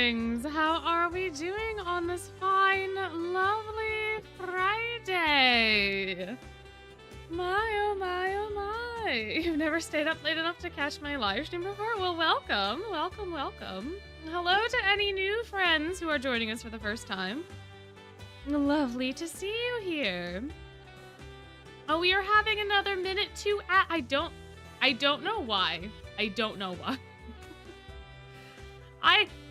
Greetings! How are we doing on this fine, lovely Friday? My, oh my, oh my. You've never stayed up late enough to catch my live stream before? Well, welcome, welcome, welcome. Hello to any new friends who are joining us for the first time. Lovely to see you here. Oh, we are having another minute to I don't know why. I don't know why.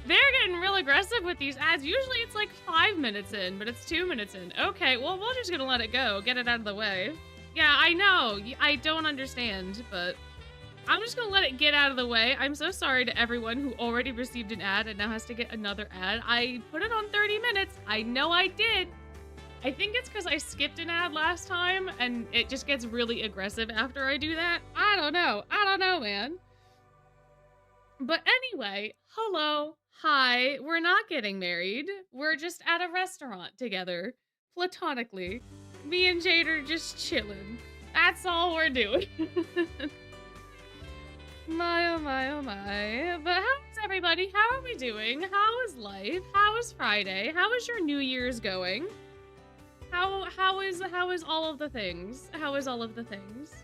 They're getting real aggressive with these ads. Usually it's like 5 minutes in, but it's 2 minutes in. Okay, well, we're just gonna let it go. Get it out of the way. Yeah, I know. I don't understand, but I'm just gonna let it get out of the way. I'm so sorry to everyone who already received an ad and now has to get another ad. I put it on 30 minutes. I know I did. I think it's because I skipped an ad last time and it just gets really aggressive after I do that. I don't know. I don't know, man. But anyway, hello, hi, we're not getting married. We're just at a restaurant together, platonically. Me and Jade are just chilling. That's all we're doing. My, oh my, oh my. But how's everybody? How are we doing? How is life? How is Friday? How is your New Year's going? How is all of the things? How is all of the things?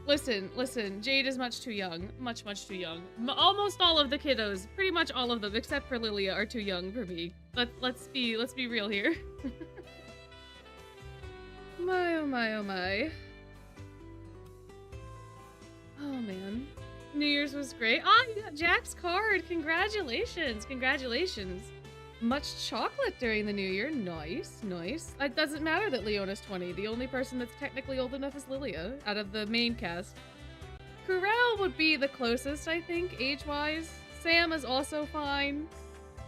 Listen, Jade is much too young. Much too young. Almost all of the kiddos, pretty much all of them, except for Lilia, are too young for me. Let's be real here. My, oh my, oh my. Oh man. New Year's was great. Ah, you got Jack's card. Congratulations, congratulations. Much chocolate during the new year. Nice, nice. It doesn't matter that Leona's 20. The only person that's technically old enough is Lilia, out of the main cast. Corel would be the closest, I think, age-wise. Sam is also fine.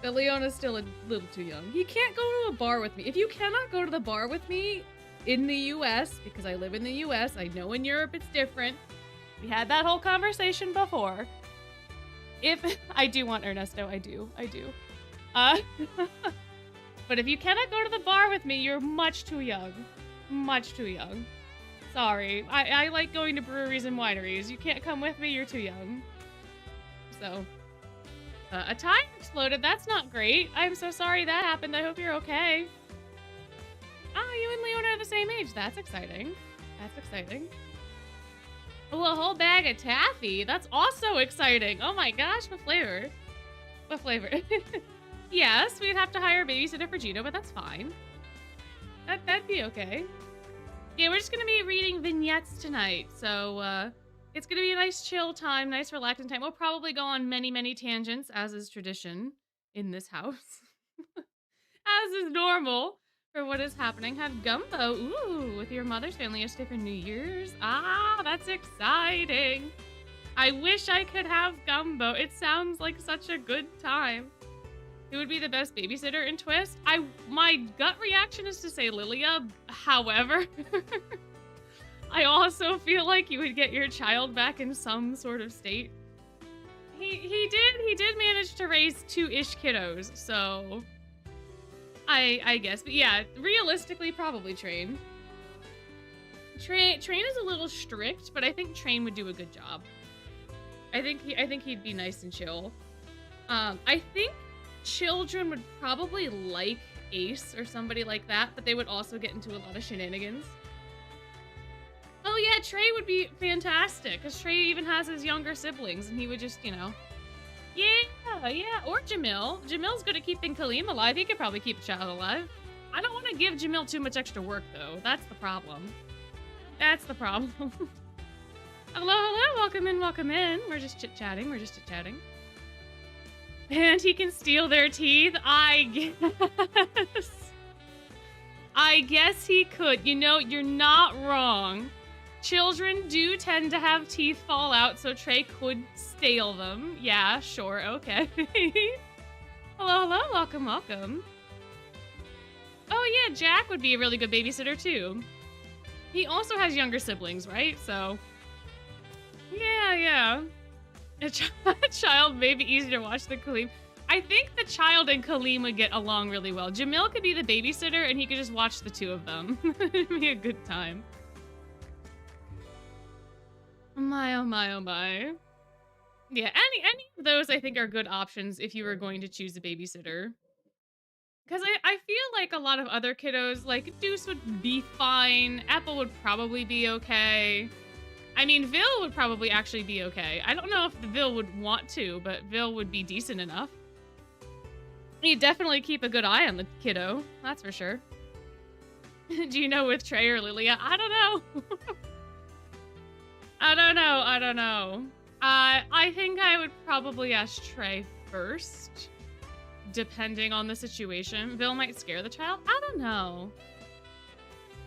But Leona's still a little too young. He can't go to a bar with me. If you cannot go to the bar with me in the US, because I live in the US, I know in Europe it's different. We had that whole conversation before. I do want Ernesto, I do. But if you cannot go to the bar with me, you're much too young. Much too young. Sorry. I like going to breweries and wineries. You can't come with me, you're too young. So, a tire exploded. That's not great. I'm so sorry that happened. I hope you're okay. Ah, you and Leona are the same age. That's exciting. That's exciting. Oh, a whole bag of taffy. That's also exciting. Oh my gosh, what flavor? What flavor? Yes, we'd have to hire a babysitter for Gino, but that's fine. That'd be okay. Yeah, we're just gonna be reading vignettes tonight, so it's gonna be a nice chill time, nice relaxing time. We'll probably go on many tangents, as is tradition in this house. As is normal for what is happening. Have gumbo, ooh, with your mother's family yesterday for New Year's. Ah, that's exciting. I wish I could have gumbo. It sounds like such a good time. Who would be the best babysitter in Twist? My gut reaction is to say Lilia. However, I also feel like you would get your child back in some sort of state. He did manage to raise 2-ish kiddos, so I guess. But yeah, realistically, probably Train. Train is a little strict, but I think Train would do a good job. I think he'd be nice and chill. I think children would probably like Ace or somebody like that, but they would also get into a lot of shenanigans. Oh yeah, Trey would be fantastic, because Trey even has his younger siblings, and he would just, you know... Yeah, or Jamil. Jamil's good at keeping Kaleem alive. He could probably keep a child alive. I don't want to give Jamil too much extra work, though. That's the problem. That's the problem. Hello, welcome in. We're just chit-chatting, And he can steal their teeth? I guess he could. You know, you're not wrong. Children do tend to have teeth fall out, so Trey could steal them. Yeah, sure, okay. Hello, welcome. Oh yeah, Jack would be a really good babysitter too. He also has younger siblings, right? So, yeah. A child may be easier to watch than Kaleem. I think the child and Kaleem would get along really well. Jamil could be the babysitter and he could just watch the two of them. It'd be a good time. My, oh my, oh my. Yeah, any of those I think are good options if you were going to choose a babysitter. Because I feel like a lot of other kiddos, like Deuce would be fine, Apple would probably be okay. I mean, Vil would probably actually be okay. I don't know if the Vil would want to, but Vil would be decent enough. You'd definitely keep a good eye on the kiddo, that's for sure. Gino with Trey or Lilia? I don't know. I don't know. I think I would probably ask Trey first, depending on the situation. Vil might scare the child. I don't know.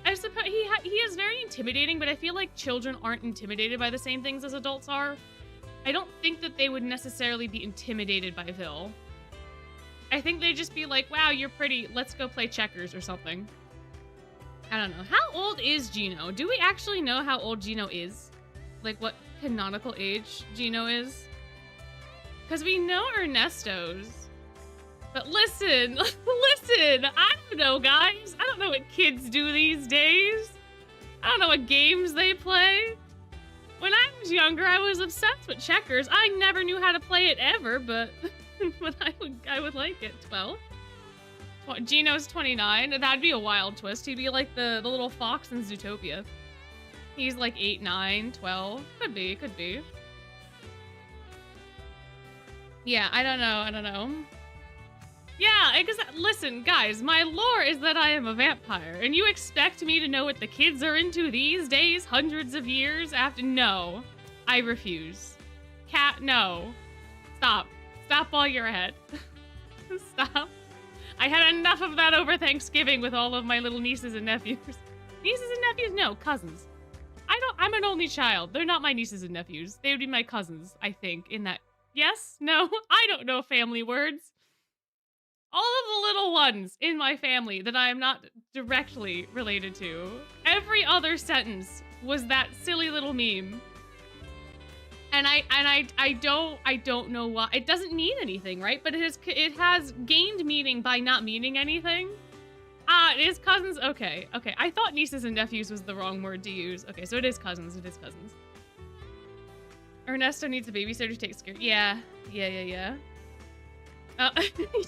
I suppose he is very intimidating, but I feel like children aren't intimidated by the same things as adults are. I don't think that they would necessarily be intimidated by Vil. I think they'd just be like, wow, you're pretty, let's go play checkers or something. I don't know. How old is Gino? Do we actually know how old Gino is? Like what canonical age Gino is? Because we know Ernesto's. But listen, listen, I don't know, guys. I don't know what kids do these days. I don't know what games they play. When I was younger, I was obsessed with checkers. I never knew how to play it ever, but but I would like it. 12? Gino's 29. That'd be a wild twist. He'd be like the little fox in Zootopia. He's like 8, 9, 12. Could be, could be. Yeah, I don't know. Yeah, listen, guys, my lore is that I am a vampire, and you expect me to know what the kids are into these days, hundreds of years after? No, I refuse. Cat, no. Stop. Stop while you're ahead. Stop. I had enough of that over Thanksgiving with all of my little nieces and nephews. Nieces and nephews? No, cousins. I'm an only child. They're not my nieces and nephews. They would be my cousins, I think, in that. Yes? No? I don't know family words. All of the little ones in my family that I am not directly related to. Every other sentence was that silly little meme. And I don't know why. It doesn't mean anything, right? But it has gained meaning by not meaning anything. It is cousins. Okay. I thought nieces and nephews was the wrong word to use. Okay, so it is cousins. It is cousins. Ernesto needs a babysitter to take care. Yeah.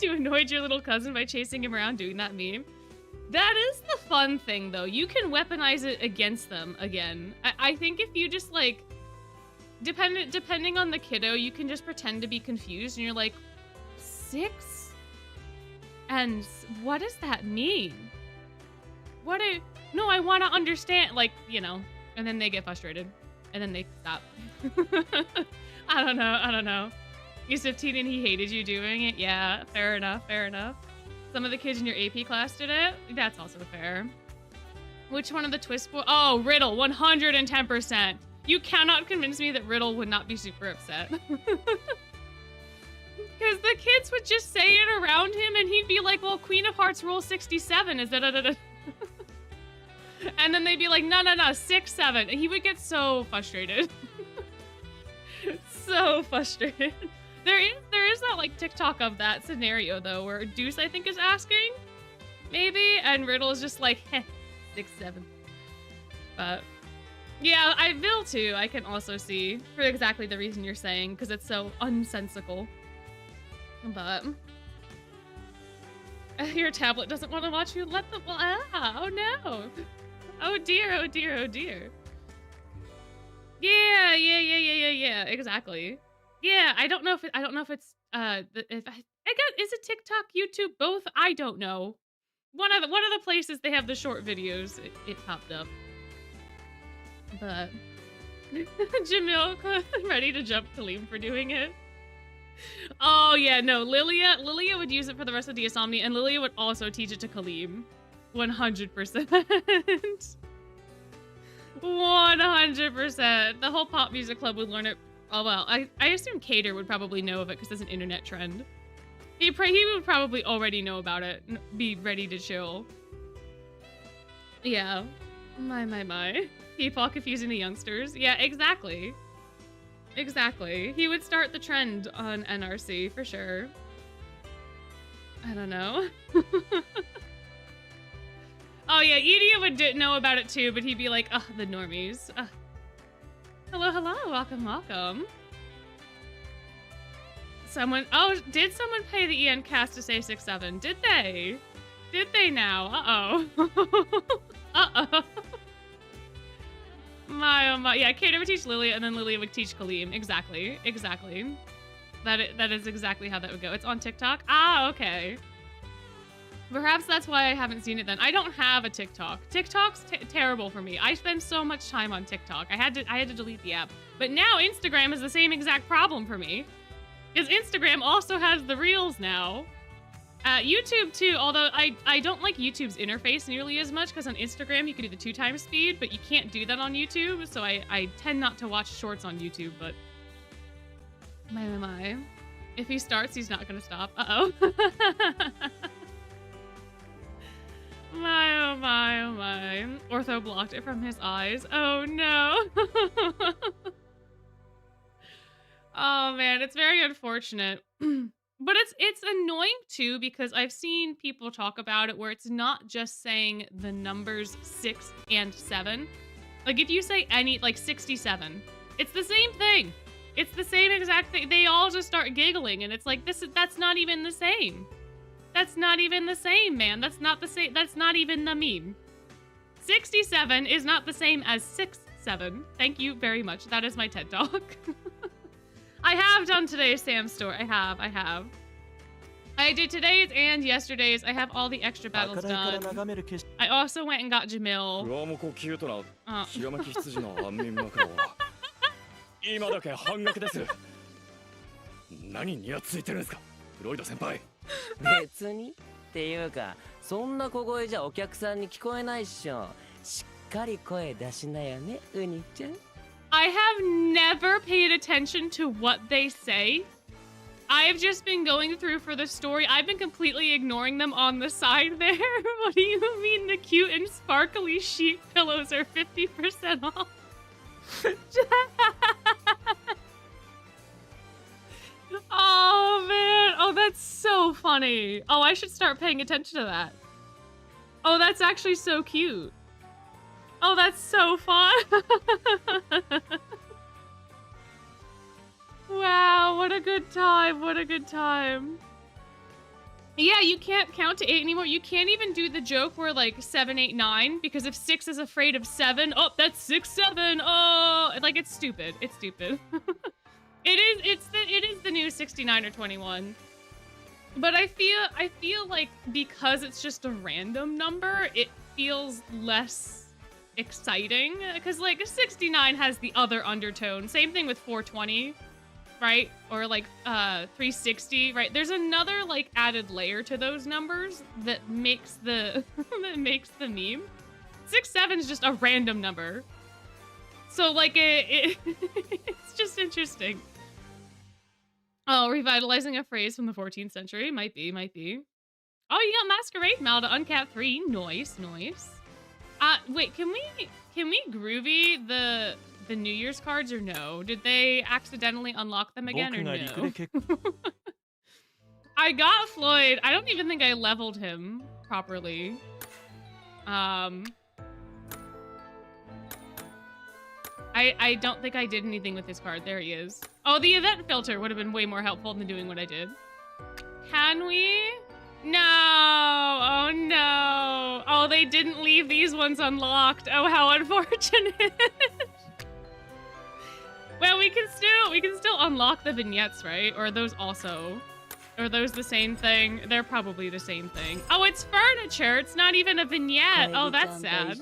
You annoyed your little cousin by chasing him around doing that meme. That is the fun thing, though. You can weaponize it against them again. I think if you just, like, depending on the kiddo, you can just pretend to be confused, and you're like, 6? And what does that mean? No, I want to understand, like, you know, and then they get frustrated, and then they stop. I don't know. He's 15 and he hated you doing it. Yeah, fair enough. Some of the kids in your AP class did it. That's also fair. Which one of the twist boys? Oh, Riddle, 110%. You cannot convince me that Riddle would not be super upset. Because the kids would just say it around him and he'd be like, well, Queen of Hearts rule 67 is da-da-da-da. And then they'd be like, no, 6, 7. And he would get so frustrated. So frustrated. There is that, like, TikTok of that scenario, though, where Deuce, I think, is asking, maybe, and Riddle is just like, 6, 7. But, yeah, I will, too. I can also see, for exactly the reason you're saying, because it's so unsensical. But, your tablet doesn't want to watch you. Let them, oh, no. Oh, dear. Yeah, exactly. Yeah, I don't know if it's I guess is it TikTok, YouTube, both? I don't know. One of the places they have the short videos, it popped up. But Jamil ready to jump Kaleem for doing it. Oh yeah, no, Lilia would use it for the rest of the Insomnia, and Lilia would also teach it to Kaleem. 100%. 100%. The whole pop music club would learn it. Oh, well, I assume Cater would probably know of it because it's an internet trend. He would probably already know about it and be ready to chill. Yeah. My. Keep all confusing the youngsters. Yeah, exactly. He would start the trend on NRC for sure. I don't know. Oh yeah, Edie would know about it too, but he'd be like, the normies. Hello, welcome. Someone pay the EN cast to say 6-7? Did they? Did they now? Uh-oh. Uh-oh. My, oh my. Yeah, Kate would teach Lilia, and then Lilia would teach Kaleem. Exactly. Exactly. That is exactly how that would go. It's on TikTok? Ah, okay. Perhaps that's why I haven't seen it then. I don't have a TikTok. TikTok's terrible for me. I spend so much time on TikTok. I had to delete the app. But now Instagram is the same exact problem for me. Because Instagram also has the Reels now. YouTube too, although I don't like YouTube's interface nearly as much, because on Instagram you can do the 2x speed, but you can't do that on YouTube, so I tend not to watch shorts on YouTube, but... My. If he starts, he's not gonna stop. Uh-oh. My, oh my, oh my. Ortho blocked it from his eyes. Oh no. Oh man, it's very unfortunate. But it's annoying too, because I've seen people talk about it where it's not just saying the numbers 6 and 7. Like if you say any, like 67, it's the same thing. It's the same exact thing. They all just start giggling, and it's like, that's not even the same. That's not even the same, man. That's not the same. That's not even the meme. 67 is not the same as 6-7. Thank you very much. That is my TED Talk. I have done today's Sam's store. I have. I did today's and yesterday's. I have all the extra battles done. I also went and got Jamil. Oh. 別にっていうか、そんな小声じゃお客さんに聞こえないっしょ。しっかり声出しなよね、ウニちゃん。I have never paid attention to what they say. I've just been going through for the story. I've been completely ignoring them on the side there. What do you mean the cute and sparkly sheet pillows are 50% off? Oh man, oh that's so funny. Oh, I should start paying attention to that. Oh, that's actually so cute. Oh, that's so fun. Wow, what a good time, what a good time. Yeah, you can't count to 8 anymore. You can't even do the joke where like 7, 8, 9, because if 6 is afraid of 7, oh, that's 6, 7. Oh, like it's stupid. It's stupid. It is the new 69 or 21. But I feel like because it's just a random number, it feels less exciting, because like 69 has the other undertone. Same thing with 420, right? Or like 360, right? There's another like added layer to those numbers that makes the that makes the meme. 6-7 is just a random number. So like it's just interesting. Oh, revitalizing a phrase from the 14th century. Might be. Oh, you got Masquerade Mal to uncap 3. Nice. Wait, can we groovy the New Year's cards or no? Did they accidentally unlock them again or no? I got Floyd. I don't even think I leveled him properly. I don't think I did anything with his card. There he is. Oh, the event filter would have been way more helpful than doing what I did. Can we? No. Oh, no. Oh, they didn't leave these ones unlocked. Oh, how unfortunate. Well, we can still unlock the vignettes, right? Or are those also? Or are those the same thing? They're probably the same thing. Oh, it's furniture. It's not even a vignette. Oh, that's sad.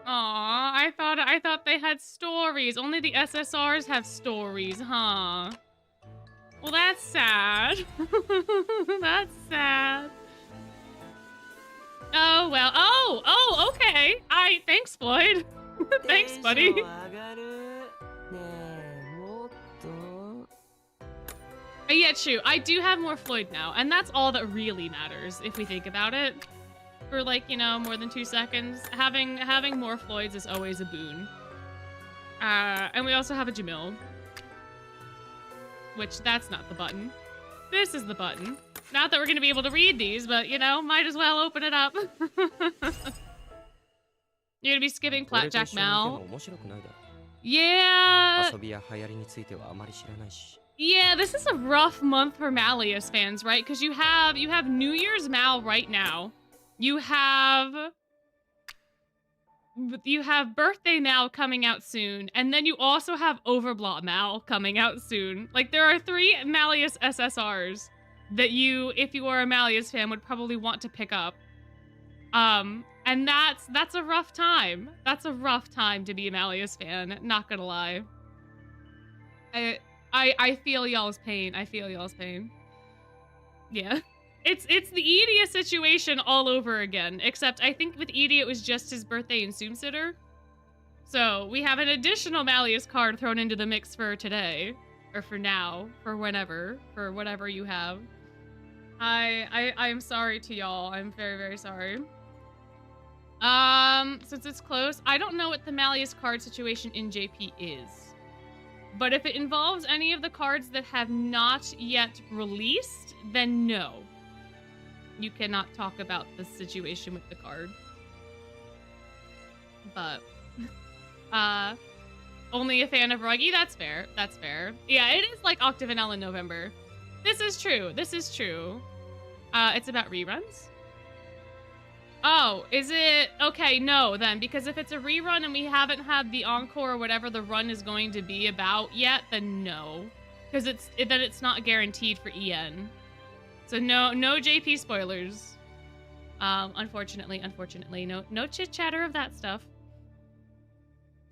Aw, I thought they had stories. Only the SSRs have stories, huh? Well, that's sad. That's sad. Oh, well. Oh, okay. Thanks, Floyd. Thanks, buddy. Yeah, true. I do have more Floyd now, and that's all that really matters, if we think about it. For like, you know, more than 2 seconds. Having more Floyds is always a boon. And we also have a Jamil. Which, that's not the button. This is the button. Not that we're gonna be able to read these, but, you know, might as well open it up. You're gonna be skipping Platjack Mal. Yeah. 遊びや流行りについてはあまり知らないし。 Yeah, this is a rough month for Malleus fans, right? Because you have New Year's Mal right now. You have Birthday Mal coming out soon, and then you also have Overblot Mal coming out soon. Like, there are 3 Malleus SSRs that you, if you are a Malleus fan, would probably want to pick up. And that's a rough time. That's a rough time to be a Malleus fan, not gonna lie. I feel y'all's pain. I feel y'all's pain. Yeah. It's the Edia situation all over again, except I think with Edia it was just his birthday in Soomsitter. So we have an additional Malleus card thrown into the mix for today. Or for now. For whenever. For whatever you have. I'm sorry to y'all. I'm very, very sorry. Since it's close, I don't know what the Malleus card situation in JP is. But if it involves any of the cards that have not yet released, then no. You cannot talk about the situation with the card. But, only a fan of Ruggy? That's fair. That's fair. Yeah, it is like Octavanel in November. This is true. This is true. It's about reruns? Oh, is it? Okay, no, then, because if it's a rerun and we haven't had the encore or whatever the run is going to be about yet, then no. Because then it's not guaranteed for EN. So no JP spoilers. Unfortunately, no chit-chatter of that stuff.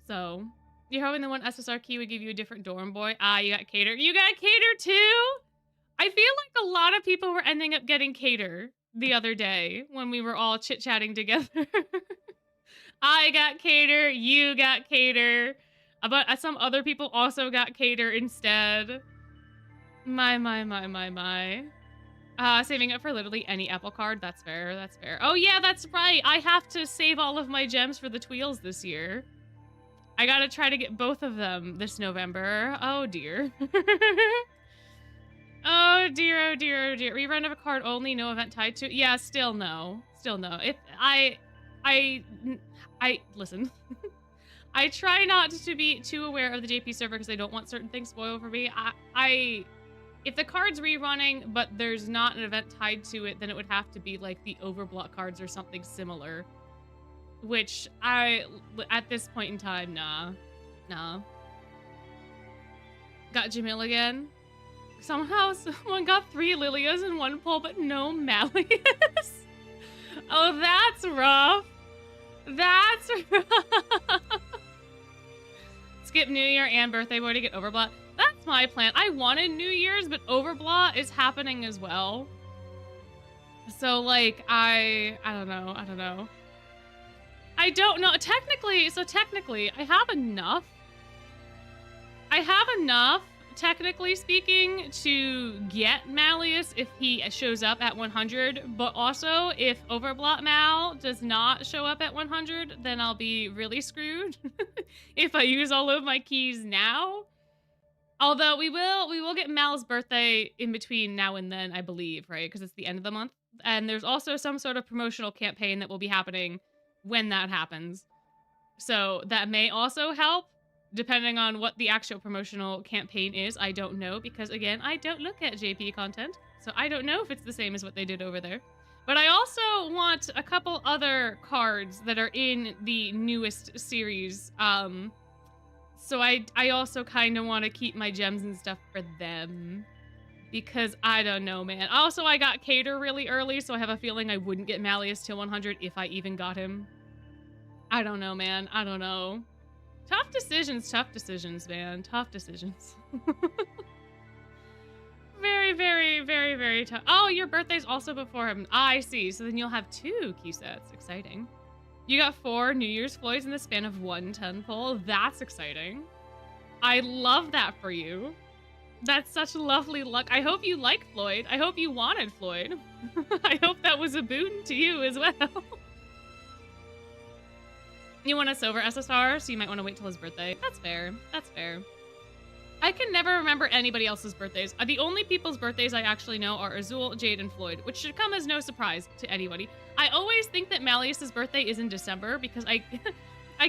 So, you're hoping the one SSR key would give you a different dorm boy? Ah, you got Cater. You got Cater too? I feel like a lot of people were ending up getting Cater the other day when we were all chit-chatting together. I got Cater, you got Cater, but some other people also got Cater instead. My. Saving up for literally any Apple card. That's fair. That's fair. Oh yeah, that's right. I have to save all of my gems for the Tweels this year. I gotta try to get both of them this November. Oh dear. Oh dear, oh dear, oh dear. Rerun of a card only, no event tied to it. Yeah, still no. Still no. If I listen. I try not to be too aware of the JP server because I don't want certain things spoiled for me. If the card's rerunning, but there's not an event tied to it, then it would have to be like the Overblock cards or something similar. Which at this point in time, nah. Got Jamil again. Somehow someone got 3 Lilias in one pull, but no Malleus. Oh, that's rough. That's rough. Skip New Year and Birthday Boy to get Overblot. That's my plan. I wanted New Year's, but Overblot is happening as well. So, like, I don't know. I don't know. Technically, I have enough. Technically speaking, to get Malleus if he shows up at 100, but also if Overblot Mal does not show up at 100, then I'll be really screwed if I use all of my keys now. Although we will get Mal's birthday in between now and then, I believe, right? Because it's the end of the month. And there's also some sort of promotional campaign that will be happening when that happens. So that may also help. Depending on what the actual promotional campaign is, I don't know, because again, I don't look at JP content, so I don't know if it's the same as what they did over there. But I also want a couple other cards that are in the newest series, so I also kind of want to keep my gems and stuff for them, because I don't know, man. Also, I got Cater really early, so I have a feeling I wouldn't get Malleus till 100 if I even got him. I don't know, man. I don't know. Tough decisions, man. Tough decisions. Very, very, very, very tough. Oh, your birthday's also before him. I see. So then you'll have 2 key sets. Exciting. You got 4 New Year's Floyds in the span of 1 10 pull. That's exciting. I love that for you. That's such lovely luck. I hope you like Floyd. I hope you wanted Floyd. I hope that was a boon to you as well. You want a silver SSR, so you might want to wait till his birthday. That's fair. That's fair. I can never remember anybody else's birthdays. The only people's birthdays I actually know are Azul, Jade, and Floyd, which should come as no surprise to anybody. I always think that Malleus's birthday is in December because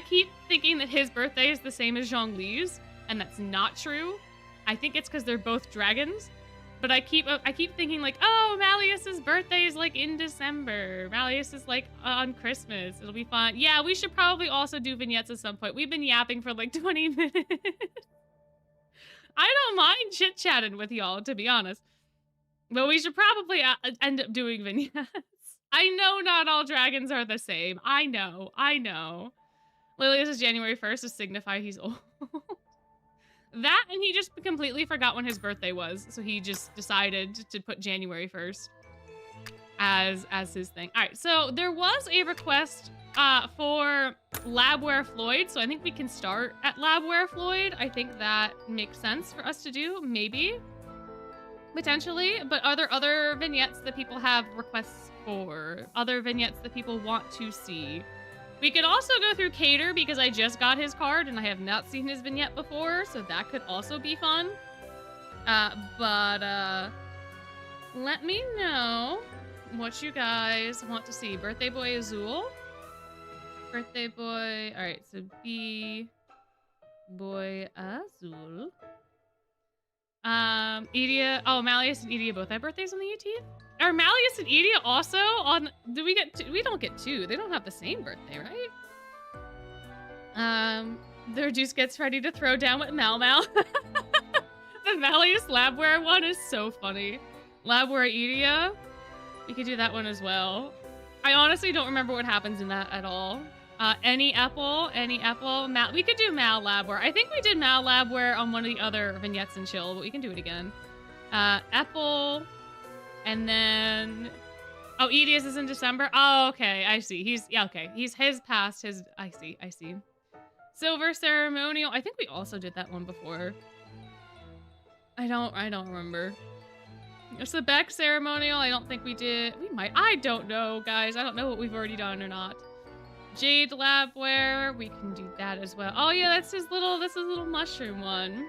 keep thinking that his birthday is the same as Zhongli's, and that's not true. I think it's because they're both dragons. But I keep thinking like, oh, Malleus's birthday is like in December. Malleus is like on Christmas. It'll be fun. Yeah, we should probably also do vignettes at some point. We've been yapping for like 20 minutes. I don't mind chit-chatting with y'all, to be honest. But we should probably end up doing vignettes. I know not all dragons are the same. I know. Lilia's is January 1st to signify he's old. That, and he just completely forgot when his birthday was, so he just decided to put January 1st as his thing. All right, so there was a request for Labwear Floyd, so I think we can start at Labwear Floyd. I think that makes sense for us to do, maybe, potentially. But are there other vignettes that people have requests for? Other vignettes that people want to see? We could also go through Cater because I just got his card and I have not seen his vignette before, so that could also be fun. But let me know what you guys want to see. Birthday Boy Azul. Birthday Boy. All right, so B Boy Azul. Edia. Oh, Malleus and Edia both have birthdays on the 18th. Are Malleus and Edia also on? Do we get two? We don't get two. They don't have the same birthday, right? Their Juice gets ready to throw down with Mal. The Malleus Labwear one is so funny. Labwear Edia. We could do that one as well. I honestly don't remember what happens in that at all. Any Epel. Mal. We could do Mal Labwear. I think we did Mal Labwear on one of the other vignettes in Chill, but we can do it again. Epel. And then, oh, Edius is in December. Oh, okay, I see. He's his past his. I see. Silver Ceremonial. I think we also did that one before. I don't remember. It's the Beck Ceremonial. I don't think we did. We might. I don't know, guys. I don't know what we've already done or not. Jade Labwear. We can do that as well. Oh yeah, that's his little mushroom one.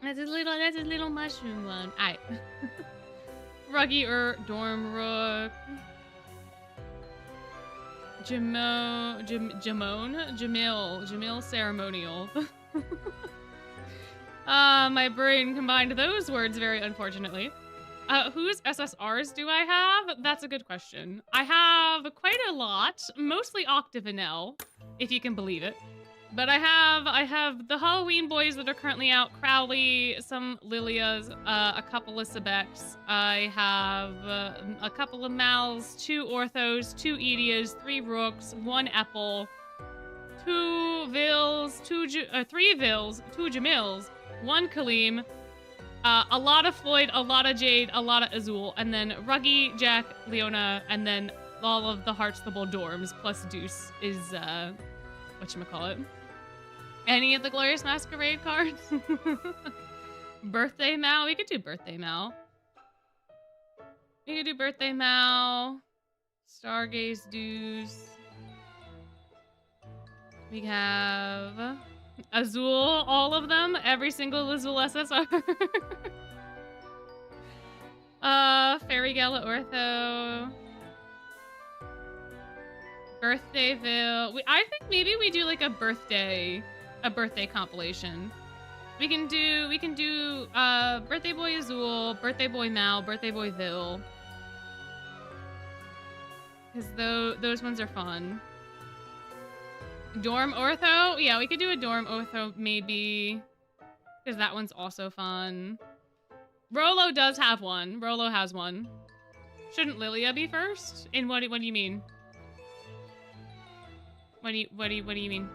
That's his little mushroom one. Alright. Ruggy Dorm Rook. Jamil Ceremonial. My brain combined those words very unfortunately. Whose SSRs do I have? That's a good question. I have quite a lot, mostly Octavanel, if you can believe it. But I have the Halloween boys that are currently out, Crowley, some Lilias, a couple of Sebeks. I have a couple of Mals, 2 Orthos, 2 Edias, 3 Rooks, 1 Epel, 2 Vils, 3 Vils, 2 Jamils, 1 Kaleem, a lot of Floyd, a lot of Jade, a lot of Azul, and then Ruggy, Jack, Leona, and then all of the Heartstable Dorms plus Deuce is whatchamacallit. Any of the Glorious Masquerade cards? Birthday Mal? We could do Birthday Mal. We could do Birthday Mal. Stargaze Deuce. We have Azul, all of them. Every single Azul SSR. Fairy Gala Ortho. Birthday Vil. I think maybe we do like a birthday compilation. We can do Birthday Boy Azul, Birthday Boy Mal, Birthday Boy Vil. Because those ones are fun. Dorm Ortho? Yeah, we could do a Dorm Ortho maybe. Because that one's also fun. Rolo does have one. Rolo has one. Shouldn't Lilia be first? And what do you mean? What do you mean?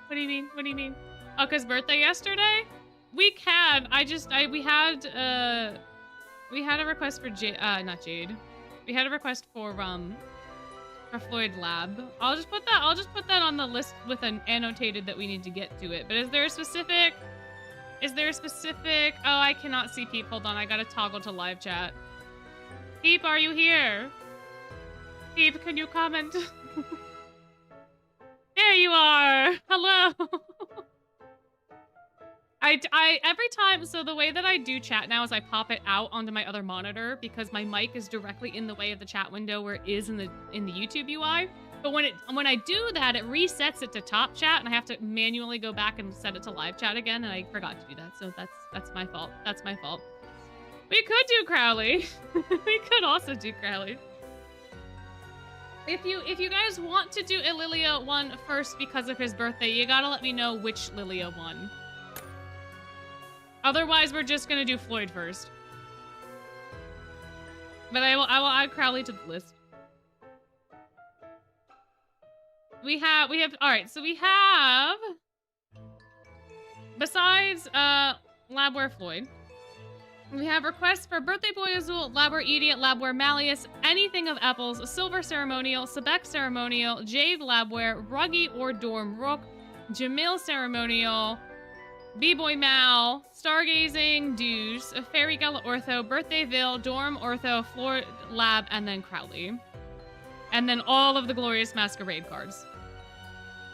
What do you mean? What do you mean? Oh, cause birthday yesterday? We can. We had a request for not Jade. We had a request for Floyd Lab. I'll just put that on the list with an annotated that we need to get to it. But is there a specific? Oh, I cannot see Peep. Hold on, I gotta toggle to live chat. Peep, are you here? Peep, can you comment? There you are! Hello! I every time, so the way that I do chat now is I pop it out onto my other monitor because my mic is directly in the way of the chat window where it is in the YouTube UI. But when I do that, it resets it to top chat, and I have to manually go back and set it to live chat again, and I forgot to do that. So that's my fault. That's my fault. We could do Crowley. We could also do Crowley. If you guys want to do a Lilia one first because of his birthday, you gotta let me know which Lilia one. Otherwise, we're just gonna do Floyd first. But I will add Crowley to the list. We have all right, so we have besides Labwear Floyd, we have requests for Birthday Boy Azul, Labwear Idiot, Labwear Malleus, Anything of Apples, Silver Ceremonial, Sebek Ceremonial, Jade Labwear, Ruggy or Dorm Rook, Jamil Ceremonial, B-Boy Mal, Stargazing Deuce, Fairy Gala Ortho, Birthday Vil, Dorm Ortho, Floyd Lab, and then Crowley. And then all of the Glorious Masquerade cards.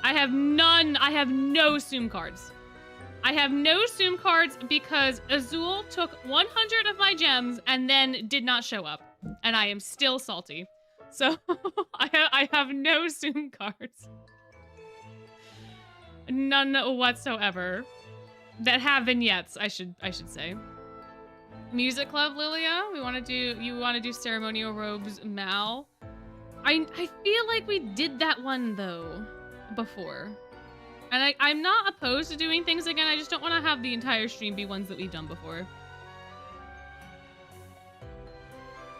I have no Zoom cards. I have no Zoom cards because Azul took 100 of my gems and then did not show up. And I am still salty. So I have no Zoom cards. None whatsoever. That have vignettes, I should say. Music Club Lilia, you want to do Ceremonial Robes Mal. I feel like we did that one though before. And I'm not opposed to doing things again, I just don't want to have the entire stream be ones that we've done before.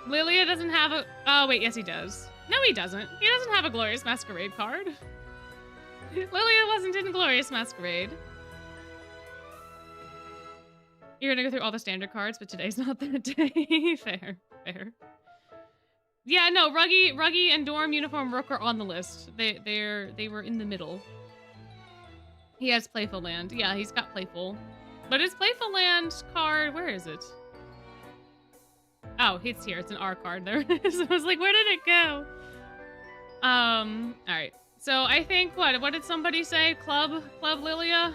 Lilia doesn't have a... Oh, wait, yes he does. No, he doesn't. He doesn't have a Glorious Masquerade card. Lilia wasn't in Glorious Masquerade. You're gonna go through all the standard cards, but today's not that day. Fair. Yeah, no, Ruggy and Dorm Uniform Rook are on the list. They were in the middle. He has Playful Land. Yeah, he's got Playful. But his Playful Land card, where is it? Oh, it's here. It's an R card. There it is. I was like, where did it go? Alright. So I think, what did somebody say? Club Lilia?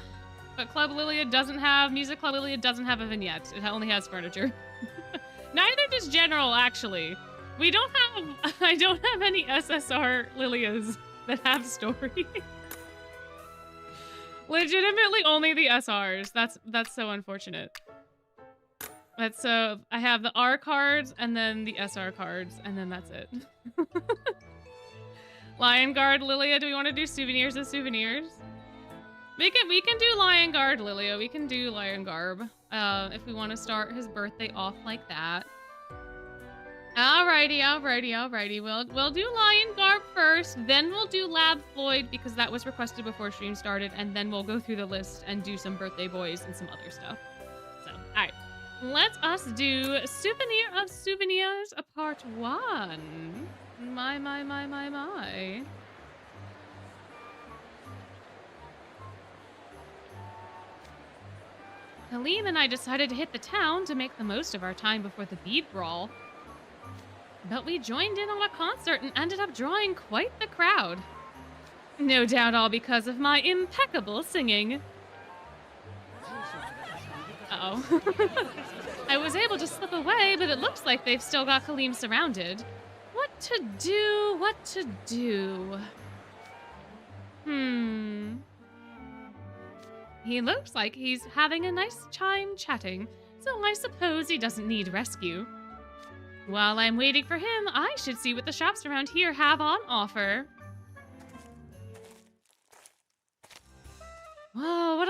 But Club Lilia doesn't have, Music Club Lilia doesn't have a vignette. It only has furniture. Neither does General, actually. I don't have any SSR Lilias that have story. Legitimately only the SRs. That's so unfortunate. That's so, I have the R cards and then the SR cards and then that's it. Liongarb Lilia, do we want to do souvenirs as souvenirs? We can do Liongarb Lilia. We can do Liongarb if we want to start his birthday off like that. Alrighty. We'll do Liongarb first, then we'll do Lab Floyd because that was requested before stream started, and then we'll go through the list and do some birthday boys and some other stuff. So, alright. Let us do Souvenir of Souvenirs Part 1. My. Halim and I decided to hit the town to make the most of our time before the bead brawl. But we joined in on a concert and ended up drawing quite the crowd. No doubt all because of my impeccable singing. Uh-oh. I was able to slip away, but it looks like they've still got Halim surrounded. What to do? He looks like he's having a nice time chatting, so I suppose he doesn't need rescue. While I'm waiting for him, I should see what the shops around here have on offer. Whoa,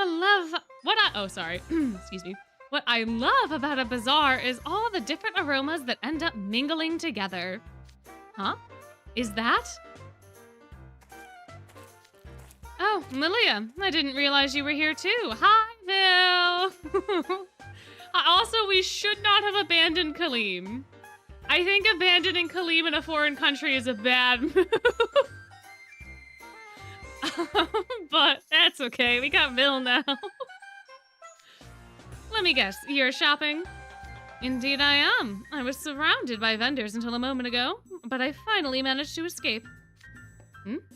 excuse me. What I love about a bazaar is all the different aromas that end up mingling together. Huh? Is that? Oh, Lilia, I didn't realize you were here too. Hi, Vil! Also, we should not have abandoned Kalim. I think abandoning Kalim in a foreign country is a bad move. But that's okay, we got Vil now. Let me guess, you're shopping? Indeed I am. I was surrounded by vendors until a moment ago, but I finally managed to escape.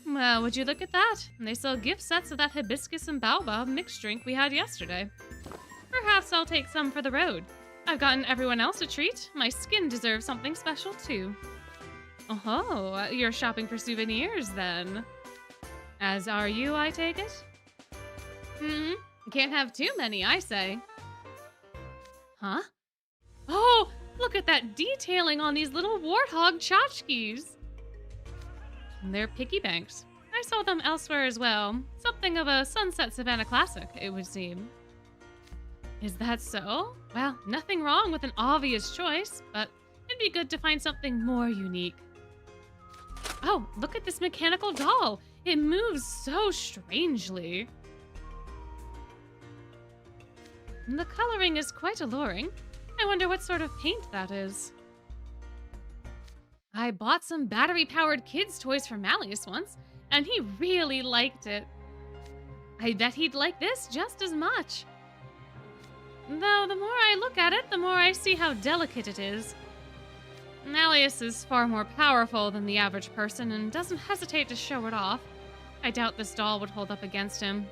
Well, would you look at that? They sell gift sets of that hibiscus and baobab mixed drink we had yesterday. Perhaps I'll take some for the road. I've gotten everyone else a treat. My skin deserves something special too. Oh, you're shopping for souvenirs then. As are you, I take it? Can't have too many, I say. Huh? Oh, look at that detailing on these little warthog tchotchkes. They're piggy banks. I saw them elsewhere as well. Something of a Sunset Savannah classic, it would seem. Is that so? Well, nothing wrong with an obvious choice, but it'd be good to find something more unique. Oh, look at this mechanical doll. It moves so strangely. The coloring is quite alluring. I wonder what sort of paint that is. I bought some battery-powered kids' toys for Malleus once, and he really liked it. I bet he'd like this just as much. Though the more I look at it, the more I see how delicate it is. Malleus is far more powerful than the average person and doesn't hesitate to show it off. I doubt this doll would hold up against him.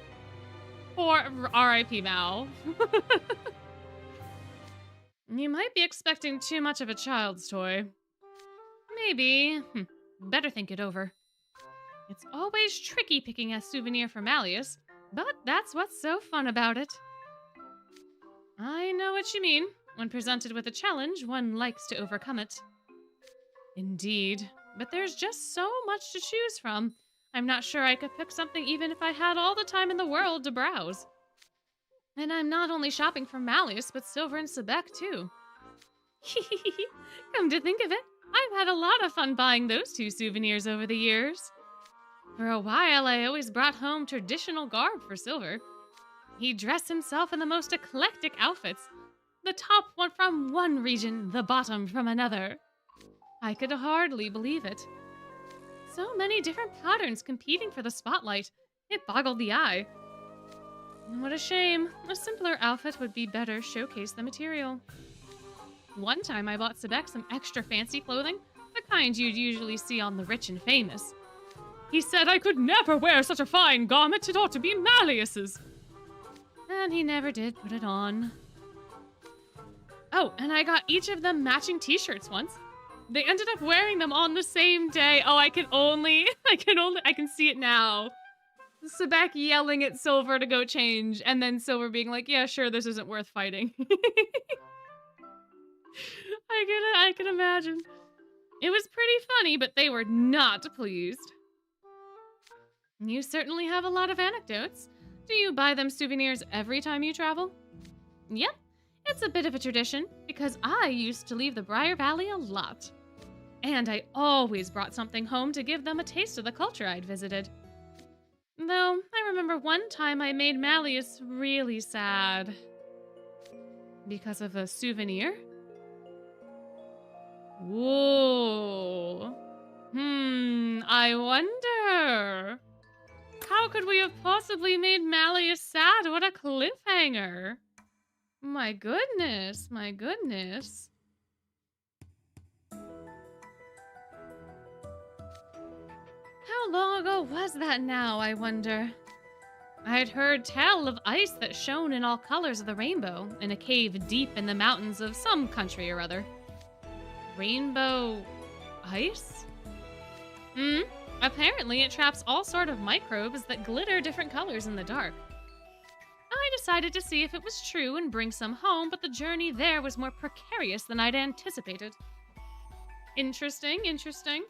Poor R.I.P. Mal. You might be expecting too much of a child's toy. Maybe. Better think it over. It's always tricky picking a souvenir for Malleus, but that's what's so fun about it. I know what you mean. When presented with a challenge, one likes to overcome it. Indeed, but there's just so much to choose from. I'm not sure I could pick something even if I had all the time in the world to browse. And I'm not only shopping for Malleus, but Silver and Sebek too. Come to think of it, I've had a lot of fun buying those two souvenirs over the years. For a while, I always brought home traditional garb for Silver. He dressed himself in the most eclectic outfits. The top one from one region, the bottom from another. I could hardly believe it. So many different patterns competing for the spotlight. It boggled the eye. What a shame. A simpler outfit would be better showcase the material. One time I bought Sebek some extra fancy clothing, the kind you'd usually see on the rich and famous. He said I could never wear such a fine garment, it ought to be Malleus's. And he never did put it on. Oh, and I got each of them matching t-shirts once. They ended up wearing them on the same day. Oh, I can see it now. Sebek yelling at Silver to go change, and then Silver being like, yeah, sure, this isn't worth fighting. I can imagine. It was pretty funny, but they were not pleased. You certainly have a lot of anecdotes. Do you buy them souvenirs every time you travel? Yep, it's a bit of a tradition, because I used to leave the Briar Valley a lot. And I always brought something home to give them a taste of the culture I'd visited. Though, I remember one time I made Malleus really sad. Because of a souvenir? Whoa. I wonder. How could we have possibly made Malleus sad? What a cliffhanger. My goodness, my goodness. How long ago was that now, I wonder? I had heard tell of ice that shone in all colors of the rainbow in a cave deep in the mountains of some country or other. Rainbow ice? Apparently it traps all sort of microbes that glitter different colors in the dark. I decided to see if it was true and bring some home, but the journey there was more precarious than I'd anticipated. Interesting, interesting.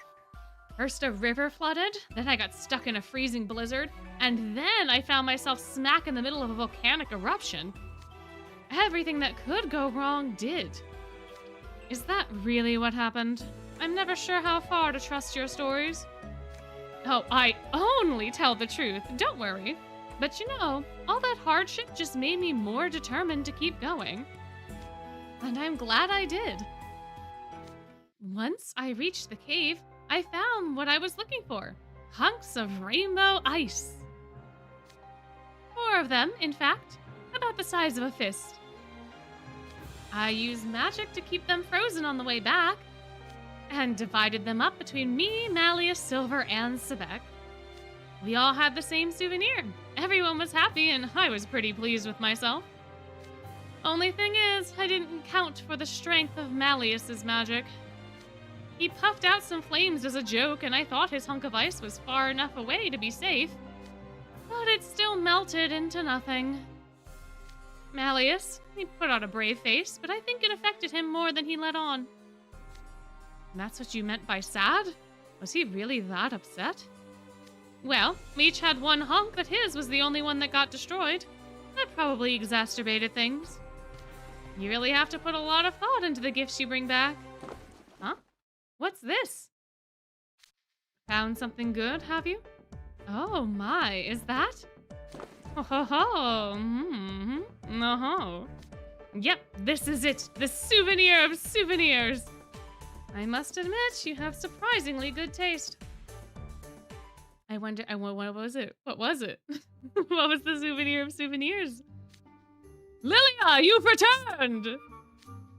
First a river flooded, then I got stuck in a freezing blizzard, and then I found myself smack in the middle of a volcanic eruption. Everything that could go wrong did. Is that really what happened? I'm never sure how far to trust your stories. Oh, I only tell the truth, don't worry. But you know, all that hardship just made me more determined to keep going. And I'm glad I did. Once I reached the cave, I found what I was looking for. Hunks of rainbow ice. 4 of them, in fact, about the size of a fist. I used magic to keep them frozen on the way back, and divided them up between me, Malleus, Silver, and Sebek. We all had the same souvenir. Everyone was happy, and I was pretty pleased with myself. Only thing is, I didn't count for the strength of Malleus's magic. He puffed out some flames as a joke, and I thought his hunk of ice was far enough away to be safe. But it still melted into nothing. Malleus, he put on a brave face, but I think it affected him more than he let on. That's what you meant by sad? Was he really that upset? Well, we each had one hunk, but his was the only one that got destroyed. That probably exacerbated things. You really have to put a lot of thought into the gifts you bring back. Huh? What's this? Found something good, have you? Oh my, is that? Oh ho ho. Mm-hmm. Uh-huh. Yep, this is it. The souvenir of souvenirs. I must admit, you have surprisingly good taste. I wonder, what was it? What was it? What was the souvenir of souvenirs? Lilia, you've returned!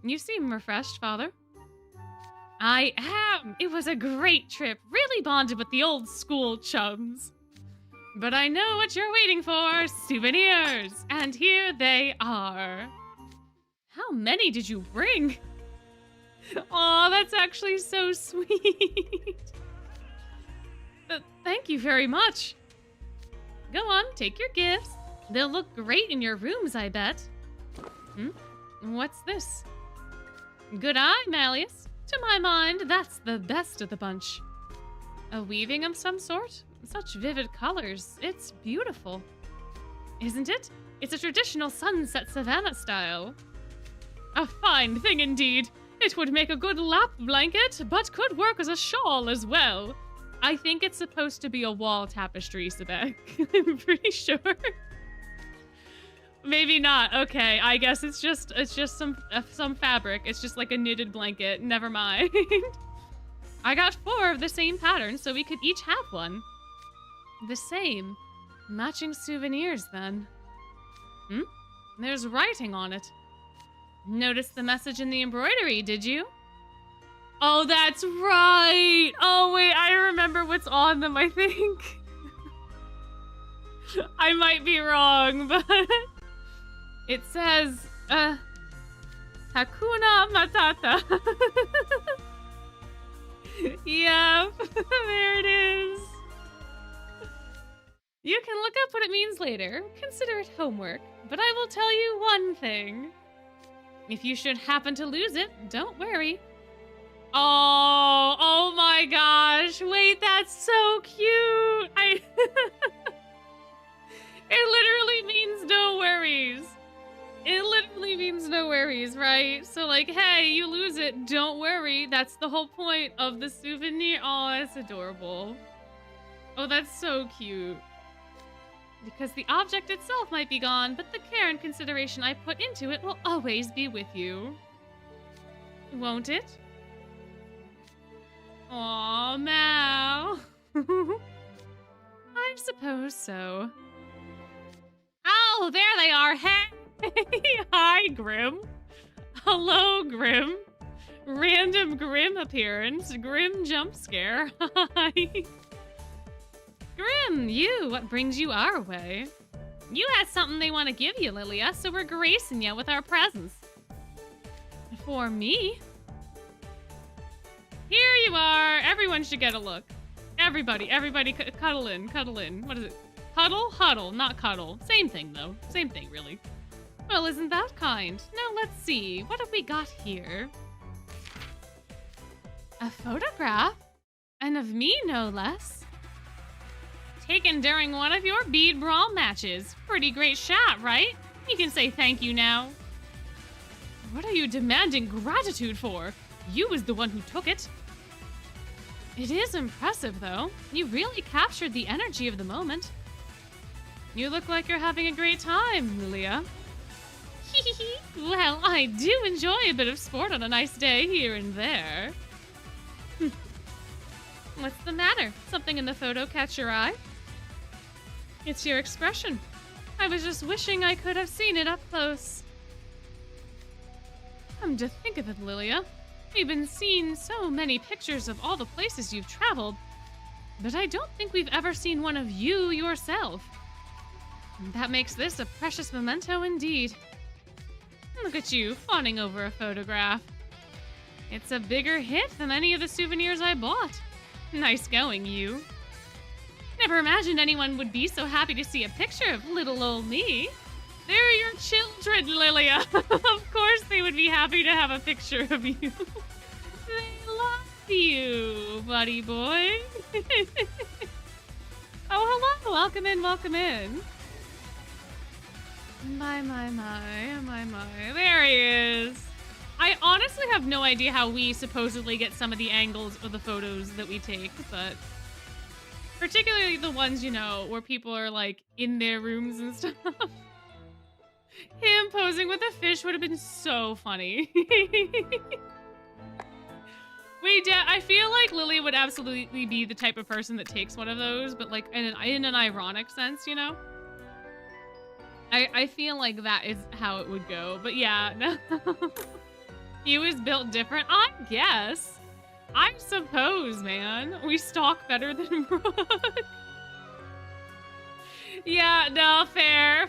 You seem refreshed, Father. I am. It was a great trip. Really bonded with the old school chums. But I know what you're waiting for. Souvenirs. And here they are. How many did you bring? Aw, that's actually so sweet. Thank you very much. Go on, take your gifts. They'll look great in your rooms, I bet. What's this? Good eye, Malleus. To my mind, that's the best of the bunch. A weaving of some sort? Such vivid colors. It's beautiful. Isn't it? It's a traditional sunset savannah style. A fine thing indeed. It would make a good lap blanket, but could work as a shawl as well. I think it's supposed to be a wall tapestry, Sebek. I'm pretty sure. Maybe not. Okay, I guess it's just some fabric. It's just like a knitted blanket. Never mind. I got 4 of the same pattern, so we could each have one. The same. Matching souvenirs, then. There's writing on it. Noticed the message in the embroidery, did you? Oh, that's right! Oh, wait, I remember what's on them, I think. I might be wrong, but... It says, Hakuna Matata. Yep, there it is. You can look up what it means later. Consider it homework. But I will tell you one thing. If you should happen to lose it, don't worry. Oh my gosh. Wait, that's so cute. It literally means no worries. It literally means no worries, right? So like, hey, you lose it, don't worry. That's the whole point of the souvenir. Oh, it's adorable. Oh, that's so cute. Because the object itself might be gone, but the care and consideration I put into it will always be with you. Won't it? Aw, Mal. I suppose so. Oh, there they are. Hey! Hi, Grim. Hello, Grim. Random Grim appearance. Grim jump scare. Hi. Grim, what brings you our way? You had something they want to give you, Lilia, so we're gracing you with our presents. For me? Here you are. Everyone should get a look. Everybody, cuddle in. What is it? Huddle, not cuddle. Same thing, though. Same thing, really. Well, isn't that kind? Now let's see. What have we got here? A photograph? And of me, no less. Taken during one of your bead brawl matches. Pretty great shot, right? You can say thank you now. What are you demanding gratitude for? You was the one who took it. It is impressive, though. You really captured the energy of the moment. You look like you're having a great time, Lilia. Well, I do enjoy a bit of sport on a nice day here and there. What's the matter? Something in the photo catch your eye? It's your expression. I was just wishing I could have seen it up close. Come to think of it, Lilia, we've been seeing so many pictures of all the places you've traveled, but I don't think we've ever seen one of you yourself. That makes this a precious memento indeed. Look at you, fawning over a photograph. It's a bigger hit than any of the souvenirs I bought. Nice going, you. Never imagined anyone would be so happy to see a picture of little old me. They're your children, Lilia. Of course they would be happy to have a picture of you. They love you, buddy boy. Oh, hello. Welcome in, welcome in. My. There he is. I honestly have no idea how we supposedly get some of the angles of the photos that we take, but particularly the ones, you know, where people are like in their rooms and stuff. Him posing with a fish would have been so funny. I feel like Lily would absolutely be the type of person that takes one of those, but like in an ironic sense, you know? I feel like that is how it would go, but yeah, no. He was built different, I guess. I suppose, man. We stalk better than Brooke. Yeah, no, fair.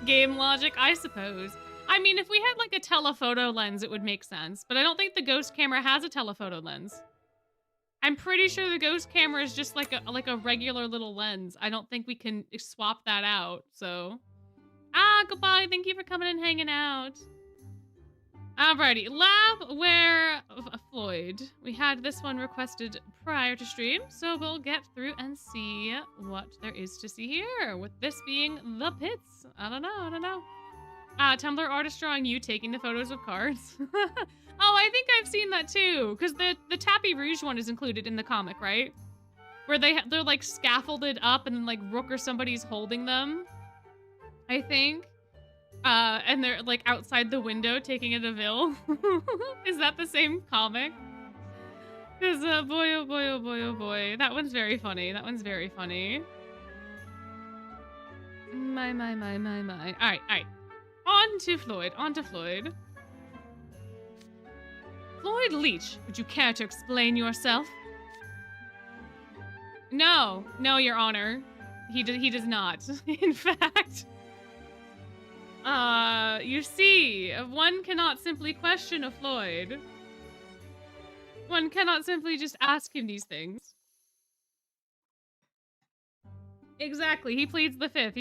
Game logic, I suppose. I mean, if we had like a telephoto lens, it would make sense, but I don't think the ghost camera has a telephoto lens. I'm pretty sure the ghost camera is just like a regular little lens. I don't think we can swap that out, so. Goodbye, thank you for coming and hanging out. Alrighty, Labwear Floyd. We had this one requested prior to stream, so we'll get through and see what there is to see here, with this being the pits. I don't know. Tumblr artist drawing you taking the photos of cards. Oh, I think I've seen that too, because the Tapis Rouge one is included in the comic, right? Where they're like scaffolded up and then like Rook or somebody's holding them, I think. And they're like outside the window taking a Vil. Is that the same comic? Because boy, oh boy, oh boy, oh boy. That one's very funny. My. All right. On to Floyd. Floyd Leach, would you care to explain yourself? No, Your Honor. He does not. In fact. You see, one cannot simply question a Floyd. One cannot simply just ask him these things. Exactly, he pleads the fifth.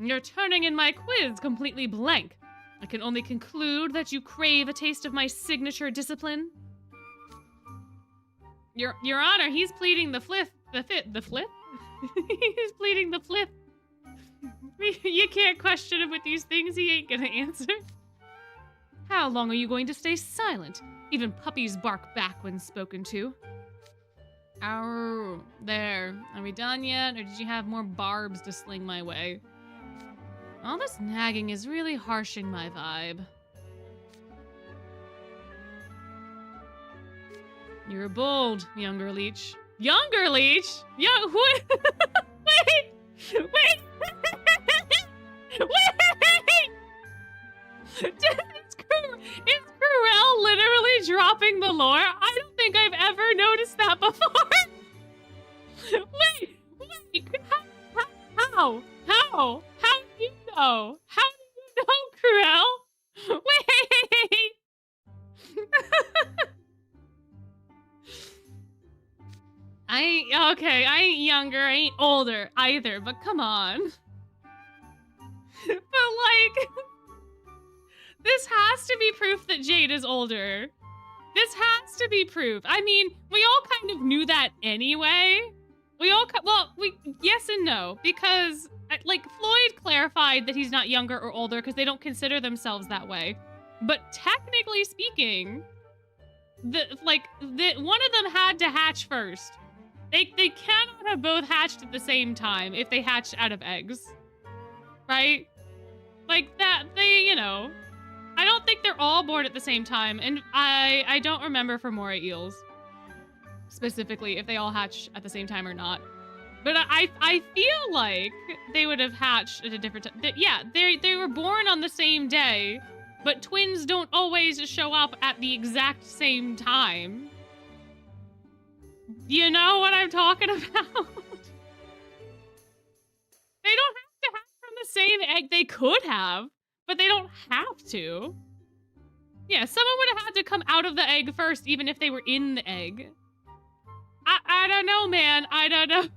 You're turning in my quiz completely blank. I can only conclude that you crave a taste of my signature discipline. Your Honor, he's pleading the fifth? He's pleading the fifth. You can't question him with these things, he ain't gonna answer. How long are you going to stay silent? Even puppies bark back when spoken to. Oh, there. Are we done yet, or did you have more barbs to sling my way? All this nagging is really harshing my vibe. You're bold, younger leech. Younger leech? What? Wait! Is Crowley literally dropping the lore? I don't think I've ever noticed that before. Wait! How? How do you know? How do you know, Crowley? Wait! I ain't younger, I ain't older either, but come on. But like, this has to be proof that Jade is older. This has to be proof. I mean, we all kind of knew that anyway. Yes and no, because like Floyd clarified that he's not younger or older because they don't consider themselves that way. But technically speaking, one of them had to hatch first. They cannot have both hatched at the same time if they hatched out of eggs. Right? Like that, I don't think they're all born at the same time, and I don't remember for Moray eels specifically if they all hatch at the same time or not. But I feel like they would have hatched at a different time. Yeah, they were born on the same day, but twins don't always show up at the exact same time. You know what I'm talking about? They don't have to hatch from the say the egg. They could have, but they don't have to. Yeah, someone would have had to come out of the egg first, even if they were in the egg. I don't know, man. I don't know.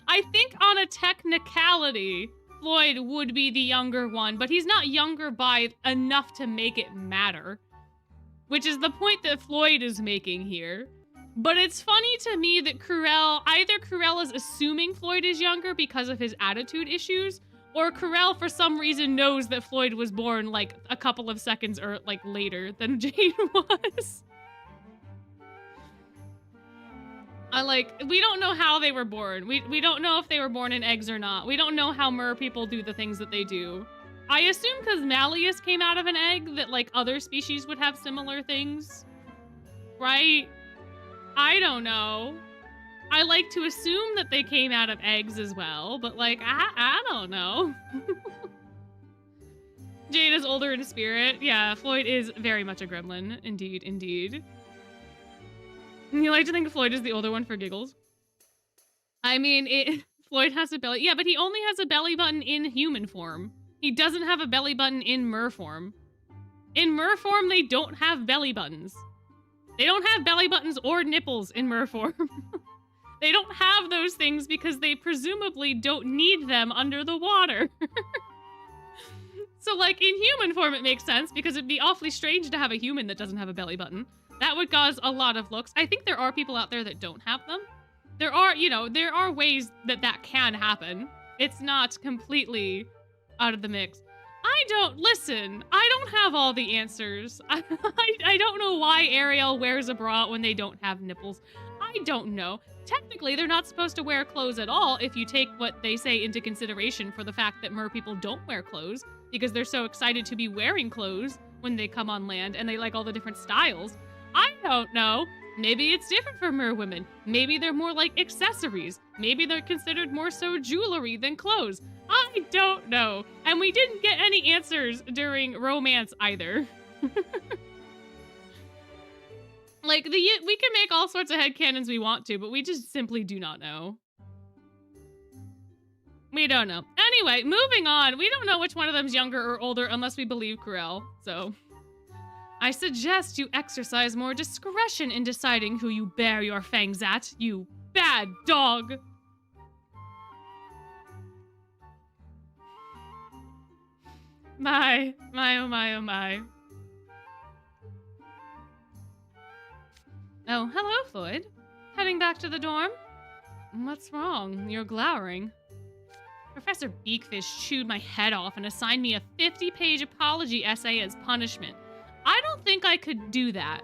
I think on a technicality, Floyd would be the younger one, but he's not younger by enough to make it matter. Which is the point that Floyd is making here. But it's funny to me that either Cruel is assuming Floyd is younger because of his attitude issues, or Cruel for some reason knows that Floyd was born like a couple of seconds or like later than Jade was. We don't know how they were born. We don't know if they were born in eggs or not. We don't know how mer people do the things that they do. I assume because Malleus came out of an egg that like other species would have similar things. Right? I don't know. I like to assume that they came out of eggs as well, but like, I don't know. Jade is older in spirit. Yeah, Floyd is very much a gremlin. Indeed, indeed. You like to think Floyd is the older one for giggles? I mean, Floyd has a belly. Yeah, but he only has a belly button in human form. He doesn't have a belly button in mer form. In mer form, they don't have belly buttons. They don't have belly buttons or nipples in mer form. They don't have those things because they presumably don't need them under the water. So, like, in human form, it makes sense because it'd be awfully strange to have a human that doesn't have a belly button. That would cause a lot of looks. I think there are people out there that don't have them. There are ways that can happen. It's not completely out of the mix. I don't have all the answers. I don't know why Ariel wears a bra when they don't have nipples. I don't know. Technically, they're not supposed to wear clothes at all if you take what they say into consideration for the fact that mer people don't wear clothes because they're so excited to be wearing clothes when they come on land and they like all the different styles. I don't know. Maybe it's different for mer women. Maybe they're more like accessories. Maybe they're considered more so jewelry than clothes. I don't know. And we didn't get any answers during romance either. Like, we can make all sorts of headcanons we want to, but we just simply do not know. We don't know. Anyway, moving on. We don't know which one of them's younger or older unless we believe Cruel, so... I suggest you exercise more discretion in deciding who you bare your fangs at, you bad dog! My, oh my, oh my. Oh, hello, Floyd. Heading back to the dorm? What's wrong? You're glowering. Professor Beakfish chewed my head off and assigned me a 50-page apology essay as punishment. I don't think I could do that.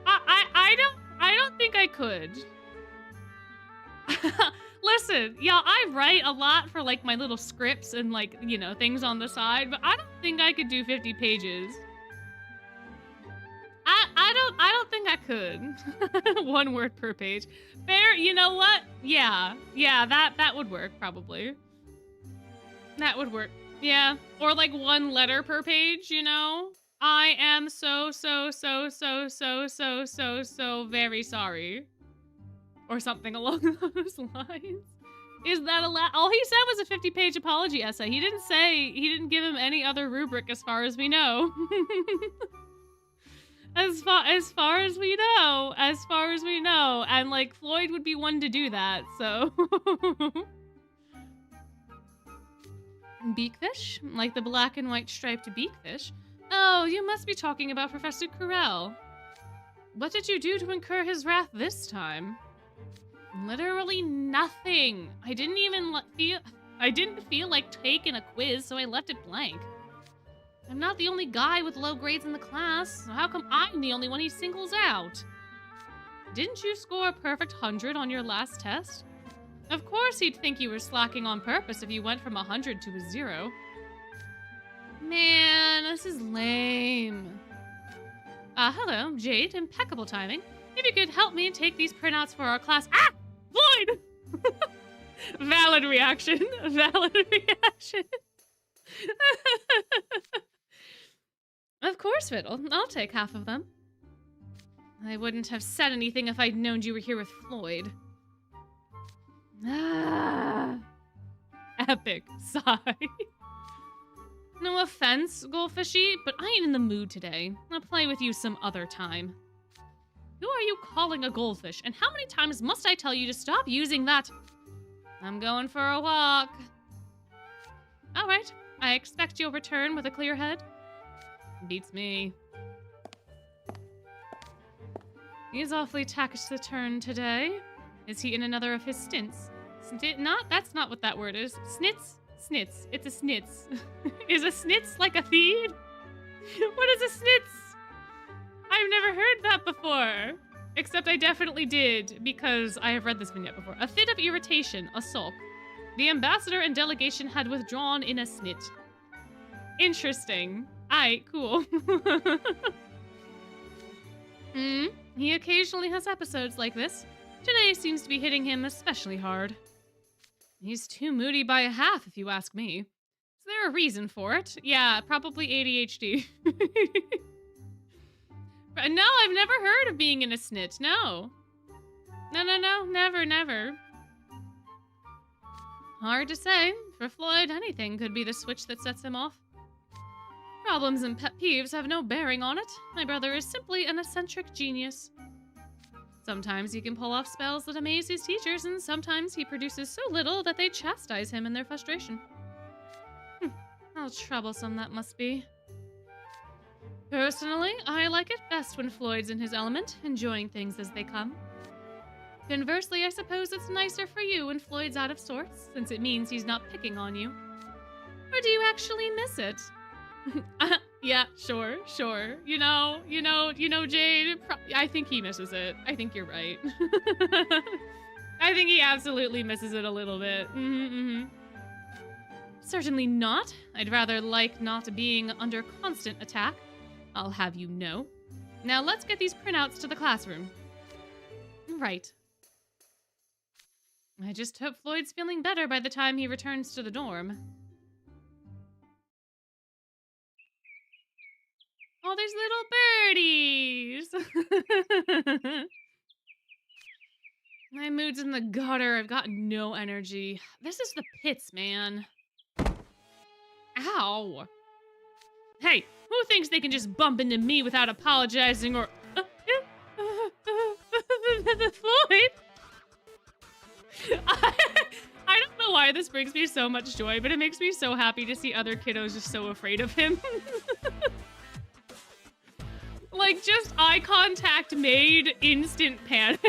I don't think I could. Listen, y'all, I write a lot for like my little scripts and like, you know, things on the side, but I don't think I could do 50 pages. I don't think I could. 1 word per page. Fair, you know what? Yeah, that would work probably. That would work. Yeah, or like 1 letter per page, you know? I am so very sorry. Or something along those lines. Is that all he said was a 50-page apology essay. He didn't give him any other rubric as far as we know. As far as we know. And like Floyd would be one to do that, so. Beakfish? Like the black and white striped beakfish? Oh, you must be talking about Professor Cruel. What did you do to incur his wrath this time? Literally nothing. I didn't feel like taking a quiz, so I left it blank. I'm not the only guy with low grades in the class, so how come I'm the only one he singles out? Didn't you score a perfect 100 on your last test? Of course he'd think you were slacking on purpose if you went from 100 to a 0. Man, this is lame. Hello, Jade. Impeccable timing. If you could help me take these printouts for our class— Ah! Floyd! Valid reaction. Valid reaction. Of course, Fiddle. I'll take half of them. I wouldn't have said anything if I'd known you were here with Floyd. Epic. Sigh. No offense, Goldfishy, but I ain't in the mood today. I'll play with you some other time. Who are you calling a goldfish, and how many times must I tell you to stop using that? I'm going for a walk. All right, I expect you'll return with a clear head. Beats me. He's awfully tacked the turn today. Is he in another of his stints? That's not what that word is. Snits? Snits. It's a snits. Is a snits like a feed? What is a snits? I've never heard that before. Except I definitely did, because I have read this vignette before. A fit of irritation, a sulk. The ambassador and delegation had withdrawn in a snit. Interesting. Aight, cool. He occasionally has episodes like this. Today seems to be hitting him especially hard. He's too moody by a half, if you ask me. Is there a reason for it? Yeah, probably ADHD. No, I've never heard of being in a snit, no. No, never. Hard to say. For Floyd, anything could be the switch that sets him off. Problems and pet peeves have no bearing on it. My brother is simply an eccentric genius. Sometimes he can pull off spells that amaze his teachers, and sometimes he produces so little that they chastise him in their frustration. How troublesome that must be. Personally, I like it best when Floyd's in his element, enjoying things as they come. Conversely, I suppose it's nicer for you when Floyd's out of sorts, since it means he's not picking on you. Or do you actually miss it? Yeah, sure. You know, Jade, I think he misses it. I think you're right. I think he absolutely misses it a little bit. Certainly not. I'd rather like not being under constant attack. I'll have you know. Now let's get these printouts to the classroom. Right. I just hope Floyd's feeling better by the time he returns to the dorm. Oh, there's little birdies! My mood's in the gutter. I've got no energy. This is the pits, man. Ow. Hey, who thinks they can just bump into me without apologizing or... Floyd? I don't know why this brings me so much joy, but it makes me so happy to see other kiddos just so afraid of him. Like, just eye contact made, instant panic.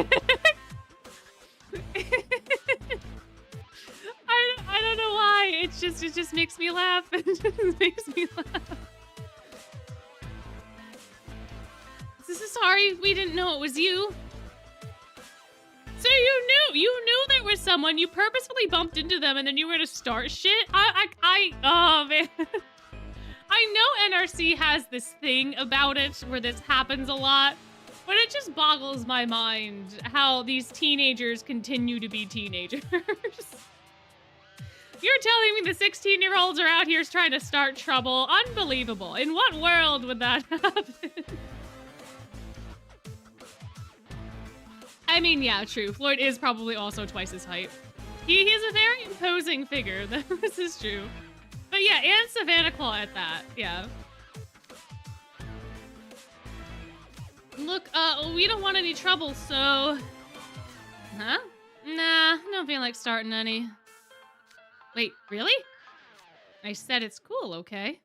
I don't know why. It just makes me laugh. It just makes me laugh. Sorry, we didn't know it was you. So you knew there was someone. You purposefully bumped into them, and then you were gonna start shit. Oh man. I know NRC has this thing about it where this happens a lot, but it just boggles my mind how these teenagers continue to be teenagers. You're telling me the 16-year-olds are out here trying to start trouble? Unbelievable. In what world would that happen? I mean, yeah, true. Floyd is probably also twice his height. He's a very imposing figure. This is true. But yeah, and Savannah Claw at that. Yeah. Look, we don't want any trouble, so... Huh? Nah, don't feel like starting any. Wait, really? I said it's cool, okay?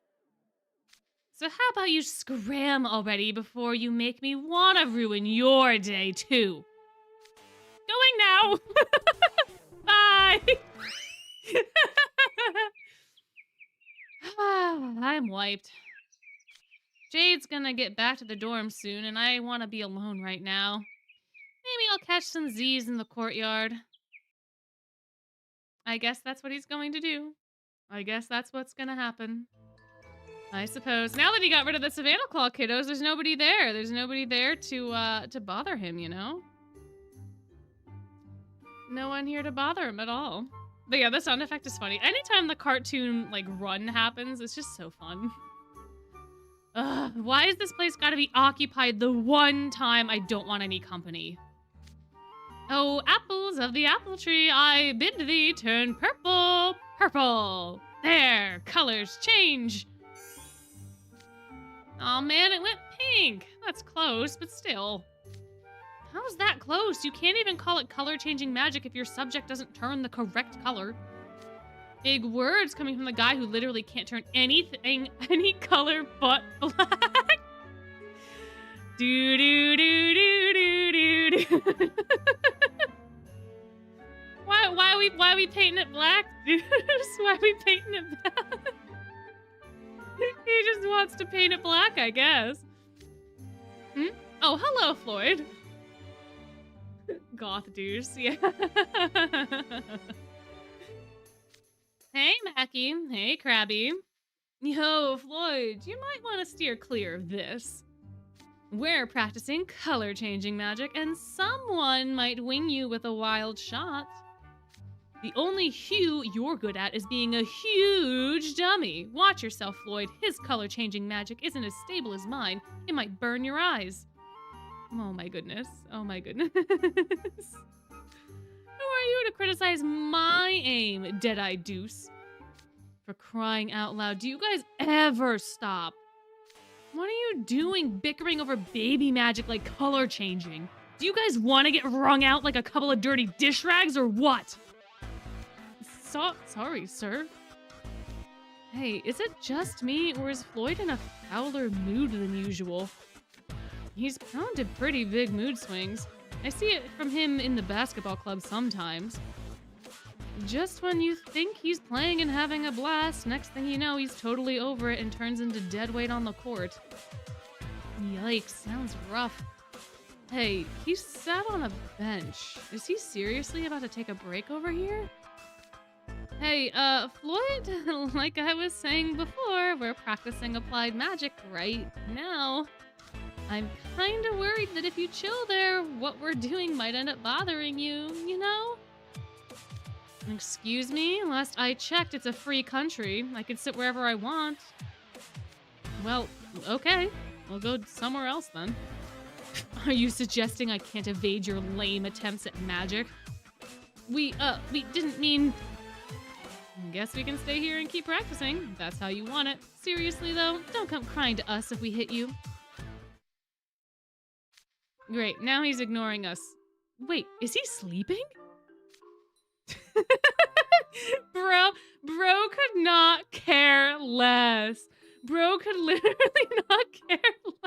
So how about you scram already before you make me want to ruin your day, too? Going now! Bye! I'm wiped. Jade's gonna get back to the dorm soon, and I want to be alone right now. Maybe I'll catch some Z's in the courtyard. I guess that's what he's going to do. I guess that's what's gonna happen. I suppose. Now that he got rid of the Savannah Claw kiddos, there's nobody there. There's nobody there to bother him, you know? No one here to bother him at all. But yeah, the sound effect is funny. Anytime the cartoon, like, run happens, it's just so fun. Ugh, why has this place gotta be occupied the one time I don't want any company? Oh, apples of the apple tree, I bid thee turn purple, purple. There, colors change. Oh man, it went pink. That's close, but still. How's that close? You can't even call it color-changing magic if your subject doesn't turn the correct color. Big words coming from the guy who literally can't turn anything, any color but black. Do do do do do do do. Why we painting it black, dude? Why we painting it black? He just wants to paint it black, I guess. Oh, hello, Floyd. Goth Deuce, yeah. Hey, Mackie. Hey, Krabby. Yo, Floyd, you might want to steer clear of this. We're practicing color-changing magic, and someone might wing you with a wild shot. The only hue you're good at is being a huge dummy. Watch yourself, Floyd. His color-changing magic isn't as stable as mine. It might burn your eyes. Oh my goodness. Oh my goodness. Who are you to criticize my aim, Dead-Eye Deuce? For crying out loud, do you guys ever stop? What are you doing bickering over baby magic like color changing? Do you guys want to get wrung out like a couple of dirty dish rags or what? Sorry, sir. Hey, is it just me or is Floyd in a fouler mood than usual? He's prone to pretty big mood swings. I see it from him in the basketball club sometimes. Just when you think he's playing and having a blast, next thing you know, he's totally over it and turns into dead weight on the court. Yikes, sounds rough. Hey, he sat on a bench. Is he seriously about to take a break over here? Hey, Floyd, like I was saying before, we're practicing applied magic right now. I'm kinda worried that if you chill there, what we're doing might end up bothering you, you know? Excuse me? Last I checked, it's a free country. I can sit wherever I want. Well, okay. We'll go somewhere else then. Are you suggesting I can't evade your lame attempts at magic? We didn't mean... Guess we can stay here and keep practicing, if that's how you want it. Seriously though, don't come crying to us if we hit you. Great, now he's ignoring us. Wait, is he sleeping? Bro could not care less. Bro could literally not care less.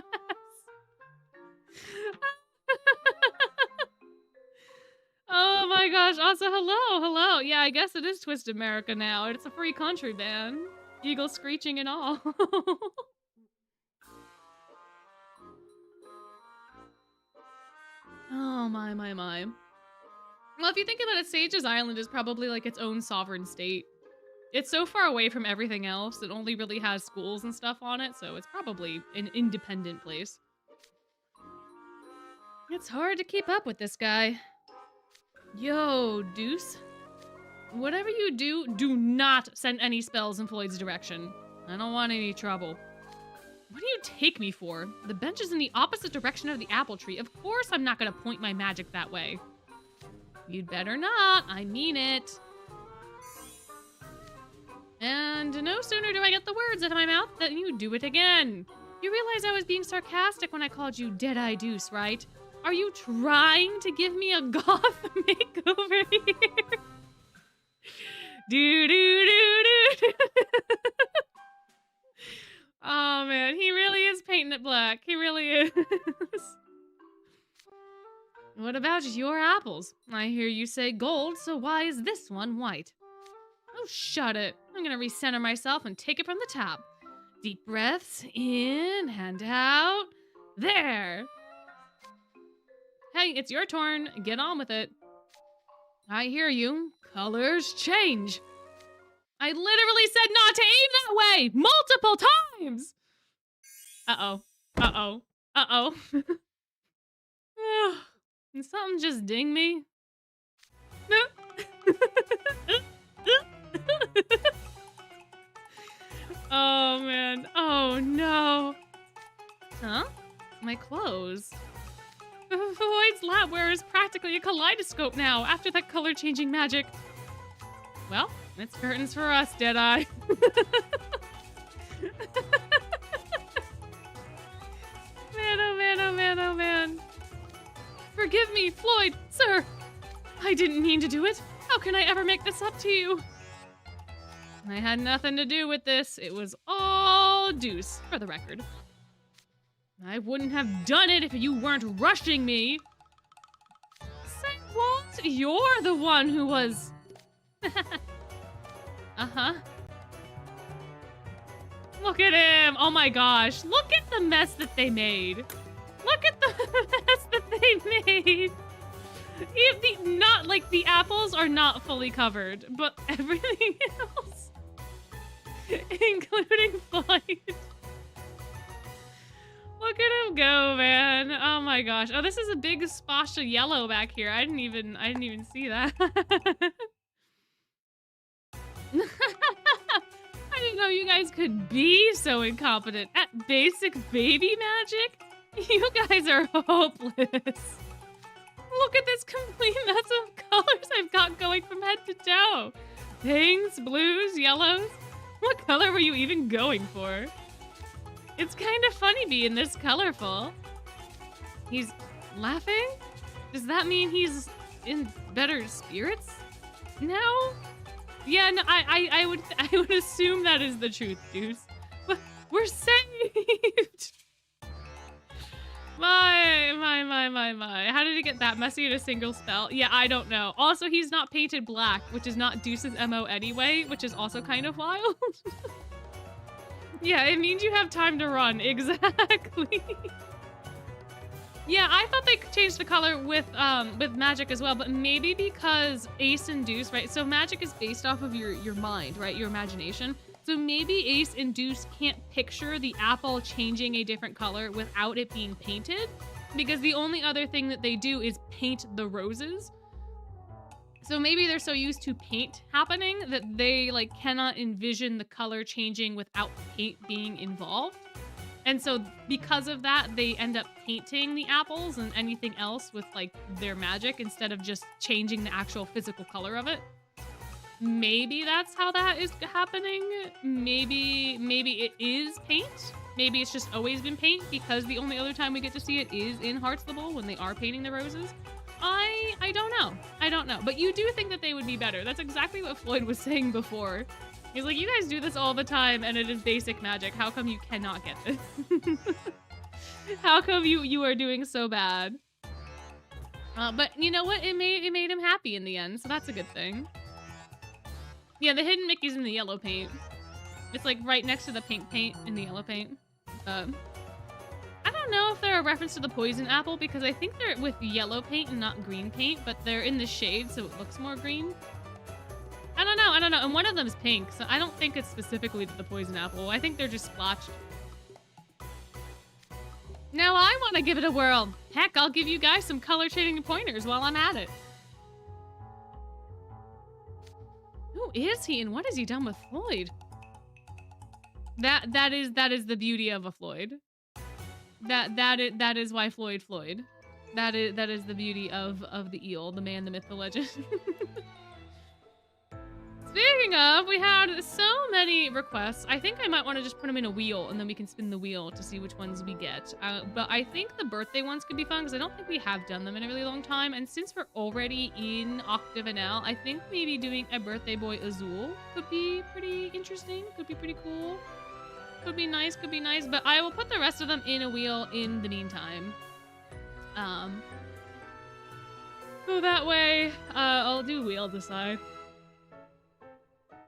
Oh my gosh, also hello. Yeah, I guess it is Twist America now. It's a free country, man. Eagle screeching and all. Oh my. Well, if you think about it, Sage's Island is probably like its own sovereign state. It's so far away from everything else, it only really has schools and stuff on it, so it's probably an independent place. It's hard to keep up with this guy. Yo, Deuce. Whatever you do, do not send any spells in Floyd's direction. I don't want any trouble. What do you take me for? The bench is in the opposite direction of the apple tree. Of course I'm not gonna point my magic that way. You'd better not. I mean it. And no sooner do I get the words out of my mouth than you do it again. You realize I was being sarcastic when I called you Dead-Eye Deuce, right? Are you trying to give me a goth makeover here? Do. Oh man, he really is painting it black. He really is. What about your apples? I hear you say gold, so why is this one white? Oh, shut it. I'm gonna recenter myself and take it from the top. Deep breaths in and out. There. Hey, it's your turn. Get on with it. I hear you. Colors change. I literally said not to aim that way multiple times. Uh-oh. Did something just ding me? Oh, man. Oh, no. Huh? My clothes. Floyd's Labwear is practically a kaleidoscope now after that color-changing magic. Well, it's curtains for us, Deadeye. Man, oh man, oh man, oh man. Forgive me, Floyd, sir. I didn't mean to do it. How can I ever make this up to you? I had nothing to do with this. It was all Deuce, for the record. I wouldn't have done it if you weren't rushing me. Say what? You're the one who was... Uh-huh. Look at him. Oh my gosh. Look at the mess that they made. Look at the mess that they made. Not like the apples are not fully covered, but everything else, including Floyd. Look at him go, man. Oh my gosh. Oh, this is a big splash of yellow back here. I didn't even see that. I didn't know you guys could be so incompetent at basic baby magic. You guys are hopeless. Look at this complete mess of colors I've got going from head to toe. Pinks, blues, yellows. What color were you even going for? It's kind of funny being this colorful. He's laughing? Does that mean he's in better spirits? No? Yeah, no, I would assume that is the truth, Deuce. But we're saved! My. How did he get that messy in a single spell? Yeah, I don't know. Also, he's not painted black, which is not Deuce's MO anyway, which is also kind of wild. Yeah, it means you have time to run. Exactly. Yeah, I thought they changed the color with magic as well, but maybe because Ace and Deuce, right? So magic is based off of your mind, right? Your imagination. So maybe Ace and Deuce can't picture the apple changing a different color without it being painted, because the only other thing that they do is paint the roses. So maybe they're so used to paint happening that they like cannot envision the color changing without paint being involved. And so because of that, they end up painting the apples and anything else with like their magic instead of just changing the actual physical color of it. Maybe that's how that is happening. Maybe it is paint. Maybe it's just always been paint because the only other time we get to see it is in Heartstable when they are painting the roses. I don't know. I don't know. But you do think that they would be better. That's exactly what Floyd was saying before. He's like, you guys do this all the time and it is basic magic. How come you cannot get this? How come you are doing so bad? But you know what? It made him happy in the end, so that's a good thing. Yeah, the hidden Mickey's in the yellow paint. It's like right next to the pink paint in the yellow paint. I don't know if they're a reference to the poison apple because I think they're with yellow paint and not green paint, but they're in the shade so it looks more green. I don't know. And one of them is pink, so I don't think it's specifically to the poison apple. I think they're just splotched. Now I want to give it a whirl. Heck, I'll give you guys some color shading pointers while I'm at it. Who is he and what has he done with Floyd? That is the beauty of a Floyd. That is why Floyd. That is the beauty of the eel, the man, the myth, the legend. Speaking of, we had so many requests. I think I might want to just put them in a wheel and then we can spin the wheel to see which ones we get. But I think the birthday ones could be fun because I don't think we have done them in a really long time. And since we're already in Octavanel, I think maybe doing a birthday boy Azul could be pretty interesting. Could be pretty cool. Could be nice, but I will put the rest of them in a wheel in the meantime. So that way, I'll do Wheel Decide.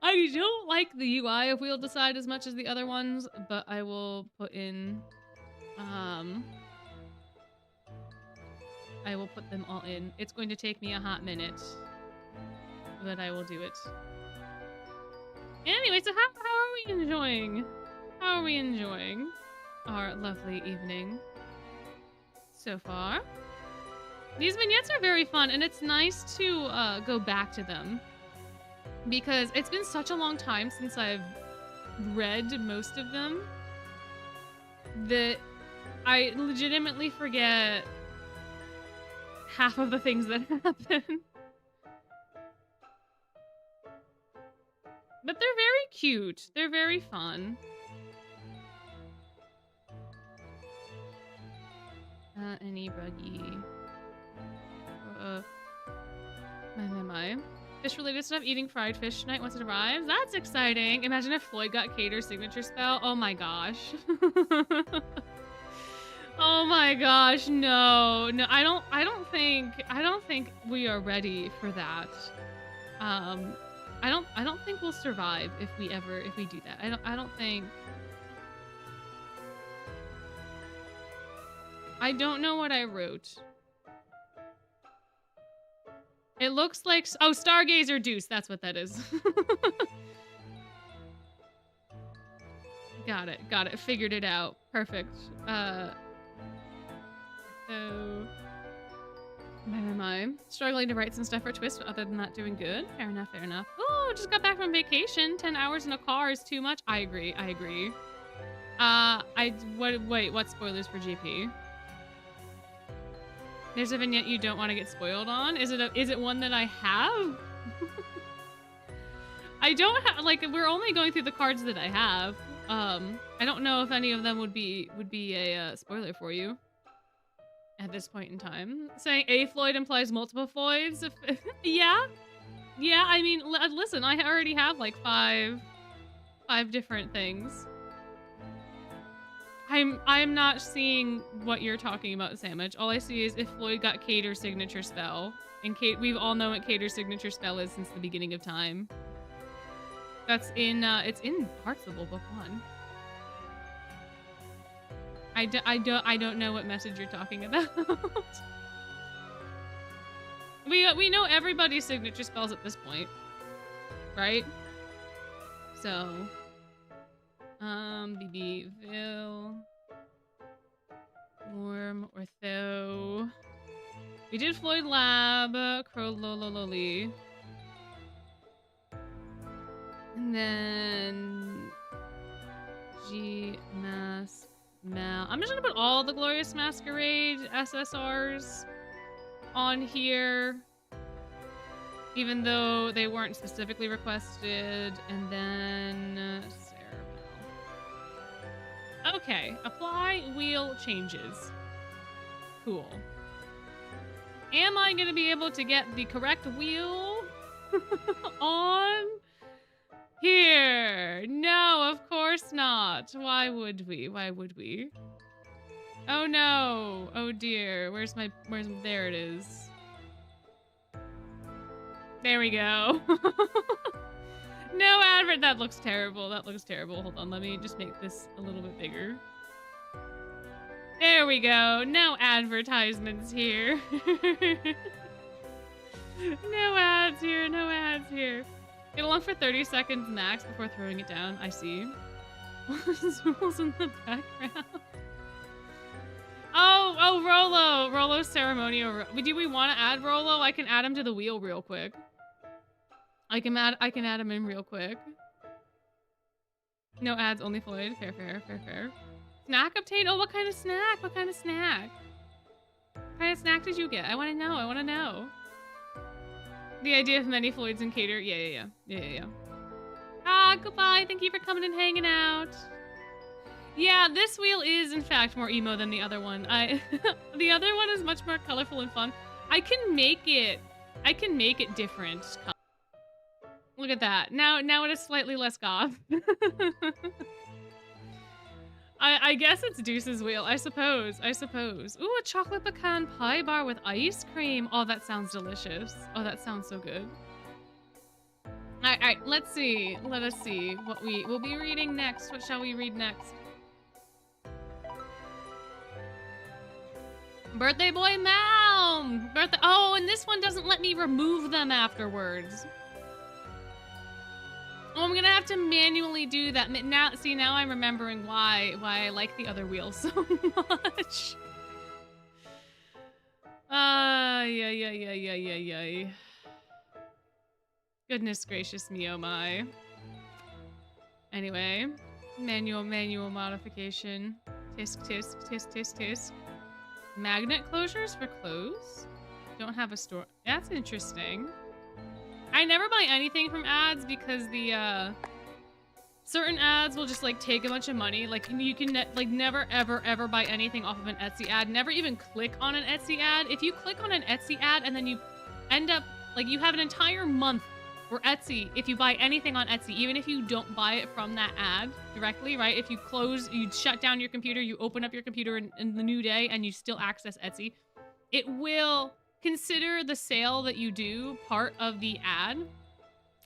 I don't like the UI of Wheel Decide as much as the other ones, but I will put in, I will put them all in. It's going to take me a hot minute, but I will do it. Anyway, so how are we enjoying? How are we enjoying our lovely evening so far? These vignettes are very fun, and it's nice to go back to them because it's been such a long time since I've read most of them that I legitimately forget half of the things that happen. But they're very cute. They're very fun. Any buggy. My. Fish-related stuff. Eating fried fish tonight once it arrives. That's exciting. Imagine if Floyd got Cater's signature spell. Oh my gosh. Oh my gosh. No. No, I don't think we are ready for that. I don't think we'll survive if we do that. I don't think. I don't know what I wrote. It looks like, oh, Stargazer Deuce. That's what that is. Got it. Figured it out. Perfect. So, am I struggling to write some stuff for Twist, but other than that, doing good. Fair enough. Oh, just got back from vacation. 10 hours in a car is too much. I agree. Wait, what spoilers for GP? There's a vignette you don't want to get spoiled on. Is it one that I have? I don't have, like, we're only going through the cards that I have. I don't know if any of them would be a spoiler for you at this point in time. Saying a Floyd implies multiple Floyds. Yeah. I mean, listen, I already have like five different things. I'm not seeing what you're talking about, Sandwich. All I see is if Floyd got Cater's signature spell. And we all know what Cater's signature spell is since the beginning of time. That's in, it's in Heartsable Book 1. I don't know what message you're talking about. We know everybody's signature spells at this point. Right? So... Boy Vil, Worm, Ortho. We did Floyd Lab, Crowley. And then G Mask Mal. I'm just gonna put all the Glorious Masquerade SSRs on here, even though they weren't specifically requested. And then okay, apply wheel changes. Cool. Am I gonna be able to get the correct wheel on here? No, of course not. Why would we? Oh no. Oh dear. There it is. There we go. No advert. That looks terrible. Hold on. Let me just make this a little bit bigger. There we go. No advertisements here. No ads here. Get along for 30 seconds max before throwing it down. I see. Rules in the background. Oh, Rolo's ceremonial. Do we want to add Rolo? I can add him to the wheel real quick. I can add him in real quick. No ads, only Floyd. Fair. Snack obtained? Oh, what kind of snack? What kind of snack did you get? I want to know. The idea of many Floyds and Cater. Yeah. Ah, goodbye. Thank you for coming and hanging out. Yeah, this wheel is in fact more emo than the other one. The other one is much more colorful and fun. I can make it different. Look at that. Now it is slightly less goth. I guess it's Deuce's wheel. I suppose. Ooh, a chocolate pecan pie bar with ice cream. Oh, that sounds delicious. Oh, that sounds so good. All right. Let's see. Let us see what we will be reading next. What shall we read next? Birthday Boy Mal. Oh, and this one doesn't let me remove them afterwards. Oh, I'm gonna have to manually do that. Now I'm remembering why I like the other wheel so much. Yeah. Goodness gracious me, oh my. Anyway, manual modification. Tisk. Magnet closures for clothes. Don't have a store. That's interesting. I never buy anything from ads because the certain ads will just like take a bunch of money. Like you can like never ever buy anything off of an Etsy ad. Never even click on an Etsy ad. If you click on an Etsy ad and then you end up like you have an entire month for Etsy if you buy anything on Etsy, even if you don't buy it from that ad directly, right? If you you shut down your computer, you open up your computer in the new day and you still access Etsy, it will consider the sale that you do part of the ad.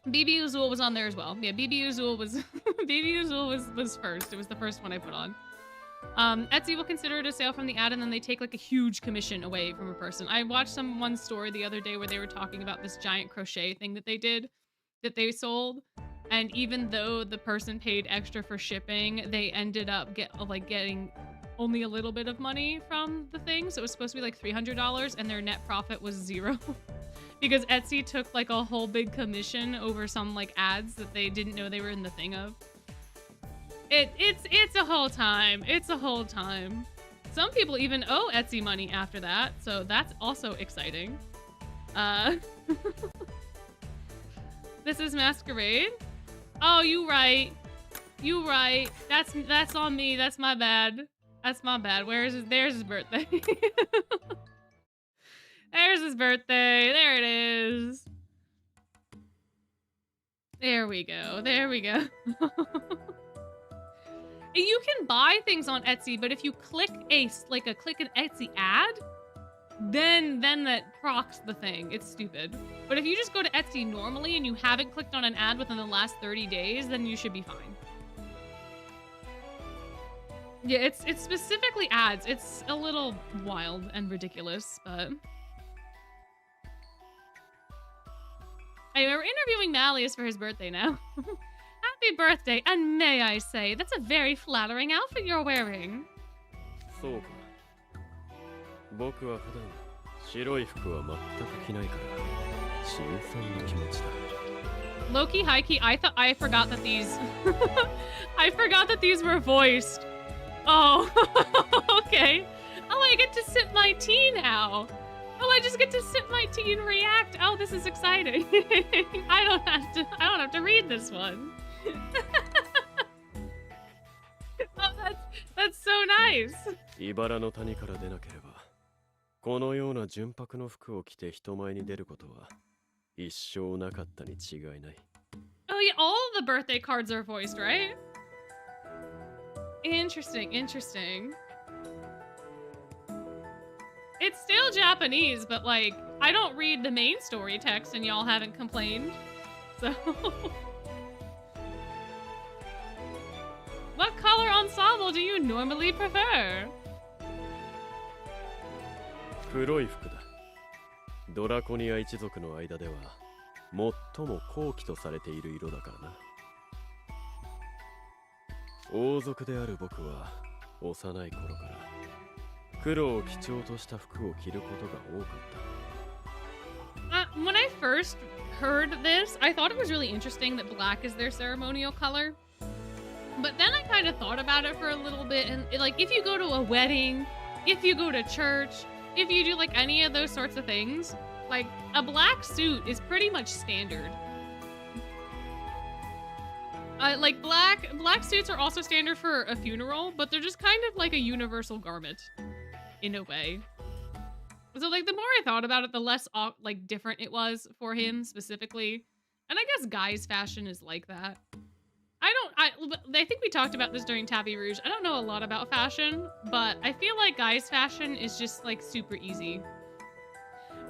BB Uzul was on there as well. Yeah, BB Uzul was BB Uzul was first. It was the first one I put on. Etsy will consider it a sale from the ad, and then they take like a huge commission away from a person. I watched someone's story the other day where they were talking about this giant crochet thing that they did, that they sold, and even though the person paid extra for shipping, they ended up getting only a little bit of money from the thing. So it was supposed to be like $300, and their net profit was 0. Because Etsy took like a whole big commission over some like ads that they didn't know they were in the thing of. It's a whole time. It's a whole time. Some people even owe Etsy money after that, so that's also exciting. This is Masquerade. Oh, you right. You right. That's on me. That's my bad. That's my bad. There's his birthday. There's his birthday. There it is. There we go. There we go. You can buy things on Etsy, but if you click an Etsy ad, then that procs the thing. It's stupid. But if you just go to Etsy normally and you haven't clicked on an ad within the last 30 days, then you should be fine. Yeah, it's specifically ads. It's a little wild and ridiculous, but... Anyway, we're interviewing Malleus for his birthday now. Happy birthday, and may I say, that's a very flattering outfit you're wearing. So, 僕は普段白い服は全く着ないから新鮮な気持ちだ。Low-key, high-key, I forgot that these I forgot that these were voiced. Oh, okay. Oh, I get to sip my tea now. Oh, I just get to sip my tea and react. Oh, this is exciting. I don't have to read this one. Oh, that's so nice. 茨の谷から出なければ、このような純白の服を着て人前に出ることは一生なかったに違いない。Oh yeah, all the birthday cards are voiced, right? Interesting, interesting. It's still Japanese, but like, I don't read the main story text and y'all haven't complained, so... What color ensemble do you normally prefer? 黒い服だ。ドラコニア一族の間では最も高貴とされている色だからな。王族である僕は幼い頃から黒を基調とした服を着ることが多かった。When I first heard this, I thought it was really interesting that black is their ceremonial color. But then I kind of thought about it for a little bit, and like if you go to a wedding, if you go to church, if you do like any of those sorts of things, like a black suit is pretty much standard. Like black suits are also standard for a funeral, but they're just kind of like a universal garment in a way. So like the more I thought about it, the less like different it was for him specifically. And I guess guys' fashion is like that. I think we talked about this during Tapis Rouge. I don't know a lot about fashion, but I feel like guys' fashion is just like super easy.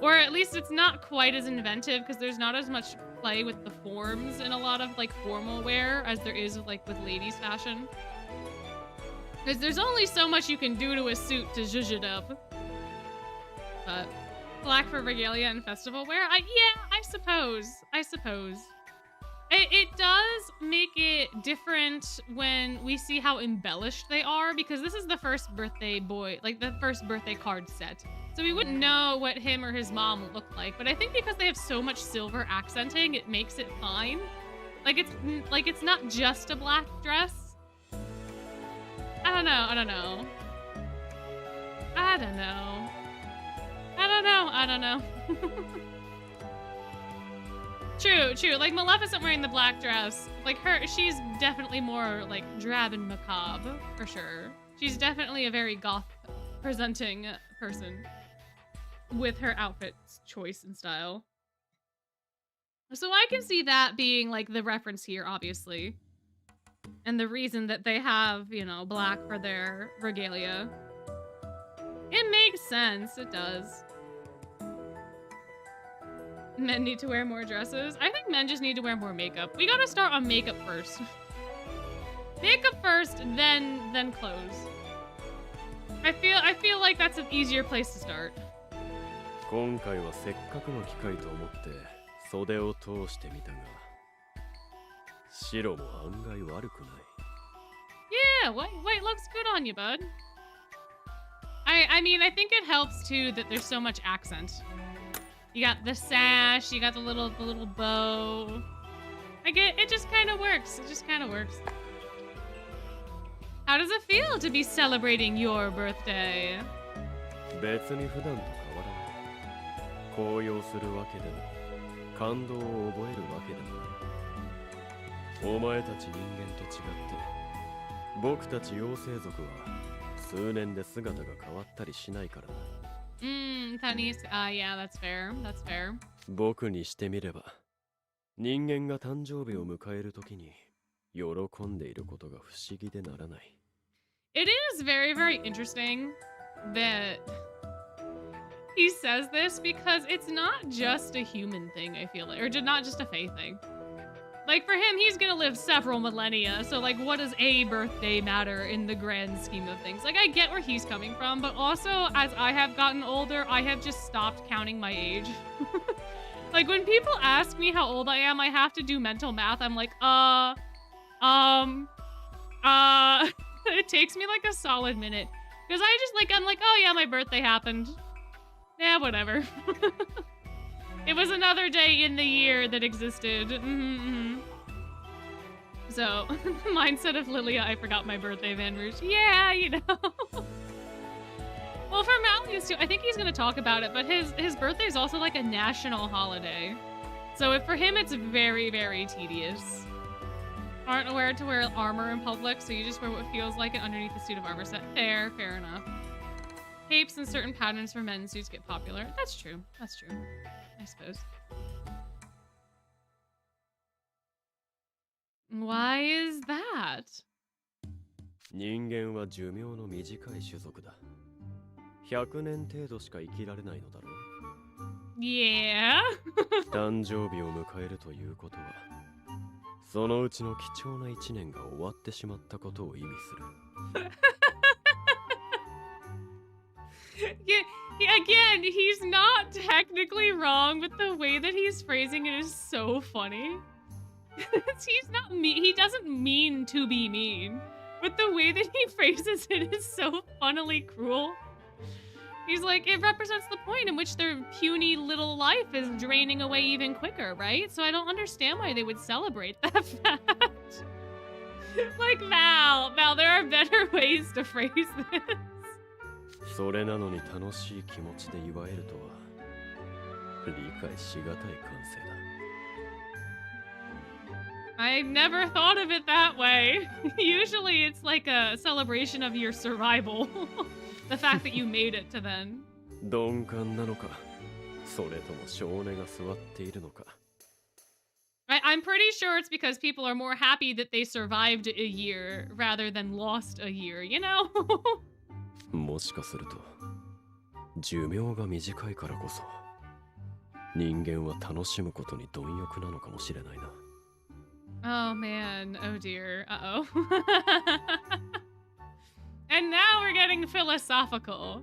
Or at least it's not quite as inventive because there's not as much play with the forms in a lot of like formal wear as there is like with ladies' fashion. Because there's only so much you can do to a suit to zhuzh it up. But black for regalia and festival wear? Yeah, I suppose. It does make it different when we see how embellished they are, because this is the first birthday boy, like the first birthday card set. So we wouldn't know what him or his mom looked like, but I think because they have so much silver accenting, it makes it fine. Like it's not just a black dress. I don't know. True, true. Like, Maleficent wearing the black dress, like, she's definitely more, like, drab and macabre, for sure. She's definitely a very goth-presenting person with her outfit choice and style. So I can see that being, like, the reference here, obviously. And the reason that they have, you know, black for their regalia. It makes sense. It does. Men need to wear more dresses. I think men just need to wear more makeup. We gotta start on makeup first. Makeup first, then clothes. I feel like that's an easier place to start. 今回はせっかくの機会と思って袖を通してみたが、白も案外悪くない。Yeah, white looks good on you, bud. I mean, I think it helps too that there's so much accent. You got the sash, you got the little bow. Like it just kind of works. It just kind of works. How does it feel to be celebrating your birthday? 別に普段と変わらない。高揚するわけでも、感動を覚えるわけでもない。お前たち人間と違って、僕たち妖精族は数年で姿が変わったりしないからな。Tanis, yeah, that's fair. That's fair. 僕にしてみれば、人間が誕生日を迎えるときに喜んでいることが不思議でならない。It is very, very interesting that he says this because it's not just a human thing, I feel like, or not just a Fae thing. Like, for him, he's gonna live several millennia, so, like, what does a birthday matter in the grand scheme of things? Like, I get where he's coming from, but also, as I have gotten older, I have just stopped counting my age. Like, when people ask me how old I am, I have to do mental math. I'm like, it takes me, like, a solid minute. Because I'm like, oh, yeah, my birthday happened. Yeah, whatever. It was another day in the year that existed. So, the mindset of Lilia, I forgot my birthday, Van Rouge. Yeah, you know. Well, for Malleus too, I think he's gonna talk about it, but his birthday is also like a national holiday. So for him, it's very, very tedious. Aren't aware to wear armor in public, so you just wear what feels like it underneath the suit of armor set. Fair enough. Capes and certain patterns for men's suits get popular. That's true. That's true. I suppose. Why is that? 人間は寿命の短い種族だ。100年程度しか生きられないのだろう。Yeah. 誕生日を迎えるということは、そのうちの貴重な1年が終わってしまったことを意味する。Yeah, again, he's not technically wrong, but the way that he's phrasing it is so funny. He's not mean. He doesn't mean to be mean, but the way that he phrases it is so funnily cruel. He's like, it represents the point in which their puny little life is draining away even quicker, right? So I don't understand why they would celebrate that fact. Like, Val, there are better ways to phrase this. それなのに楽しい気持ちで祝えるとは理解しがたい感性だ。I never thought of it that way. Usually it's like a celebration of your survival. The fact that you made it to then. 鈍感なのか、それとも少年が座っているのか。I'm pretty sure it's because people are more happy that they survived a year rather than lost a year, you know? もしかすると寿命が短いからこそ人間は楽しむことに貪欲なのかもしれないな。Oh man, oh dear, uh-oh. And now we're getting philosophical.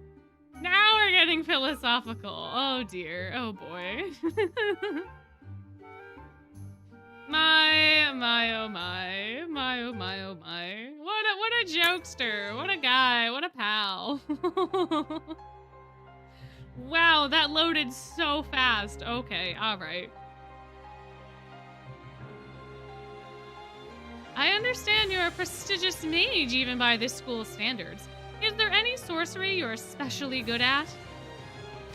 Now we're getting philosophical. Oh dear, oh boy. My, oh my. My, oh my, oh my. What a jokester. What a guy. What a pal. Wow, that loaded so fast. Okay, alright. I understand you're a prestigious mage even by this school's standards. Is there any sorcery you're especially good at?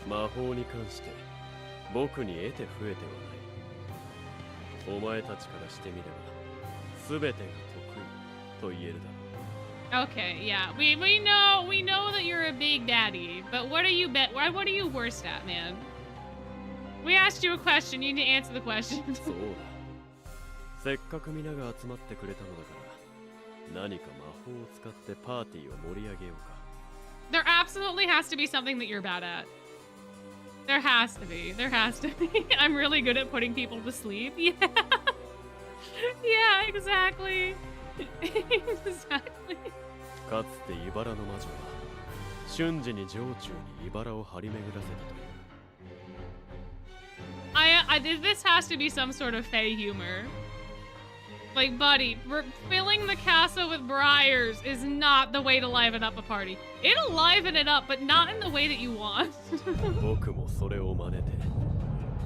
魔法に関して僕に得て増えてはない。お前たちからしてみれば全てが得意と言えるだろう。 Okay, yeah. We know that you're a big daddy, but what are you worst at, man? We asked you a question, you need to answer the question. そうだ。せっかく皆が集まってくれたのだから何か魔法を使ってパーティーを盛り上げようか。 There absolutely has to be something that you're bad at. There has to be. I'm really good at putting people to sleep. Yeah. Yeah, exactly. Exactly. かつて茨の魔女は瞬時に城中に茨を張り巡らせたという。 This has to be some sort of fey humor. Like, buddy, filling the castle with briars is not the way to liven up a party. It'll liven it up, but not in the way that you want. 僕もそれを真似て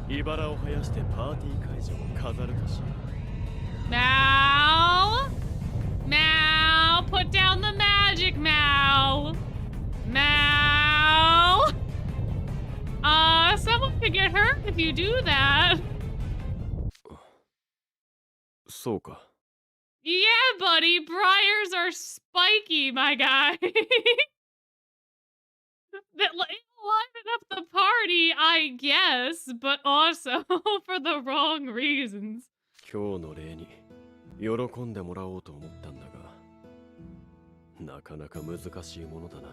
茨を生やしてパーティー会場を飾るとしよう。 Mal! Mal! Put down the magic, Mal! Mal! Someone could get hurt if you do that. そうか。 Yeah, buddy, briars are spiky, my guy. That liven up the party, I guess, but also for the wrong reasons. 今日の礼に喜んでもらおうと思ったんだが、なかなか難しいものだな。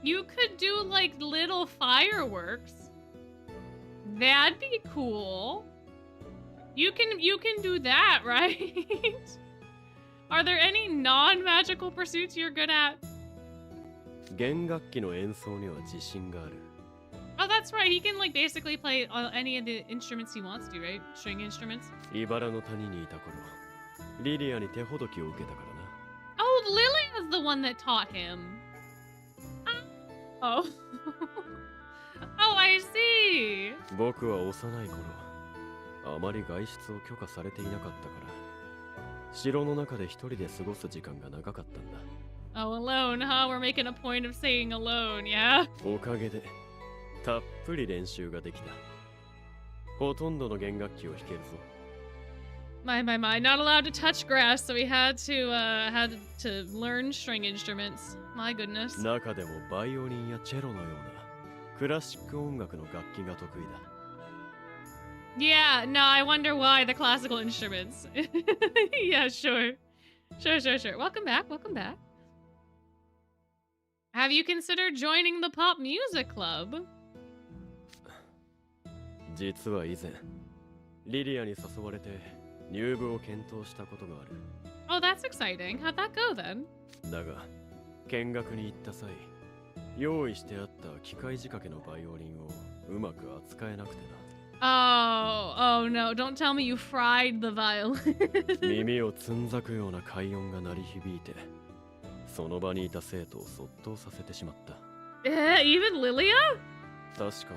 You could do like little fireworks. That'd be cool. You can do that, right? Are there any non-magical pursuits you're good at? 弦楽器の演奏には自信がある。 Oh, that's right. He can like basically play any of the instruments he wants to, right? String instruments. 茨の谷にいた頃、リリアに手ほどきを受けたからな。 Oh, Lilia's the one that taught him. Oh. Oh, I see. 僕は幼い頃、あまり外出を許可されていなかったから、城の中で一人で過ごす時間が長かったんだ。 Oh, alone, huh? We're making a point of saying alone, yeah? おかげでたっぷり練習ができた。ほとんどの弦楽器を弾けるぞ。 My. Not allowed to touch grass, so we had to learn string instruments. My goodness. 中でもバイオリンやチェロのようなクラシック音楽の楽器が得意だ。 Yeah, no, I wonder why the classical instruments. Yeah, sure. Welcome back. Have you considered joining the pop music club? 実は以前、リリアに誘われて入部を検討したことがある。 Oh, that's exciting. How'd that go then? だが、見学に行った際、用意してあった機械仕掛けのバイオリンをうまく扱えなくてな。 Oh no, don't tell me you fried the violin. 耳をつんざくような快音が鳴り響いて、その場にいた生徒をそっとさせてしまった。 Even Lilia? 確か、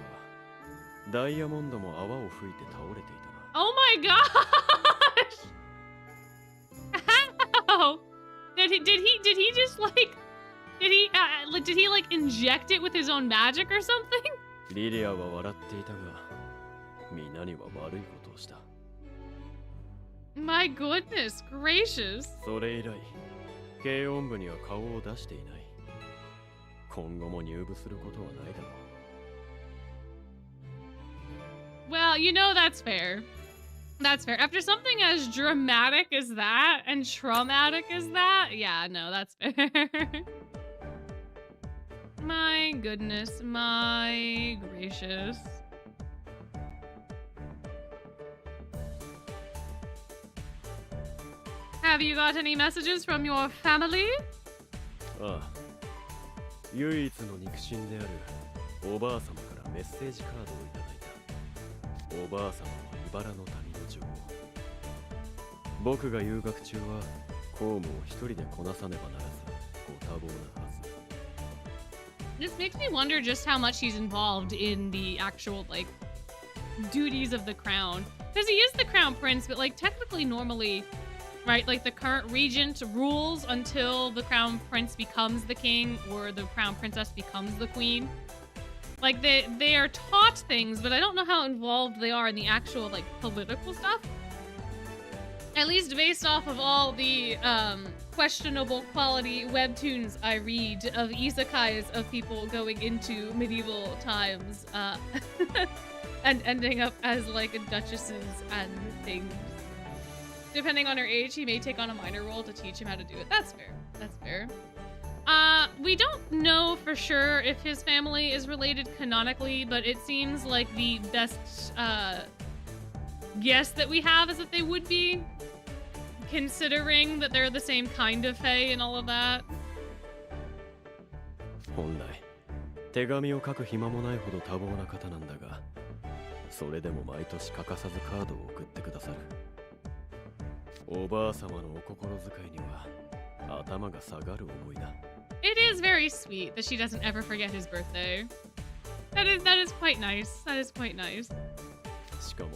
ダイヤモンドも泡を吹いて倒れていたな。 Oh my gosh! How? Did he just like did he like inject it with his own magic or something? リリアは笑っていたが、皆には悪いことをした。 My goodness gracious. それ以来、軽音部には顔を出していない。今後も入部することはないだろう。 Well, you know that's fair. That's fair. After something as dramatic as that and traumatic as that, yeah, no, that's fair. My goodness, my gracious. Have you got any messages from your family? ああ、唯一の肉親であるおばあ様からメッセージカードをいただいた。おばあ様は茨の谷の女王。僕が留学中は公務を一人でこなさねばならず、ご多忙なはず。 This makes me wonder just how much he's involved in the actual, like, duties of the crown. Because he is the crown prince, but, like, technically, normally, right, like, the current regent rules until the crown prince becomes the king or the crown princess becomes the queen. Like, they are taught things, but I don't know how involved they are in the actual, like, political stuff. At least based off of all the questionable quality webtoons I read of isekais of people going into medieval times and ending up as, like, duchesses and things. Depending on her age, he may take on a minor role to teach him how to do it. That's fair. That's fair. We don't know for sure if his family is related canonically, but it seems like the best guess that we have is that they would be, considering that they're the same kind of fae and all of that. 本来手紙を書く暇もないほど多忙な方なんだが、それでも毎年欠かさずカードを送ってくださる。おばあ様のお心遣いには頭が下がる思いだ。It is very sweet that she doesn't ever forget his birthday. That is quite nice. That is quite nice. しかも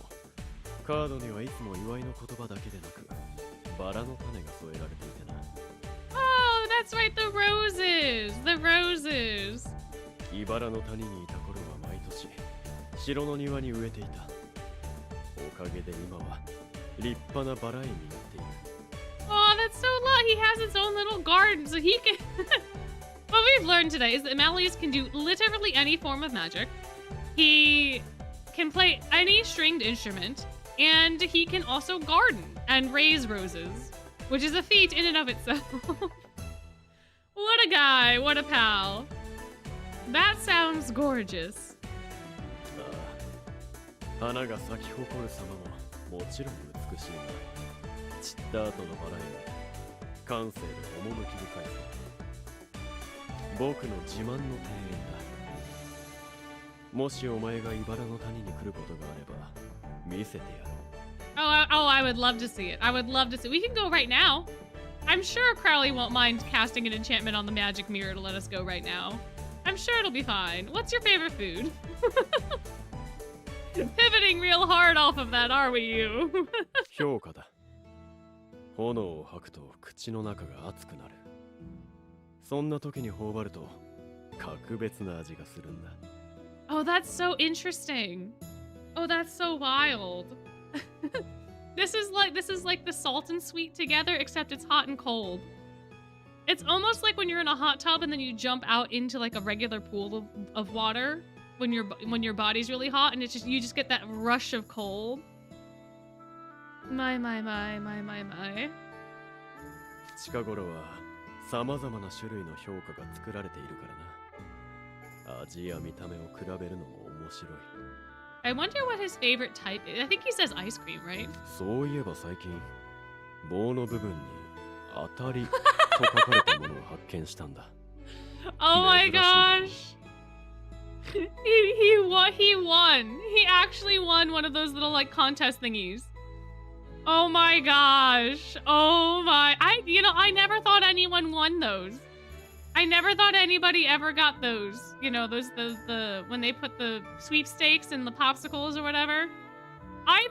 カードにはいつも祝いの言葉だけでなく、バラの種が添えられていてな。Oh, that's right, the roses. The roses. 茨の谷にいた頃は毎年城の庭に植えていた。おかげで今は立派なバラ園になっている。Oh, that's so lucky. He has his own little garden, so he can... What we've learned today is that Malleus can do literally any form of magic. He can play any stringed instrument, and he can also garden and raise roses, which is a feat in and of itself. What a guy, what a pal. That sounds gorgeous. ああ、花が咲き誇る様ももちろん美しいが、散った後のバラ園は感性で趣深いぞ。僕の自慢の庭園だ。もしお前が茨の谷に来ることがあれば見せてやろう。Oh, I would love to see it. I would love to see it. We can go right now. I'm sure Crowley won't mind casting an enchantment on the magic mirror to let us go right now. I'm sure it'll be fine. What's your favorite food? Pivoting real hard off of that, are we, you? 評価だ。炎を吐くと口の中が熱くなる。そんな時に頬張ると格別な味がするんだ。Oh, that's so interesting. Oh, that's so wild. This is like the salt and sweet together, except it's hot and cold. It's almost like when you're in a hot tub and then you jump out into like a regular pool of water when your body's really hot, and you just get that rush of cold. My. 近頃は様々な種類の評価が作られているからな。味や見た目を比べるのも面白い。I wonder what his favorite type is. I think he says ice cream, right? そういえば最近棒の部分に当たりと書かれたものを発見したんだ。Oh my gosh. He won. He actually won one of those little like contest thingies. Oh my gosh. Oh my. I never thought anyone won those. I never thought anybody ever got those. You know, those when they put the sweepstakes and the popsicles or whatever. I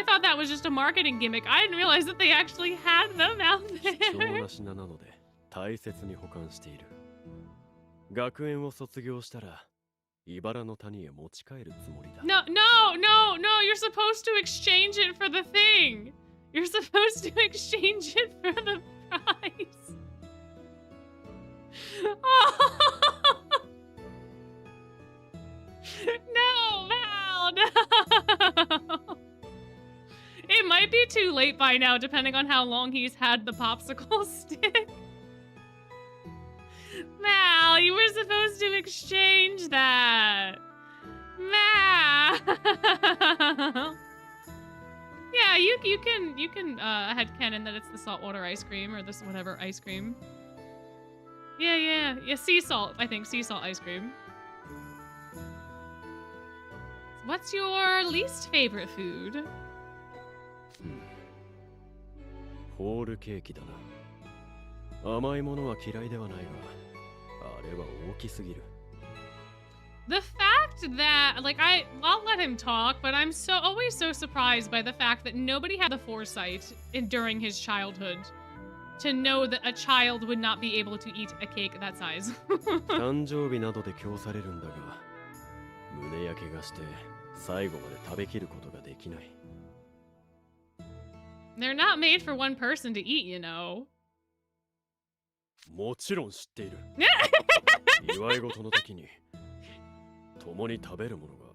thought that was just a marketing gimmick. I didn't realize that they actually had them out there. 貴重な品なので大切に保管している。学園を卒業したら茨の谷へ持ち帰るつもりだ。No, you're supposed to exchange it for the thing. You're supposed to exchange it for the prize. Oh. No, Val, no. It might be too late by now, depending on how long he's had the popsicle stick. Mal, you were supposed to exchange that. Mal. Yeah, you can headcanon that it's the saltwater ice cream or this whatever ice cream. Yeah, sea salt, I think, sea salt ice cream. What's your least favorite food? ホールケーキだな。甘いものは嫌いではないが、あれは大きすぎる。The fact that, like, I'll let him talk, but I'm always so surprised by the fact that nobody had the foresight during his childhood to know that a child would not be able to eat a cake that size. 誕生日などで供されるんだが、胸焼けがして最後まで食べきることができない。 They're not made for one person to eat, you know. もちろん知っている。祝い事の時に共に食べる者が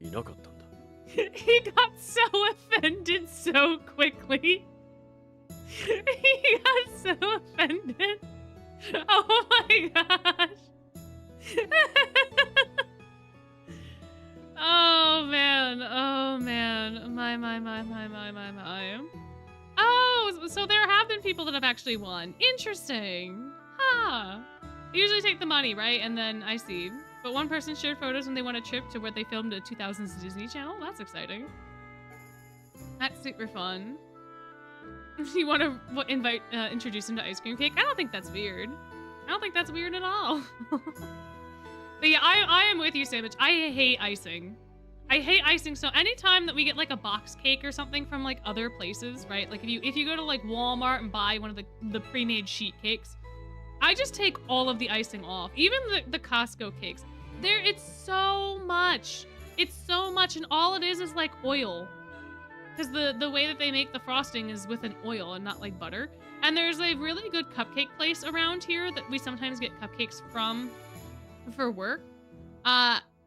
いなかったんだ。He got so offended so quickly. He got so offended. Oh my gosh. Oh man. Oh man. My. Oh, so there have been people that have actually won. Interesting. Huh. They usually take the money, right? And then I see. But one person shared photos when they won a trip to where they filmed a 2000s Disney Channel. That's exciting. That's super fun. You want to introduce him to ice cream cake? I don't think that's weird. I don't think that's weird at all. But yeah, I am with you, Sandwich. I hate icing. I hate icing. So anytime that we get like a box cake or something from like other places, right? Like if you go to like Walmart and buy one of the pre-made sheet cakes, I just take all of the icing off. Even the Costco cakes. It's so much. It's so much, and all it is like oil. Because the way that they make the frosting is with an oil and not like butter. And there's a really good cupcake place around here that we sometimes get cupcakes from for work.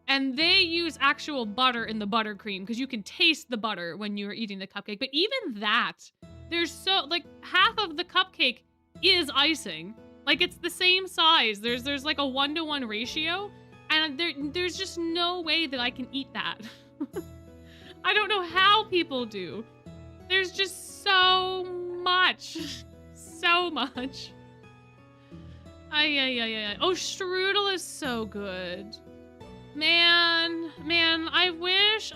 And they use actual butter in the buttercream because you can taste the butter when you're eating the cupcake. But even that, there's so like half of the cupcake is icing. Like it's the same size. There's like a 1-to-1 ratio, and there's just no way that I can eat that. I don't know how people do. There's just so much. So much. Ay. Oh, strudel is so good. Man, I wish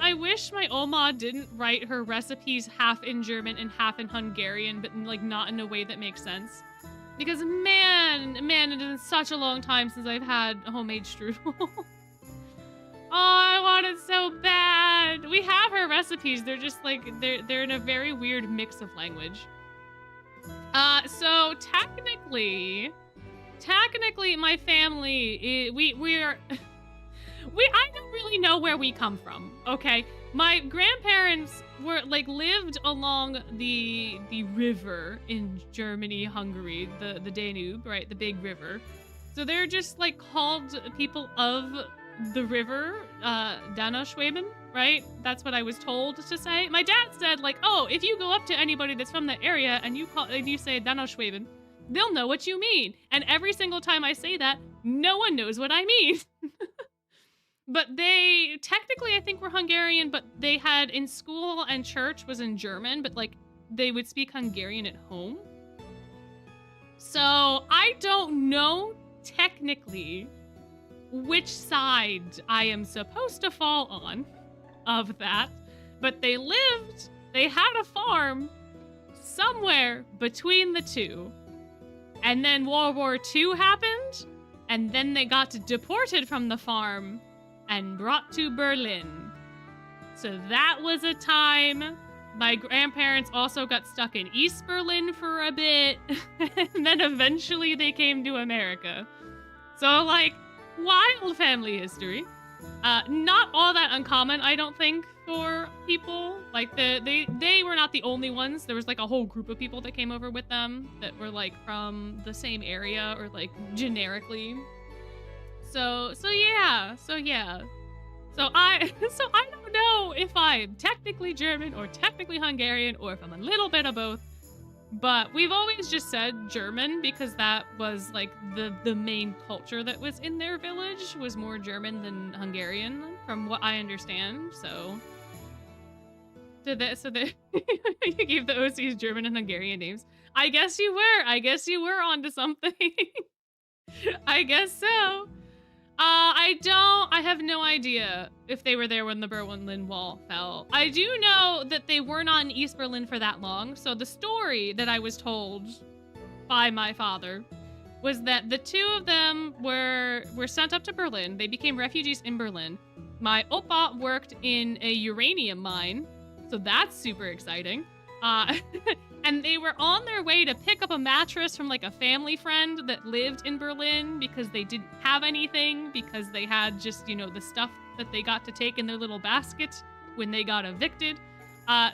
my Oma didn't write her recipes half in German and half in Hungarian, but like not in a way that makes sense. Because man, it is such a long time since I've had homemade strudel. Oh, I want it so bad. We have her recipes. They're just like, they're in a very weird mix of language. So technically, my family, we're, I don't really know where we come from, okay? My grandparents lived along the river in Germany, Hungary, the Danube, right? The big river. So they're just like called people of the river, Donauschwaben, right? That's what I was told to say. My dad said like, oh, if you go up to anybody that's from that area and you say Donauschwaben, they'll know what you mean. And every single time I say that, no one knows what I mean. But they technically, I think, were Hungarian, but they had in school and church was in German, but like they would speak Hungarian at home. So I don't know technically which side I am supposed to fall on of that, but they had a farm somewhere between the two. And then World War II happened, and then they got deported from the farm and brought to Berlin. So that was a time. My grandparents also got stuck in East Berlin for a bit, and then eventually they came to America. So like, wild family history. Not all that uncommon, I don't think, for people. Like they were not the only ones. There was like a whole group of people that came over with them that were like from the same area or like generically. So I don't know if I'm technically German or technically Hungarian or if I'm a little bit of both. But we've always just said German because that was like the main culture that was in their village was more German than Hungarian, from what I understand. So you gave the OCs German and Hungarian names. I guess you were onto something. I guess so. I have no idea if they were there when the Berlin Wall fell. I do know that they were not in East Berlin for that long. So the story that I was told by my father was that the two of them were sent up to Berlin. They became refugees in Berlin. My oppa worked in a uranium mine, so that's super exciting. And they were on their way to pick up a mattress from like a family friend that lived in Berlin because they didn't have anything, because they had just, you know, the stuff that they got to take in their little basket when they got evicted.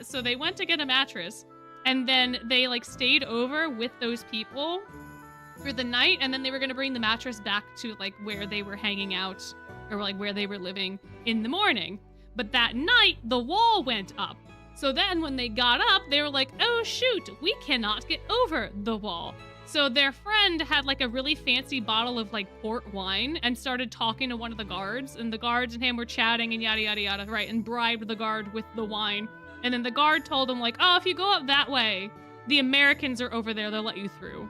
So they went to get a mattress, and then they like stayed over with those people for the night, and then they were going to bring the mattress back to like where they were hanging out or like where they were living in the morning. But that night, the wall went up. So then when they got up, they were like, oh shoot, we cannot get over the wall. So their friend had like a really fancy bottle of like port wine and started talking to one of the guards, and the guards and him were chatting and yada yada yada, right, and bribed the guard with the wine. And then the guard told him like, oh, if you go up that way, the Americans are over there, they'll let you through.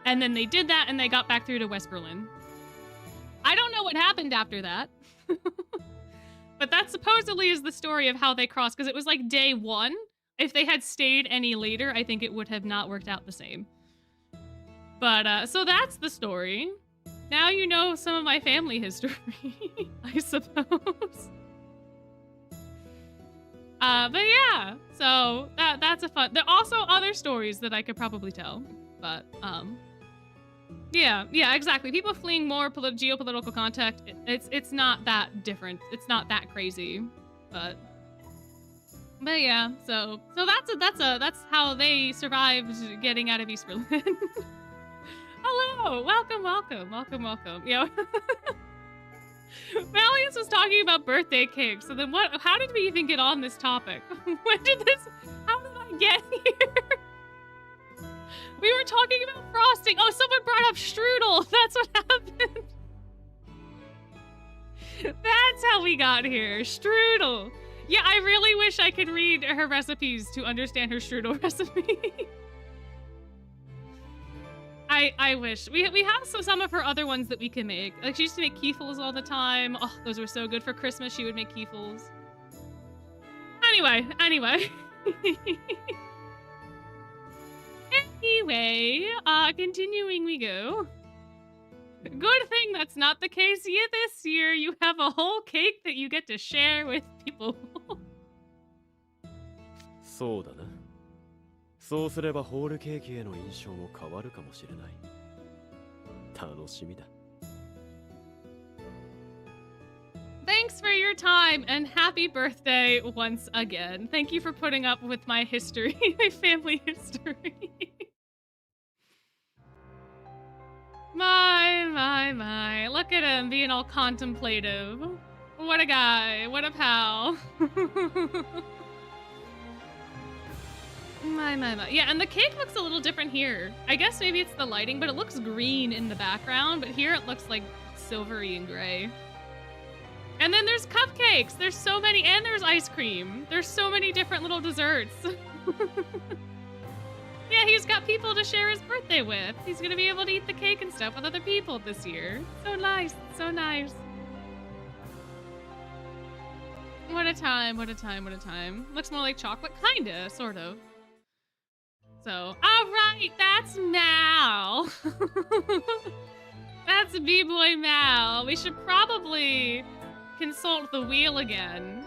And then they did that and they got back through to West Berlin. I don't know what happened after that. But that supposedly is the story of how they crossed, because it was like day one. If they had stayed any later, I think it would have not worked out the same. But, so that's the story. Now you know some of my family history, I suppose. But yeah, so that's a fun... There are also other stories that I could probably tell, but, yeah, exactly. People fleeing more geopolitical context. It's not that different. It's not that crazy, but yeah. So that's how they survived getting out of East Berlin. Hello, welcome. You know, Malleus was talking about birthday cake. So then how did we even get on this topic? How did I get here? We were talking about frosting. Oh, someone brought up strudel. That's what happened. That's how we got here. Strudel. Yeah, I really wish I could read her recipes to understand her strudel recipe. I wish. We have some of her other ones that we can make. Like, she used to make kiefels all the time. Oh, those were so good for Christmas. She would make kiefels. Anyway. Anyway, continuing we go. Good thing that's not the case yet this year. You have a whole cake that you get to share with people. そうだな。そうすればホールケーキへの印象も変わるかもしれない。楽しみだ。Thanks for your time and happy birthday once again. Thank you for putting up with my history, my family history. My. Look at him being all contemplative. What a guy. What a pal. My. Yeah, and the cake looks a little different here. I guess maybe it's the lighting, but it looks green in the background, but here it looks like silvery and gray. And then there's cupcakes. There's so many, and there's ice cream. There's so many different little desserts. Yeah, he's got people to share his birthday with. He's gonna be able to eat the cake and stuff with other people this year. So nice, so nice. What a time, what a time, what a time. Looks more like chocolate, kinda, sort of. So, all right, that's Mal. That's B-Boy Mal. We should probably consult the wheel again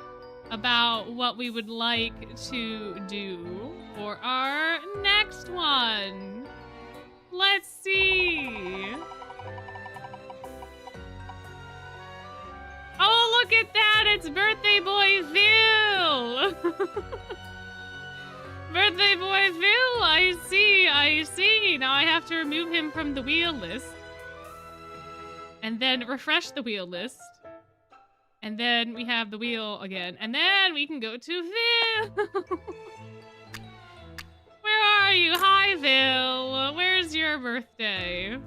about what we would like to do for our next one. Let's see. Oh, look at that! It's Birthday Boy Vil! Birthday Boy Vil! I see! Now I have to remove him from the wheel list. And then refresh the wheel list. And then we have the wheel again. And then we can go to Vil! Where are you? Hi, Vil! Where's your birthday?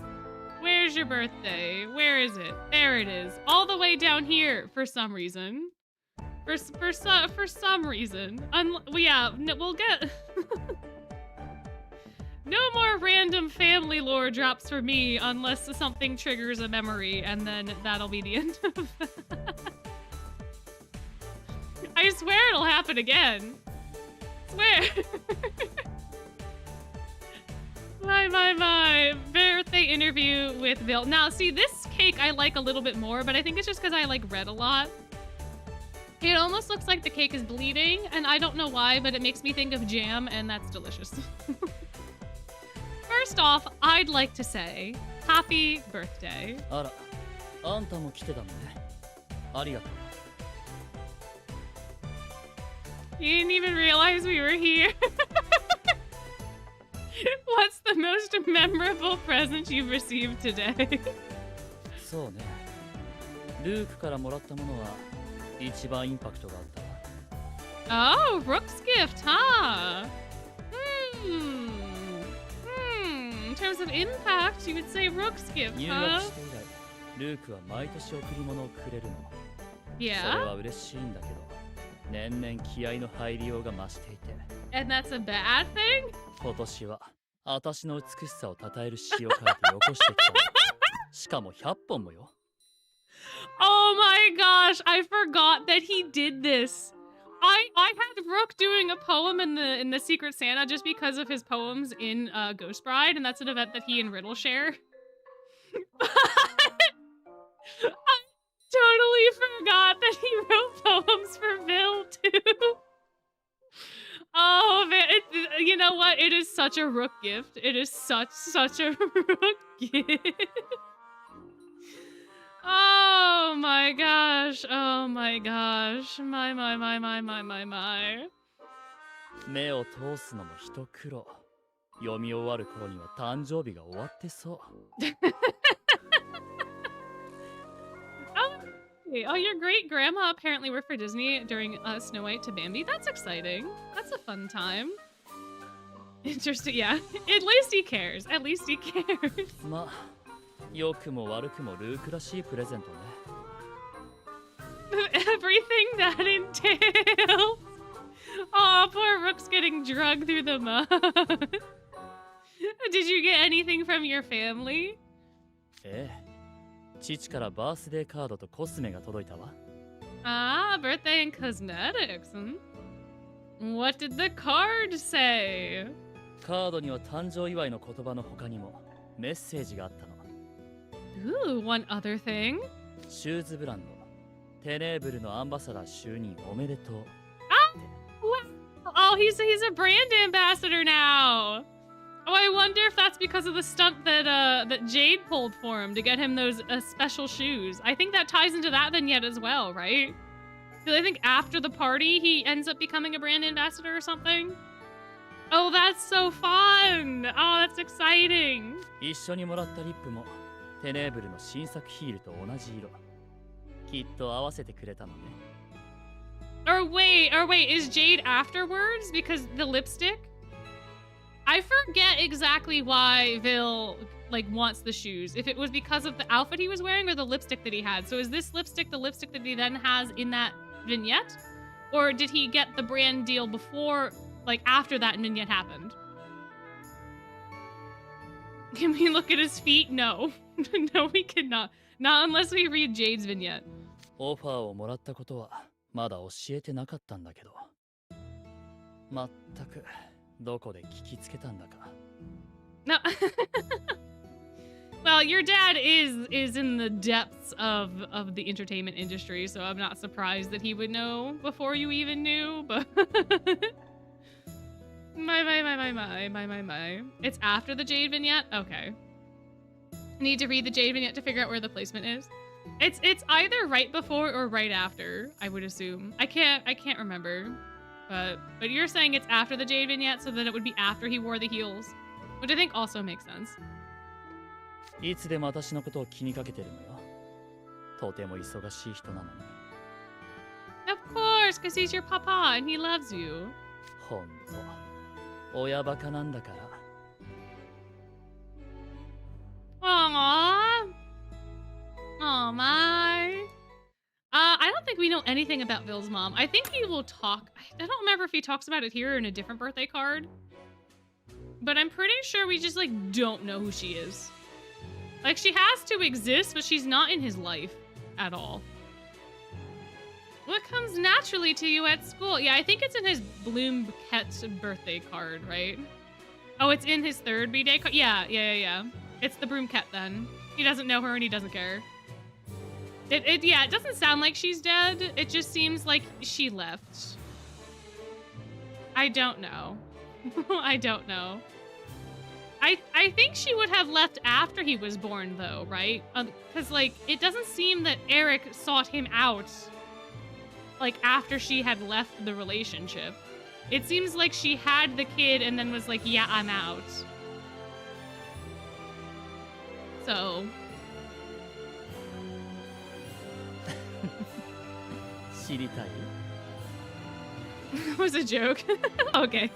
Where's your birthday? Where is it? There it is. All the way down here for some reason. For some reason. Yeah, we'll get... No more random family lore drops for me unless something triggers a memory, and then that'll be the end of that. I swear it'll happen again. Swear. My birthday interview with Vil. Now, see, this cake I like a little bit more, but I think it's just because I like read a lot. It almost looks like the cake is bleeding, and I don't know why, but it makes me think of jam, and that's delicious. First off, I'd like to say, happy birthday. あら、あんたも来てたのね。ありがとう。 You didn't even realize we were here. What's the most memorable present you've received today? そうね。ルークからもらったものは一番インパクトがあったわ。 Oh, Rook's gift, huh? In terms of impact, you would say Rook's gift, 入 huh? 学して以来、ルークは毎年贈り物をくれるの。それ Yeah? は嬉しいんだけど、年々気合の入りようが増していて、 And that's a bad thing? 今年は私の美しさを称える詩を書いてよこしてきたの。しかも100本もよ。 Oh my gosh, I forgot that he did this. I had Rook doing a poem in the Secret Santa just because of his poems in Ghost Bride, and that's an event that he and Riddle share. But I totally forgot that he wrote poems for Vil too. Oh man, you know what? It is such a Rook gift. It is such a Rook gift. Oh my gosh. Oh my gosh. My. 目を通すのも一苦労。読み終わる頃には誕生日が終わってそう。 Oh, your great grandma apparently worked for Disney during Snow White to Bambi. That's exciting. That's a fun time. Interesting, yeah. At least he cares. At least he cares. まあ、良くも悪くもルークらしいプレゼントね。 Everything that entails. Oh, poor Rook's getting drugged through the mud. Did you get anything from your family? ええ。父からバースデーカードとコスメが届いたわ。 Ah, birthday and cosmetics. What did the card say? カードには誕生祝いの言葉の他にもメッセージがあったの。 Ooh, one other thing? シューズブランド、テネーブルのアンバサダー就任おめでとう。 Oh, he's a brand ambassador now. Oh, I wonder if that's because of the stunt that that Jade pulled for him to get him those special shoes. I think that ties into that vignette as well, right? Because I think after the party, he ends up becoming a brand ambassador or something. Oh, that's so fun. Oh, that's exciting. 一緒にもらったリップもテネーブルの新作ヒールと同じ色。きっと合わせてくれたのね。 Or wait, is Jade afterwards? Because the lipstick? I forget exactly why Vil wants the shoes. If it was because of the outfit he was wearing or the lipstick that he had. So is this lipstick the lipstick that he then has in that vignette? Or did he get the brand deal before, after that vignette happened? Can we look at his feet? No. No, we cannot. Not unless we read Jade's vignette. オファーをもらったことはまだ教えてなかったんだけど。まったくどこで聞きつけたんだか。 No. Well, your dad is in the depths of the entertainment industry, so I'm not surprised that he would know before you even knew, but my. It's after the Jade vignette? Okay. Need to read the Jade vignette to figure out where the placement is. It's either right before or right after, I would assume. I can't remember. But you're saying it's after the Jade vignette, so that it would be after he wore the heels, which I think also makes sense. いつでも私のことを気にかけてるのよ。とても忙しい人なのに。 Of course, because he's your papa and he loves you. ほんと、親バカなんだから。 Aww. Oh my. I don't think we know anything about Vil's mom. I think he will talk. I don't remember if he talks about it here or in a different birthday card. But I'm pretty sure we just don't know who she is. She has to exist, but she's not in his life at all. What comes naturally to you at school? Yeah, I think it's in his Bloomket's birthday card, right? Oh, it's in his third B-Day card? Yeah. It's the Broomket then. He doesn't know her and he doesn't care. Yeah, it doesn't sound like she's dead. It just seems like she left. I don't know. I don't know. I think she would have left after he was born, though, right? Because, like, it doesn't seem that Eric sought him out, like, after she had left the relationship. It seems like she had the kid and then was like, yeah, I'm out. So... That was a joke. Okay.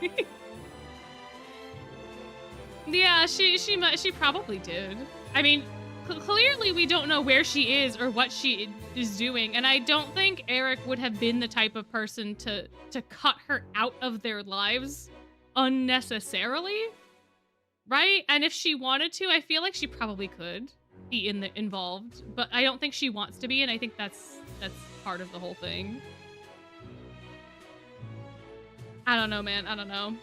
Yeah, she probably did. I mean, clearly we don't know where she is or what she is doing, and I don't think Eric would have been the type of person to cut her out of their lives unnecessarily, right? And if she wanted to, I feel like she probably could be involved, but I don't think she wants to be, and I think that's part of the whole thing. I don't know, man. I don't know.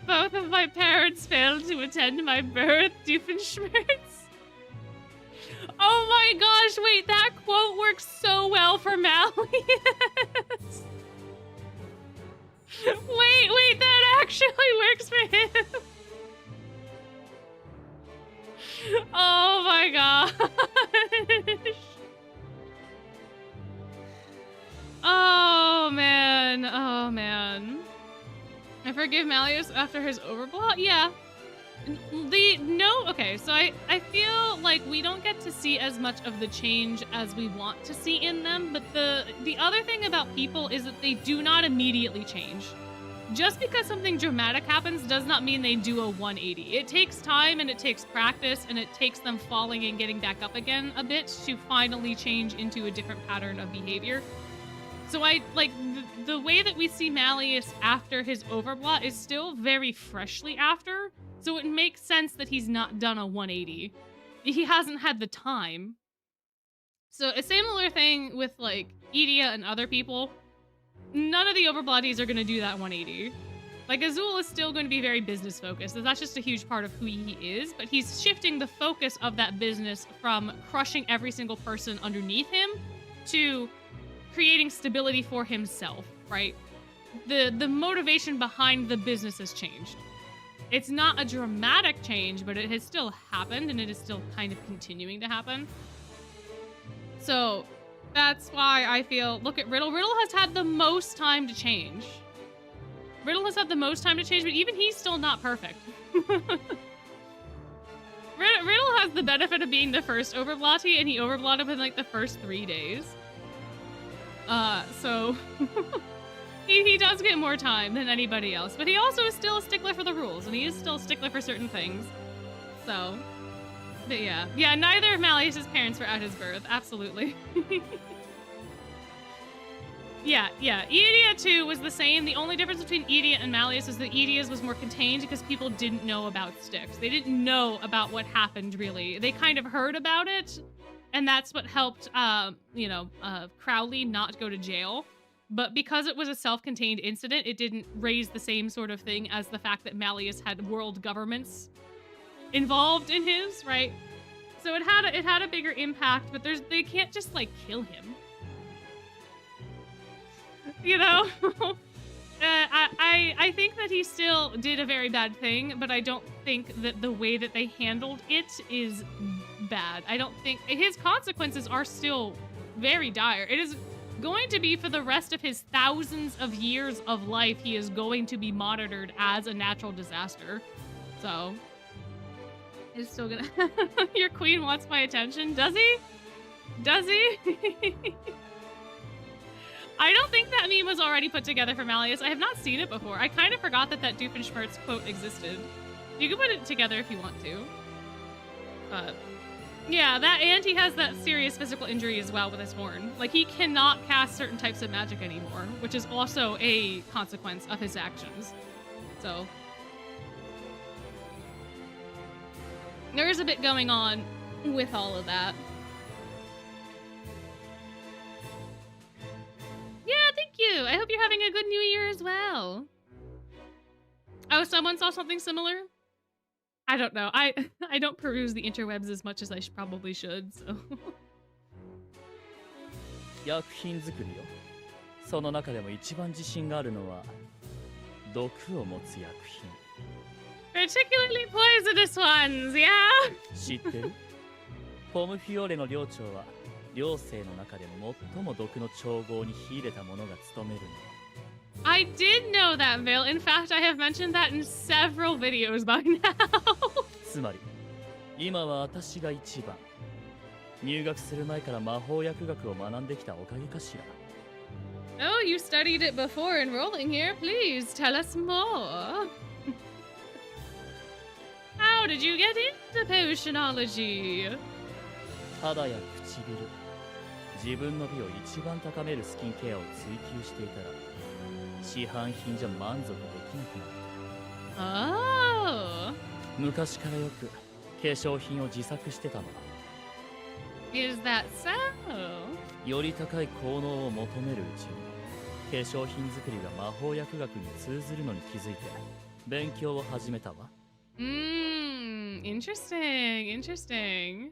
Both of my parents failed to attend my birth, Doofenshmirtz. Oh my gosh, wait, that quote works so well for Malleus. Wait, that actually works for him. Oh my gosh. Oh man. I forgive Malleus after his overblow? Yeah. Okay, so I feel like we don't get to see as much of the change as we want to see in them, but the other thing about people is that they do not immediately change. Just because something dramatic happens does not mean they do a 180. It takes time and it takes practice and it takes them falling and getting back up again a bit to finally change into a different pattern of behavior. So the way that we see Malleus after his overblot is still very freshly after, so it makes sense that he's not done a 180. He hasn't had the time. So a similar thing with, like, Edea and other people. None of the overblotties are going to do that 180. Like, Azul is still going to be very business focused. That's just a huge part of who he is, but he's shifting the focus of that business from crushing every single person underneath him to creating stability for himself, right? The motivation behind the business has changed. It's not a dramatic change, but it has still happened, and it is still kind of continuing to happen. So that's why I feel, look at Riddle. Riddle has had the most time to change. Riddle has had the most time to change, but even he's still not perfect. Riddle has the benefit of being the first overblotty, and he overblotted in like the first 3 days. So he does get more time than anybody else, but he also is still a stickler for the rules, and he is still a stickler for certain things. So, but yeah, neither of Malleus's parents were at his birth, absolutely. Yeah, Edea too was the same. The only difference between Edea and Malleus is that Edea's was more contained because people didn't know about sticks. They didn't know about what happened, really. They kind of heard about it, and that's what helped, Crowley not go to jail. But because it was a self-contained incident, it didn't raise the same sort of thing as the fact that Malleus had world governments involved in his, right? So it had a bigger impact, but they can't just, like, kill him. You know? I think that he still did a very bad thing, but I don't think that the way that they handled it is bad. I don't think his consequences are still very dire. It is going to be for the rest of his thousands of years of life. He is going to be monitored as a natural disaster. So it's still gonna your queen wants my attention. Does he? I don't think that meme was already put together for Malleus. I have not seen it before. I kind of forgot that Doofenshmirtz quote existed. You can put it together if you want to. But yeah, and he has that serious physical injury as well with his horn. Like, he cannot cast certain types of magic anymore, which is also a consequence of his actions. So there is a bit going on with all of that. Yeah, thank you. I hope you're having a good new year as well. Oh, someone saw something similar? I don't know. I don't peruse the interwebs as much as I probably should, so. 薬品作りよ。その中でも一番自信があるのは毒を持つ薬品。Particularly poisonous ones, yeah? 知ってる？ポムフィオーレの寮長は寮生の中で最も毒の調合に秀でた者が務めるの。I did know that, Vil. In fact, I have mentioned that in several videos by now. つまり今は私が一番。入学する前から魔法薬学を学んできたおかげかしら。Oh, you studied it before enrolling here. Please tell us more. How did you get into potionology? 肌や唇、自分の美を一番高めるスキンケアを追求していたら市販品じゃ満足できなくなった。Oh. 昔からよく化粧品を自作してたの。 Is that so? より高い効能を求めるうちに化粧品作りが魔法薬学に通ずるのに気づいて勉強を始めたわ。Interesting, interesting.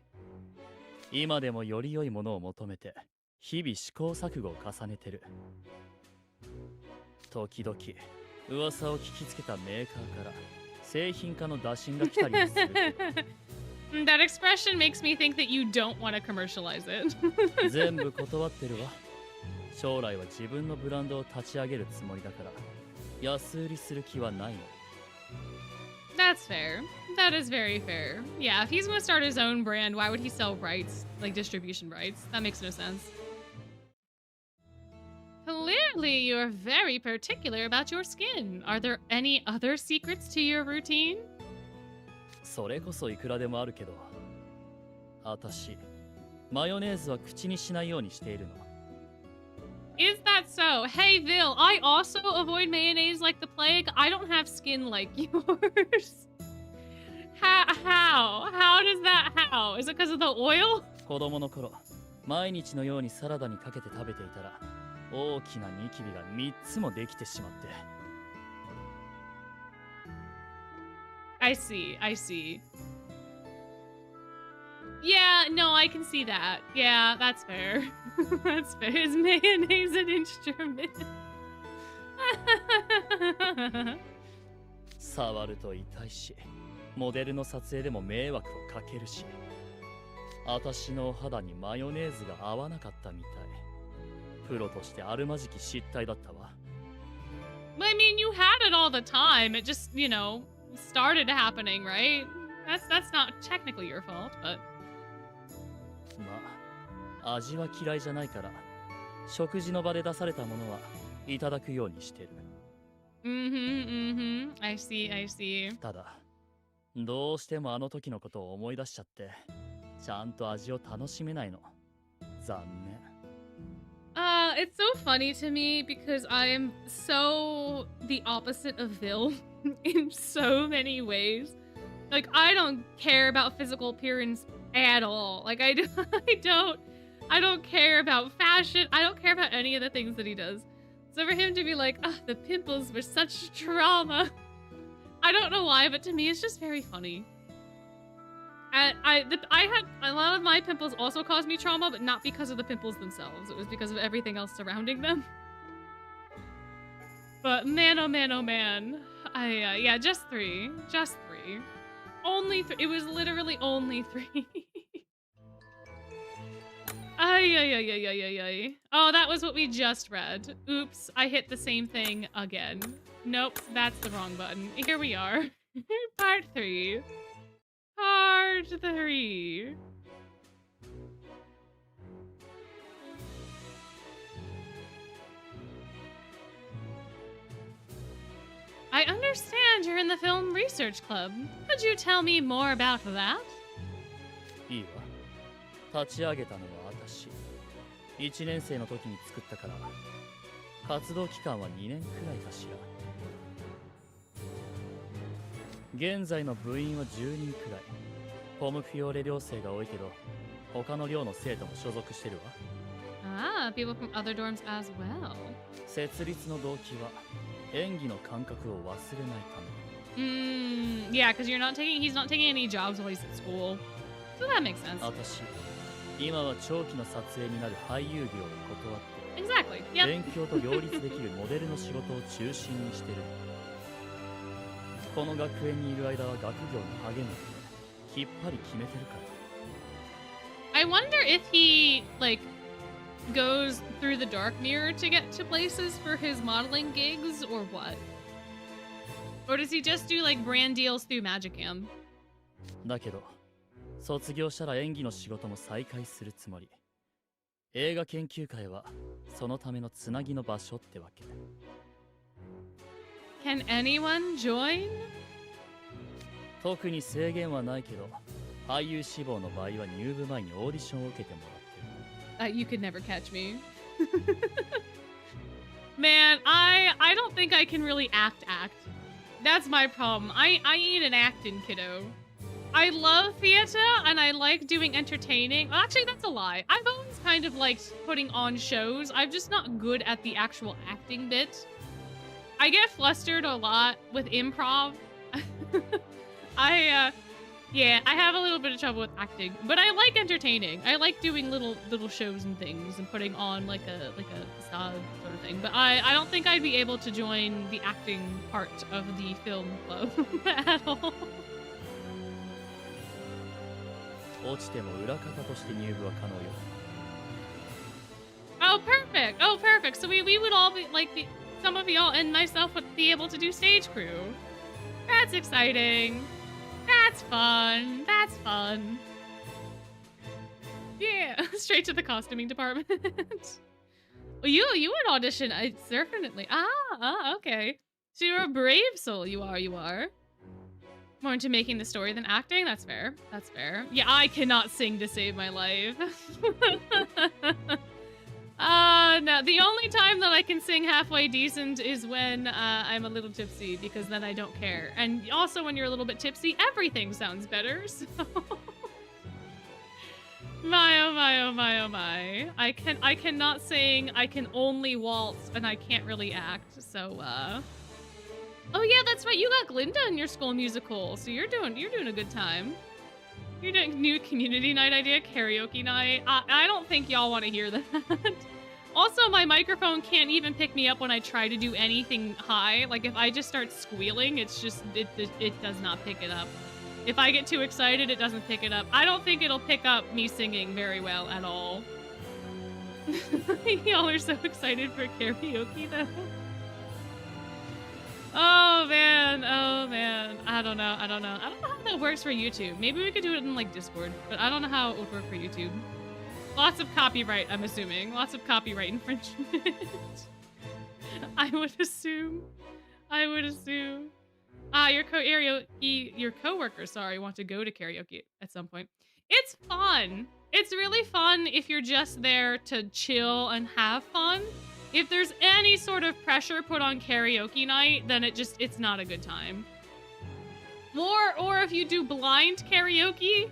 今でもより良いものを求めて日々試行錯誤を重ねてる。時々噂を聞きつけたメーカーから製品化の打診が来たりもする。That expression makes me think that you don't want to commercialize it. 全部断ってるわ。将来は自分のブランドを立ち上げるつもりだから安売りする気はないの。 That's fair. That is very fair. Yeah, if he's gonna start his own brand, why would he sell rights, like distribution rights? That makes no sense. Clearly, you're very particular about your skin. Are there any other secrets to your routine? それこそいくらでもあるけど、私、マヨネーズは口にしないようにしているの。 Is that so? Hey, Vil, I also avoid mayonnaise like the plague. I don't have skin like yours. How does that how? Is it because of the oil? 子供の頃、毎日のようにサラダにかけて食べていたら、大きなニキビが3つもできてしまって。 I see, I see. Yeah, no, I can see that. Yeah, that's fair. That's fair. Is mayonnaise an instrument? 触ると痛いし、モデルの撮影でも迷惑をかけるし、私のお肌にマヨネーズが合わなかったみたい。プロとしてあるまじき失態だったわ。 I mean, you had it all the time. It just, you know, started happening, right? That's not technically your fault, but... まあ、味は嫌いじゃないから、食事の場で出されたものはいただくようにしてる。I see, I see. ただ、どうしてもあの時のことを思い出しちゃって、ちゃんと味を楽しめないの。残念。It's so funny to me because I am so the opposite of Vil in so many ways. Like, I don't care about physical appearance at all. Like, I don't care about fashion. I don't care about any of the things that he does. So for him to be like, the pimples were such trauma. I don't know why, but to me it's just very funny. And I had a lot of my pimples also caused me trauma, but not because of the pimples themselves. It was because of everything else surrounding them. But man, oh man, oh man. Yeah, just three. Just three. Only three. It was literally only three. Ay. Oh, that was what we just read. Oops, I hit the same thing again. Nope, that's the wrong button. Here we are. Part 3. Part 3. I understand you're in the film research club. Could you tell me more about that? いいわ。立ち上げたのは私。1年生の時に作ったから、活動期間は2年くらいかしら。現在の部員は10人くらい。ポムフィオーレ寮生が多いけど、他の寮の生徒も所属してるわ。People from other dorms as well. 設立の動機は演技の感覚を忘れないため。Yeah, because he's not taking any jobs while he's at school. So that makes sense. 私、今は長期の撮影になる俳優業を断って Exactly. Yep. 勉強と両立できるモデルの仕事を中心にしてる。この学園にいる間は学業に励むってきっぱり決めてるから。I wonder if he, like, goes through the dark mirror to get to places for his modeling gigs or what? Or does he just do, like, brand deals through Magicam? だけど、卒業したら演技の仕事も再開するつもり。映画研究会はそのためのつなぎの場所ってわけ。Can anyone join? 特に制限はないけど、俳優志望の場合は入部前にオーディションを受けてもらってる。You could never catch me. Man, I don't think I can really act. That's my problem. I need an acting kiddo. I love theater and I like doing entertaining. Well, actually, that's a lie. I've always kind of liked putting on shows. I'm just not good at the actual acting bit. I get flustered a lot with improv. Yeah, I have a little bit of trouble with acting, but I like entertaining. I like doing little shows and things and putting on like a facade sort of thing. But I don't think I'd be able to join the acting part of the film club at all. 落ちても裏方として入部は可能よ。Oh, perfect. Oh, perfect. So we would all be like some of y'all and myself would be able to do stage crew. That's exciting. That's fun. That's fun. Yeah, straight to the costuming department. Well, you would audition. I definitely. Okay. So you're a brave soul. You are. More into making the story than acting? That's fair. That's fair. Yeah, I cannot sing to save my life. No, the only time that I can sing halfway decent is when I'm a little tipsy, because then I don't care. And also when you're a little bit tipsy, everything sounds better, so... My, oh my, oh my, oh my. I cannot sing, I can only waltz, and I can't really act, so, Oh yeah, that's right, you got Glinda in your school musical, so you're doing a good time. You're doing new community night idea, karaoke night. I don't think y'all want to hear that. Also, my microphone can't even pick me up when I try to do anything high. Like, if I just start squealing, it's just, it does not pick it up. If I get too excited, it doesn't pick it up. I don't think it'll pick up me singing very well at all. Y'all are so excited for karaoke, though. Oh man, I don't know how that works for YouTube. Maybe we could do it in like Discord, but I don't know how it would work for YouTube. Lots of copyright, I'm assuming. Lots of copyright infringement. I would assume. Your coworkers, want to go to karaoke at some point. It's fun. It's really fun if you're just there to chill and have fun. If there's any sort of pressure put on karaoke night, then it's not a good time. Or if you do blind karaoke,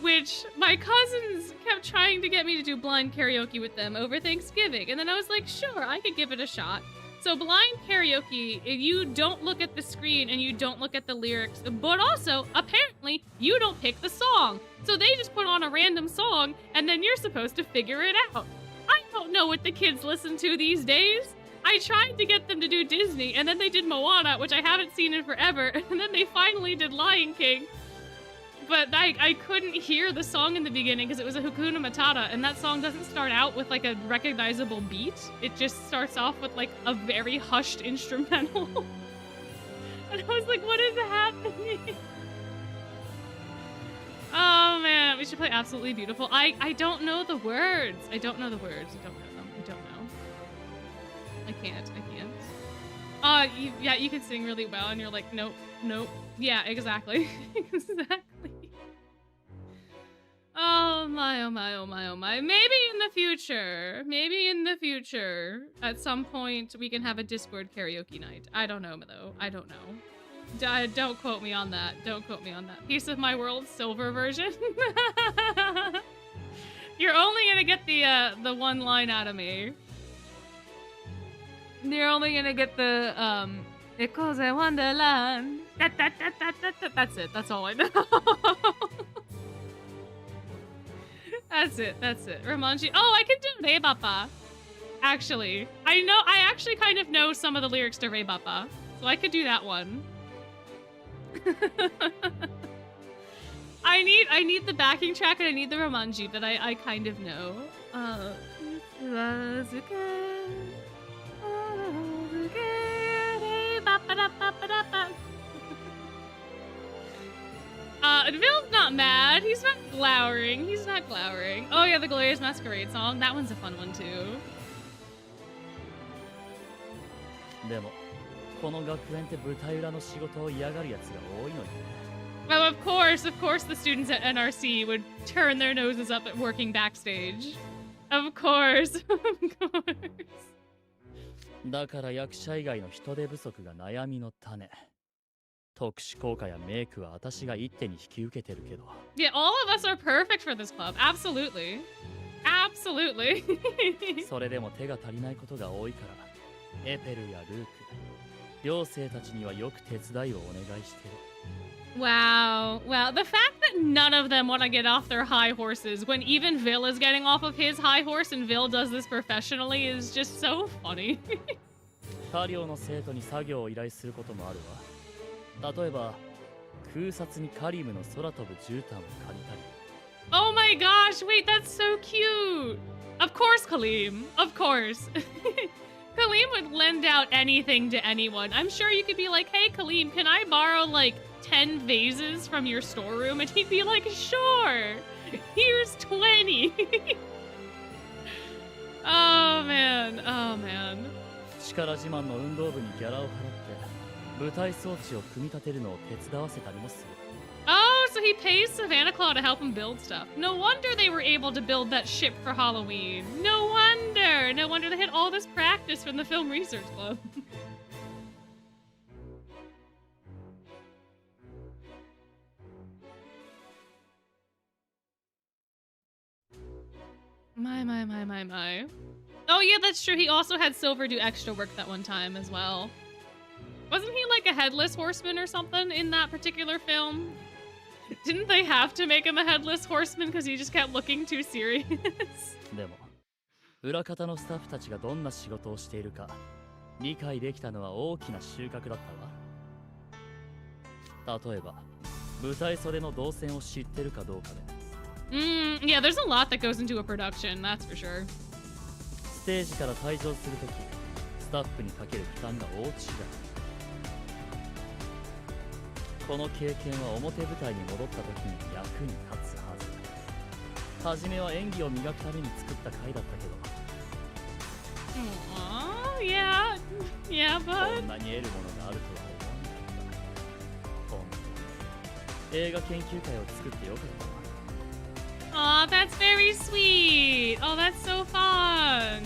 which my cousins kept trying to get me to do blind karaoke with them over Thanksgiving. And then I was like, sure, I could give it a shot. So blind karaoke, you don't look at the screen and you don't look at the lyrics, but also, apparently, you don't pick the song. So they just put on a random song and then you're supposed to figure it out. I don't know what the kids listen to these days. I tried to get them to do Disney, and then they did Moana, which I haven't seen in forever, and then they finally did Lion King. But I couldn't hear the song in the beginning because it was a Hakuna Matata, and that song doesn't start out with like a recognizable beat. It just starts off with like a very hushed instrumental. And I was like, what is happening? Oh man, we should play Absolutely Beautiful. I don't know the words. I don't know them. I don't know. I can't. You can sing really well and you're like, nope. Yeah, exactly. Exactly. Oh my. Maybe in the future, at some point, we can have a Discord karaoke night. I don't know, though. I don't know. Don't quote me on that. Piece of My World silver version. You're only gonna get the one line out of me. You're only gonna get the Echoes in Wonderland. That's it. That's all I know. That's it. That's it. Romanji. Oh, I can do Rebapa. Actually, I actually kind of know some of the lyrics to Rebapa, so I could do that one. I need the backing track and I need the Romanji, but I kind of know. Vil's not mad. He's not glowering. He's not glowering. Oh yeah, the Glorious Masquerade song. That one's a fun one too. でもこの学園って舞台裏の仕事を嫌がるやつが多いのにね。Oh, of course, the students at NRC would turn their noses up at working backstage. Of course, of course. だから役者以外の人手不足が悩みの種。特殊効果やメイクは私が一手に引き受けてるけど。Yeah, all of us are perfect for this club. Absolutely. Absolutely. それでも手が足りないことが多いから、エペルやルーク、寮生たちにはよく手伝いをお願いしてる。Wow. Wow. The fact that none of them want to get off their high horses when even Vil is getting off of his high horse and Vil does this professionally is just so funny. 他寮の生徒に作業を依頼することもあるわ。例えば、空撮にカリムの空飛ぶ絨毯を借りたり。Oh my gosh, wait, that's so cute. Of course, Kaleem. Of course. Kaleem would lend out anything to anyone. I'm sure you could be like, hey, Kaleem, can I borrow like 10 vases from your storeroom? And he'd be like, sure. Here's 20. Oh, man. Oh, man. 力自慢の運動部にギャラを払って舞台装置を組み立てるのを手伝わせたりもする。Oh, so he pays Savannah Claw to help him build stuff. No wonder they were able to build that ship for Halloween. No wonder. No wonder they had all this practice from the Film Research Club. My. Oh yeah, that's true. He also had Silver do extra work that one time as well. Wasn't he like a headless horseman or something in that particular film? Didn't they have to make him a headless horseman because he just kept looking too serious? でも、裏方のスタッフたちがどんな仕事をしているか理解できたのは大きな収穫だったわ。例えば、舞台袖の動線を知ってるかどうかで。Yeah, there's a lot that goes into a production, that's for sure. ステージから退場するとき、スタッフにかける負担が大違い。この経験は表舞台に戻ったときに役に立つはず。はじめは演技を磨くために作った回だったけど。Yeah, but こんなに得るものがあるとは思わなかった。本当、映画研究会を作ってよかったわ。Aw, that's very sweet. Oh, that's so fun.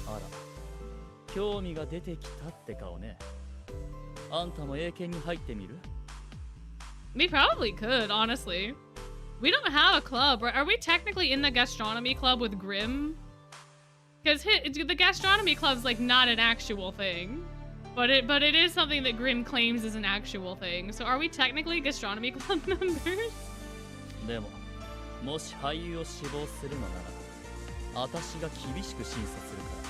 あら、興味が出てきたって顔ね。あんたも英検に入ってみる？ We probably could, honestly. We don't have a club. Are we technically in the gastronomy club with Grimm? Because the gastronomy club's like not an actual thing. But it is something that Grimm claims is an actual thing. So are we technically gastronomy club members? でも、もし俳優を志望するのなら、私が厳しく審査するから。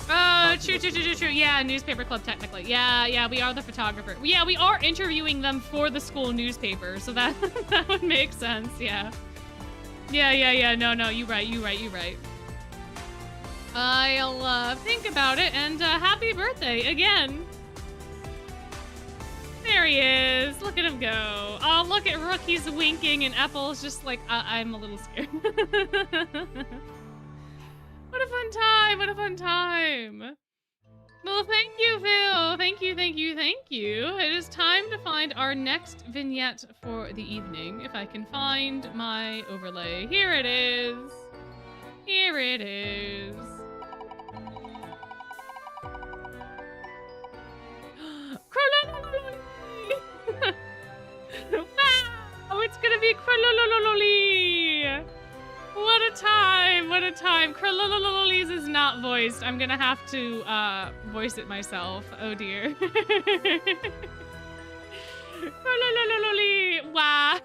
True. Yeah, newspaper club technically. Yeah, we are the photographer. Yeah, we are interviewing them for the school newspaper, so that that would make sense. Yeah. No, you right. I'll think about it, and happy birthday again. There he is. Look at him go. Oh, look at Rookie's winking, and Epel's just like, I'm a little scared. What a fun time. Well, thank you, Vil. Thank you. It is time to find our next vignette for the evening. If I can find my overlay. Here it is. Wow, it's gonna be Crowley. What a time. Crowley's is not voiced. I'm gonna have to voice it myself. Oh dear. Wow.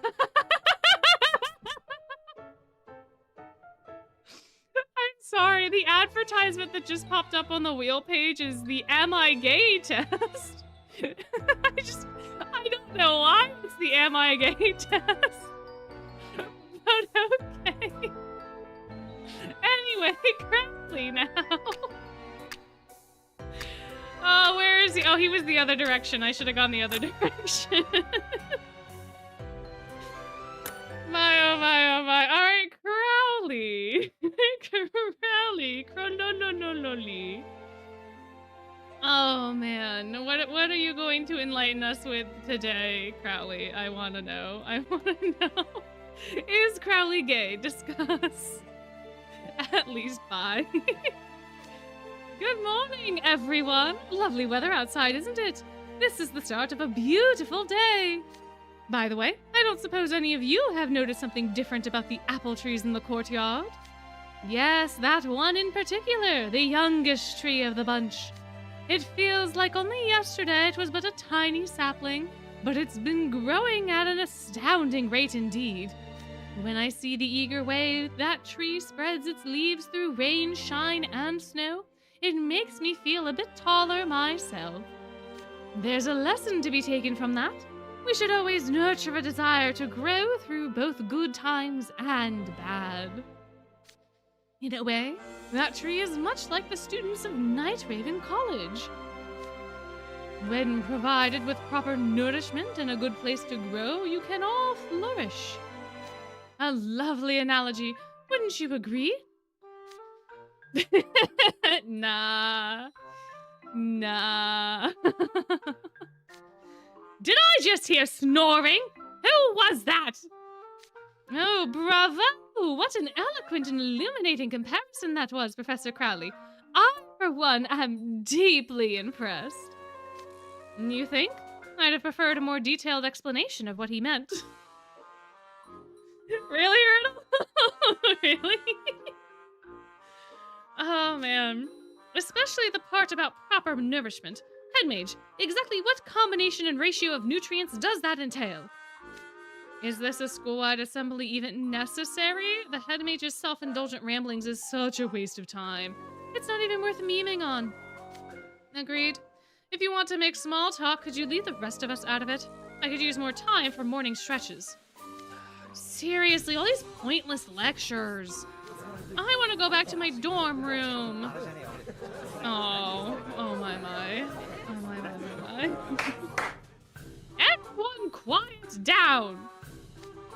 I'm sorry, the advertisement that just popped up on the wheel page is the Am I Gay test. I don't know why it's the Am I Gay test. But okay. Anyway, Crowley now. Oh, where is he? Oh, he was the other direction. I should have gone the other direction. My, oh my, oh my. All right, Crowley. Crowley. No. Oh, man. What are you going to enlighten us with today, Crowley? I want to know. Is Crowley gay? Discuss. At least 5. Good morning, everyone. Lovely weather outside, isn't it? This is the start of a beautiful day. By the way, I don't suppose any of you have noticed something different about the apple trees in the courtyard? Yes, that one in particular, the youngest tree of the bunch. It feels like only yesterday it was but a tiny sapling, but it's been growing at an astounding rate indeed. When I see the eager way that tree spreads its leaves through rain, shine, and snow, it makes me feel a bit taller myself. There's a lesson to be taken from that. We should always nurture a desire to grow through both good times and bad. In a way, that tree is much like the students of Night Raven College. When provided with proper nourishment and a good place to grow, you can all flourish. A lovely analogy, wouldn't you agree? Nah. Did I just hear snoring? Who was that? Oh, bravo! What an eloquent and illuminating comparison that was, Professor Crowley. I, for one, am deeply impressed. You think? I'd have preferred a more detailed explanation of what he meant. Really, Ernal? Really? Oh, man. Especially the part about proper nourishment. Headmage, exactly what combination and ratio of nutrients does that entail? Is this a school-wide assembly even necessary? The headmage's self-indulgent ramblings is such a waste of time. It's not even worth memeing on. Agreed. If you want to make small talk, could you leave the rest of us out of it? I could use more time for morning stretches. Seriously, all these pointless lectures. I want to go back to my dorm room. Oh my. Everyone quiet down.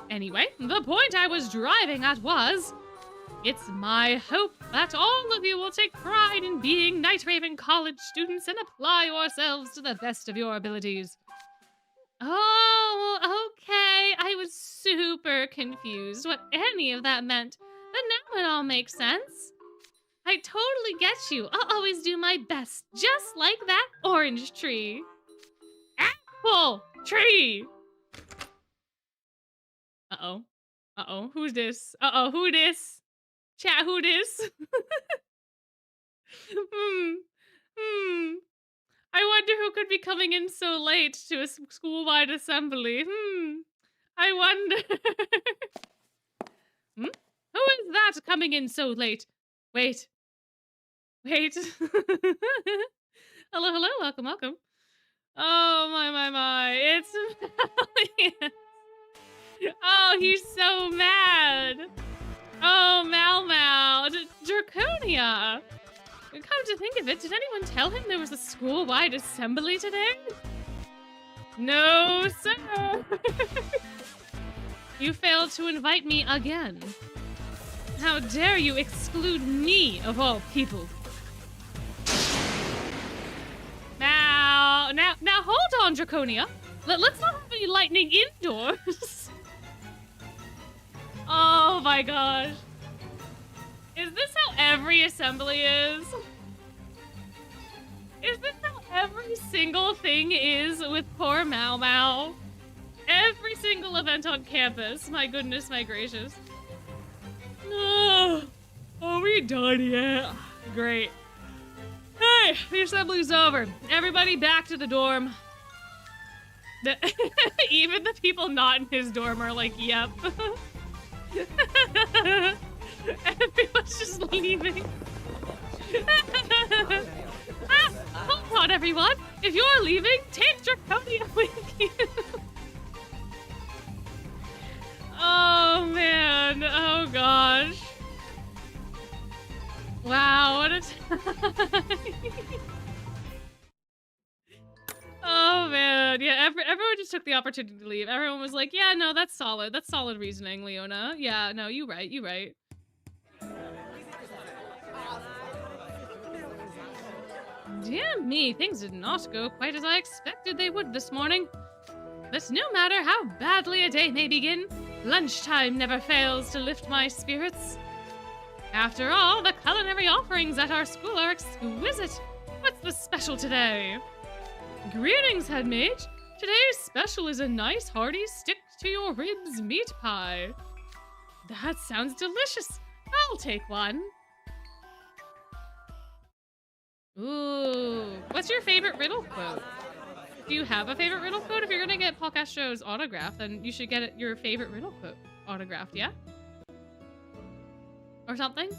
Anyway, the point I was driving at was, it's my hope that all of you will take pride in being Night Raven College students and apply yourselves to the best of your abilities. Oh, okay. I was super confused what any of that meant, but now it all makes sense. I totally get you. I'll always do my best, just like that orange tree. Apple tree! Uh-oh. Who's this? Who this? Chat, who this? I wonder who could be coming in so late to a school-wide assembly. I wonder. Who is that coming in so late? Wait. Hello, welcome. Oh, my. It's Malleus. Oh, he's so mad. Oh, Mal. Draconia. Come to think of it, did anyone tell him there was a school-wide assembly today? No, sir. You failed to invite me again. How dare you exclude me, of all people? Now hold on, Draconia. Let's not have any lightning indoors. Oh my gosh. Is this how every assembly is? Is this how every single thing is with poor Mal? Every single event on campus. My goodness, my gracious. Oh, are we done yet? Great. Hey, the assembly's over. Everybody back to the dorm. Even the people not in his dorm are like, yep. Everyone's just leaving. Hold on, everyone. If you're leaving, take Draconia with you. Oh, man. Oh, gosh. Wow, what a time. Oh, man. Yeah, everyone just took the opportunity to leave. Everyone was like, yeah, no, that's solid. That's solid reasoning, Leona. Yeah, no, you right. You right. Dear me, things did not go quite as I expected they would this morning. But no matter how badly a day may begin, lunchtime never fails to lift my spirits. After all, the culinary offerings at our school are exquisite. What's the special today? Greetings, headmate. Today's special is a nice hearty stick-to-your-ribs meat pie. That sounds delicious. I'll take one. Ooh, what's your favorite riddle quote? Do you have a favorite riddle quote? If you're gonna get Paul Castro's autograph, then you should get your favorite riddle quote autographed, yeah? Or something?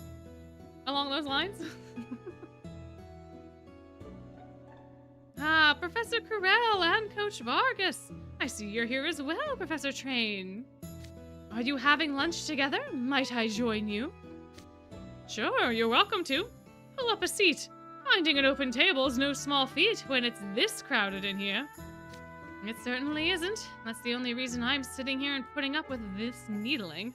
Along those lines? Ah, Professor Carell and Coach Vargas. I see you're here as well, Professor Train. Are you having lunch together? Might I join you? Sure, you're welcome to. Pull up a seat. Finding an open table's no small feat when it's this crowded in here. It certainly isn't. That's the only reason I'm sitting here and putting up with this needling.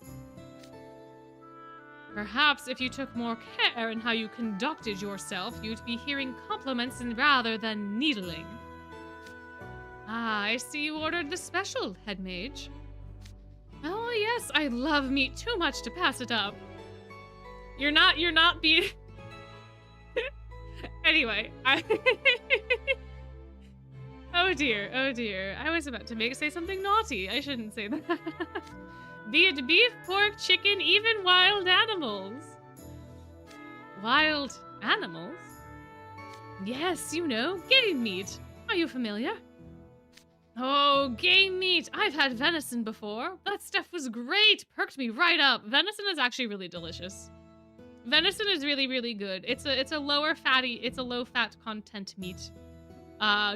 Perhaps if you took more care in how you conducted yourself, you'd be hearing compliments rather than needling. Ah, I see you ordered the special, head mage. Oh yes, I love meat too much to pass it up. You're not being... Anyway, oh dear. I was about to say something naughty. I shouldn't say that. Be it beef, pork, chicken, even wild animals. Wild animals? Yes, you know, game meat. Are you familiar? Oh, game meat. I've had venison before. That stuff was great. Perked me right up. Venison is actually really delicious. Venison is really, really good. It's a lower fatty, it's a low fat content meat.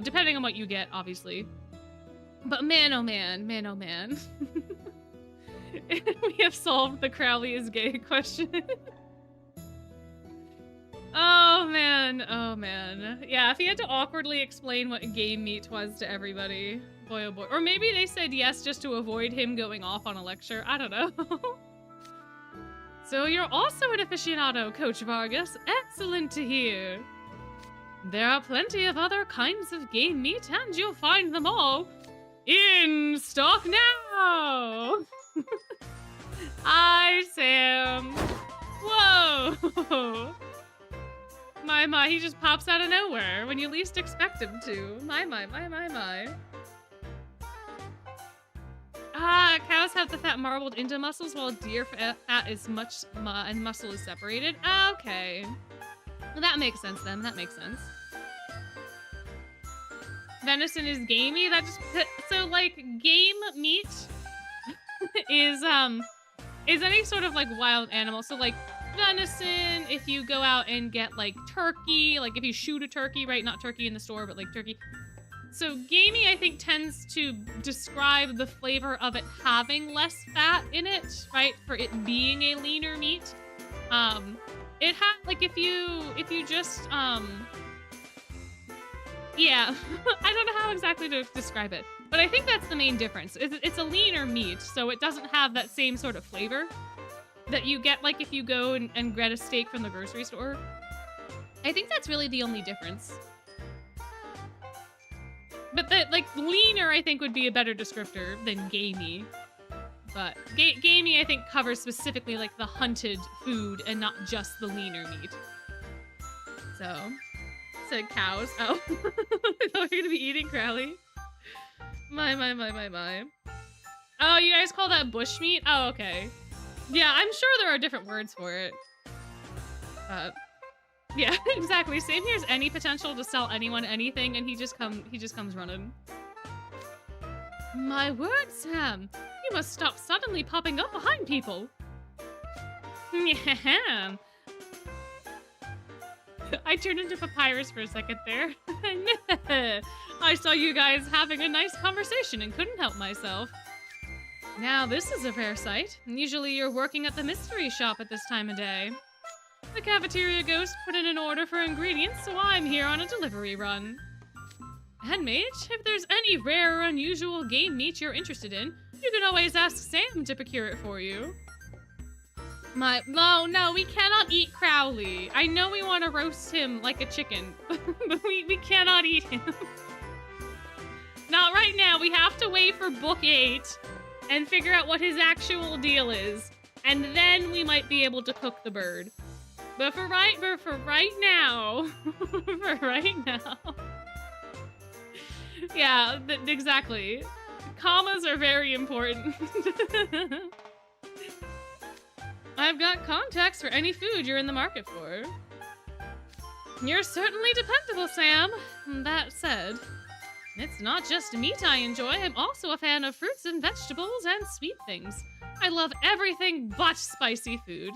Depending on what you get, obviously. But man, oh man. We have solved the Crowley is gay question. Oh man. Yeah, if he had to awkwardly explain what game meat was to everybody. Boy, oh boy. Or maybe they said yes just to avoid him going off on a lecture. I don't know. So you're also an aficionado, Coach Vargas. Excellent to hear. There are plenty of other kinds of game meat, and you'll find them all in stock now. Hi, Sam. Whoa. My, he just pops out of nowhere when you least expect him to. My. Ah, cows have the fat marbled into muscles while deer fat is much and muscle is separated. Okay. Well, that makes sense then. That makes sense. Venison is gamey. That just so like game meat is any sort of like wild animal. So like venison, if you go out and get like turkey, like if you shoot a turkey, right? Not turkey in the store, but like turkey. So gamey, I think, tends to describe the flavor of it having less fat in it, right? For it being a leaner meat. It had like if you just yeah, I don't know how exactly to describe it, but I think that's the main difference. It's a leaner meat, so it doesn't have that same sort of flavor that you get like if you go and get a steak from the grocery store. I think that's really the only difference. But like leaner, I think would be a better descriptor than gamey. But gamey, I think, covers specifically like the hunted food and not just the leaner meat. So, said cows. Oh, I thought we were gonna be eating Crowley. My. Oh, you guys call that bushmeat? Oh, okay. Yeah, I'm sure there are different words for it. Yeah, exactly. Same here as any potential to sell anyone anything, and he just comes running. My word, Sam! You must stop suddenly popping up behind people! Yeah. I turned into Papyrus for a second there. I saw you guys having a nice conversation and couldn't help myself. Now this is a rare sight. Usually you're working at the mystery shop at this time of day. The cafeteria ghost put in an order for ingredients, so I'm here on a delivery run. Headmage, if there's any rare or unusual game meat you're interested in, you can always ask Sam to procure it for you. No, we cannot eat Crowley. I know we want to roast him like a chicken, but we cannot eat him. Not right now. We have to wait for book 8 and figure out what his actual deal is, and then we might be able to cook the bird. But for right now, yeah, exactly. Commas are very important. I've got contacts for any food you're in the market for. You're certainly dependable, Sam. That said, it's not just meat I enjoy. I'm also a fan of fruits and vegetables and sweet things. I love everything but spicy food.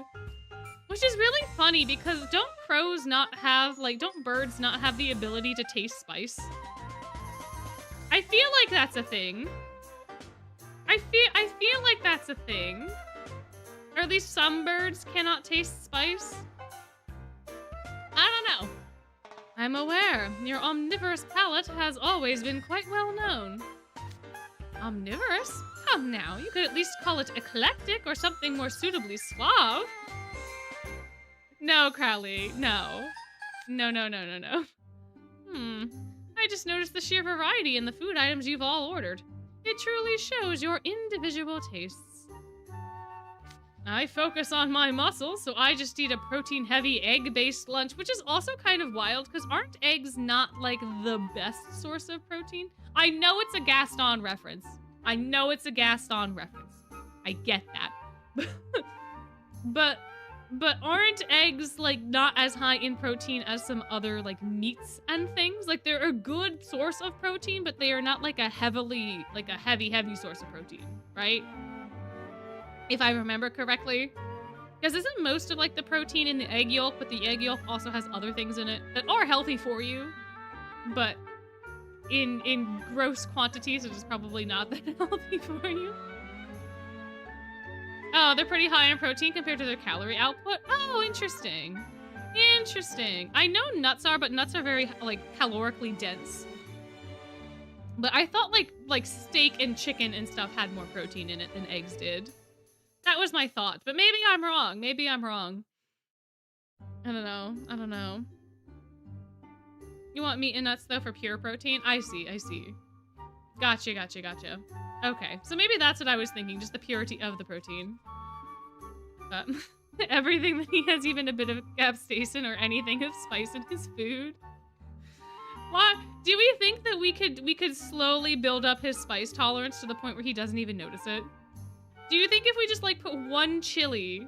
Which is really funny because don't birds not have the ability to taste spice? I feel like that's a thing. I feel like that's a thing. Or at least some birds cannot taste spice. I don't know. I'm aware. Your omnivorous palate has always been quite well known. Omnivorous? Come now, you could at least call it eclectic or something more suitably suave. No, Crowley, no. No. I just noticed the sheer variety in the food items you've all ordered. It truly shows your individual tastes. I focus on my muscles, so I just eat a protein-heavy egg-based lunch, which is also kind of wild, because aren't eggs not, like, the best source of protein? I know it's a Gaston reference. I get that. But aren't eggs, like, not as high in protein as some other, like, meats and things? Like, they're a good source of protein, but they are not, like, a heavy source of protein, right? If I remember correctly. Because isn't most of, like, the protein in the egg yolk, but the egg yolk also has other things in it that are healthy for you, but in gross quantities, it is probably not that healthy for you. Oh, they're pretty high in protein compared to their calorie output? Oh, interesting. Interesting. I know nuts are, but nuts are very, like, calorically dense. But I thought, like steak and chicken and stuff had more protein in it than eggs did. That was my thought, but maybe I'm wrong. I don't know. You want meat and nuts, though, for pure protein? I see. Gotcha. Okay, so maybe that's what I was thinking, just the purity of the protein. Everything that he has even a bit of capsaicin or anything of spice in his food. Why? Do we think that we could slowly build up his spice tolerance to the point where he doesn't even notice it? Do you think if we just, like, put 1 chili,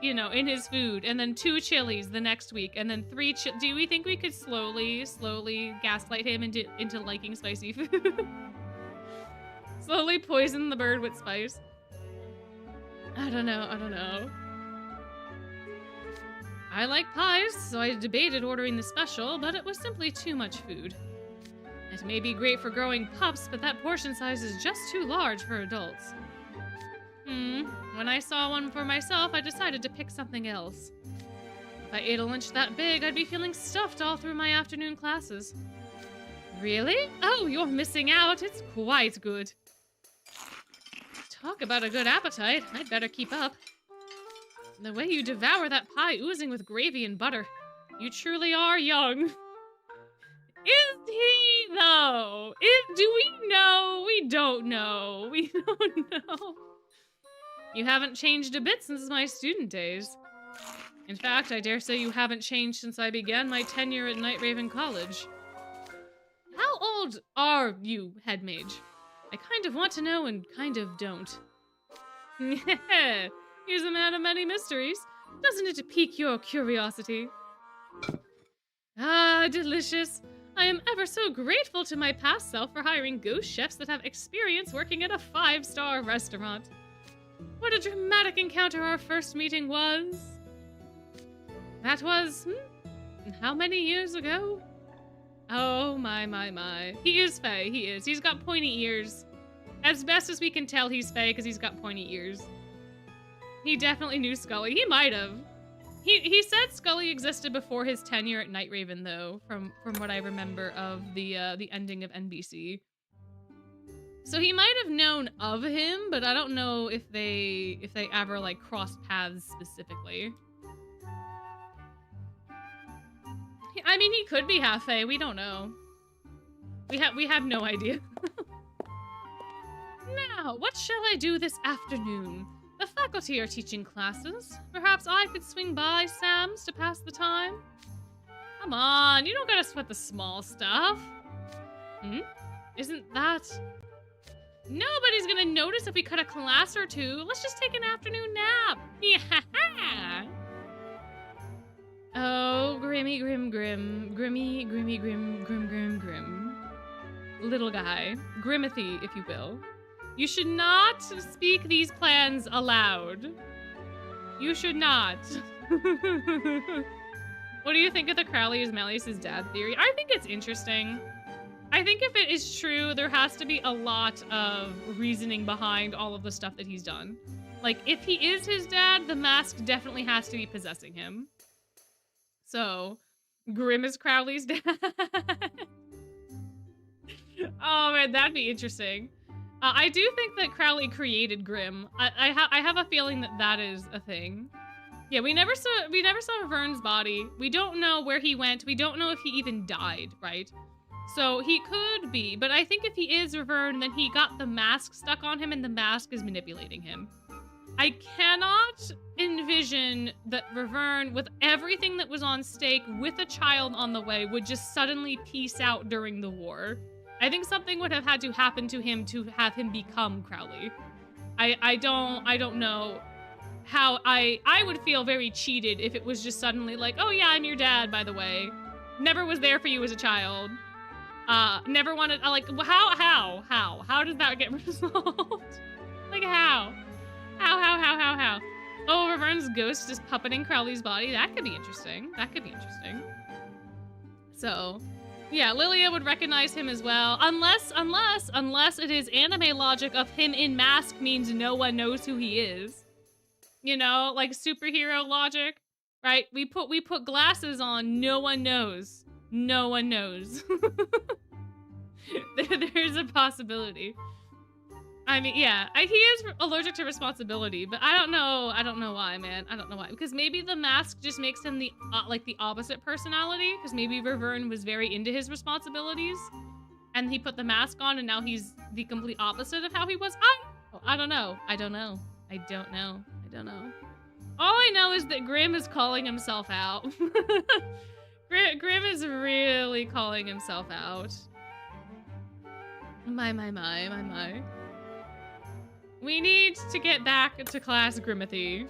you know, in his food, and then 2 chilies the next week, and then 3 do we think we could slowly gaslight him into liking spicy food? Slowly poison the bird with spice? I don't know. I like pies, so I debated ordering the special, but it was simply too much food. It may be great for growing pups, but that portion size is just too large for adults. When I saw one for myself, I decided to pick something else. If I ate a lunch that big, I'd be feeling stuffed all through my afternoon classes. Really? Oh, you're missing out. It's quite good. Talk about a good appetite. I'd better keep up. The way you devour that pie oozing with gravy and butter. You truly are young. Is he, though? Do we know? We don't know. We don't know. You haven't changed a bit since my student days. In fact, I dare say you haven't changed since I began my tenure at Night Raven College. How old are you, head mage? I kind of want to know and kind of don't. He's a man of many mysteries. Doesn't it pique your curiosity? Ah, delicious. I am ever so grateful to my past self for hiring ghost chefs that have experience working at a 5-star restaurant. What a dramatic encounter our first meeting was. That was, how many years ago? Oh, my. He is Fae, he is. He's got pointy ears. As best as we can tell, he's Fae because he's got pointy ears. He definitely knew Scully. He might have. He said Scully existed before his tenure at Night Raven, though, from what I remember of the ending of NBC. So he might have known of him, but I don't know if they ever like crossed paths specifically. I mean, he could be half Fae. We don't know. We have no idea. Now, what shall I do this afternoon? The faculty are teaching classes. Perhaps I could swing by Sam's to pass the time? Come on, you don't gotta sweat the small stuff. Isn't that... Nobody's gonna notice if we cut a class or two. Let's just take an afternoon nap. Yeah. Oh, Grimmy Grim. Grimmy Grim. Little guy. Grimothy, if you will. You should not speak these plans aloud. You should not. What do you think of the Crowley is Malleus' dad theory? I think it's interesting. I think if it is true, there has to be a lot of reasoning behind all of the stuff that he's done. Like, if he is his dad, the mask definitely has to be possessing him. So, Grim is Crowley's dad. Oh man, that'd be interesting. I do think that Crowley created Grim. I have a feeling that that is a thing. Yeah, we never saw Vern's body. We don't know where he went. We don't know if he even died, right? So he could be, but I think if he is Vern, then he got the mask stuck on him and the mask is manipulating him. I cannot envision that Vern, with everything that was on stake, with a child on the way, would just suddenly peace out during the war. I think something would have had to happen to him to have him become Crowley. I don't know how I would feel very cheated if it was just suddenly like, oh yeah, I'm your dad, by the way. Never was there for you as a child. Never wanted, like, how does that get resolved? Like, how? Oh, Vern's ghost is puppeting Crowley's body. That could be interesting. So, yeah, Lilia would recognize him as well. Unless it is anime logic of him in mask means no one knows who he is. You know, like superhero logic, right? We put glasses on, no one knows. No one knows. There's a possibility. I mean, yeah, he is allergic to responsibility, but I don't know why, man. I don't know why. Because maybe the mask just makes him the opposite personality. Because maybe Vern was very into his responsibilities, and he put the mask on, and now he's the complete opposite of how he was. I don't know. All I know is that Grim is calling himself out. Grim is really calling himself out. My. We need to get back to class, Grimothy.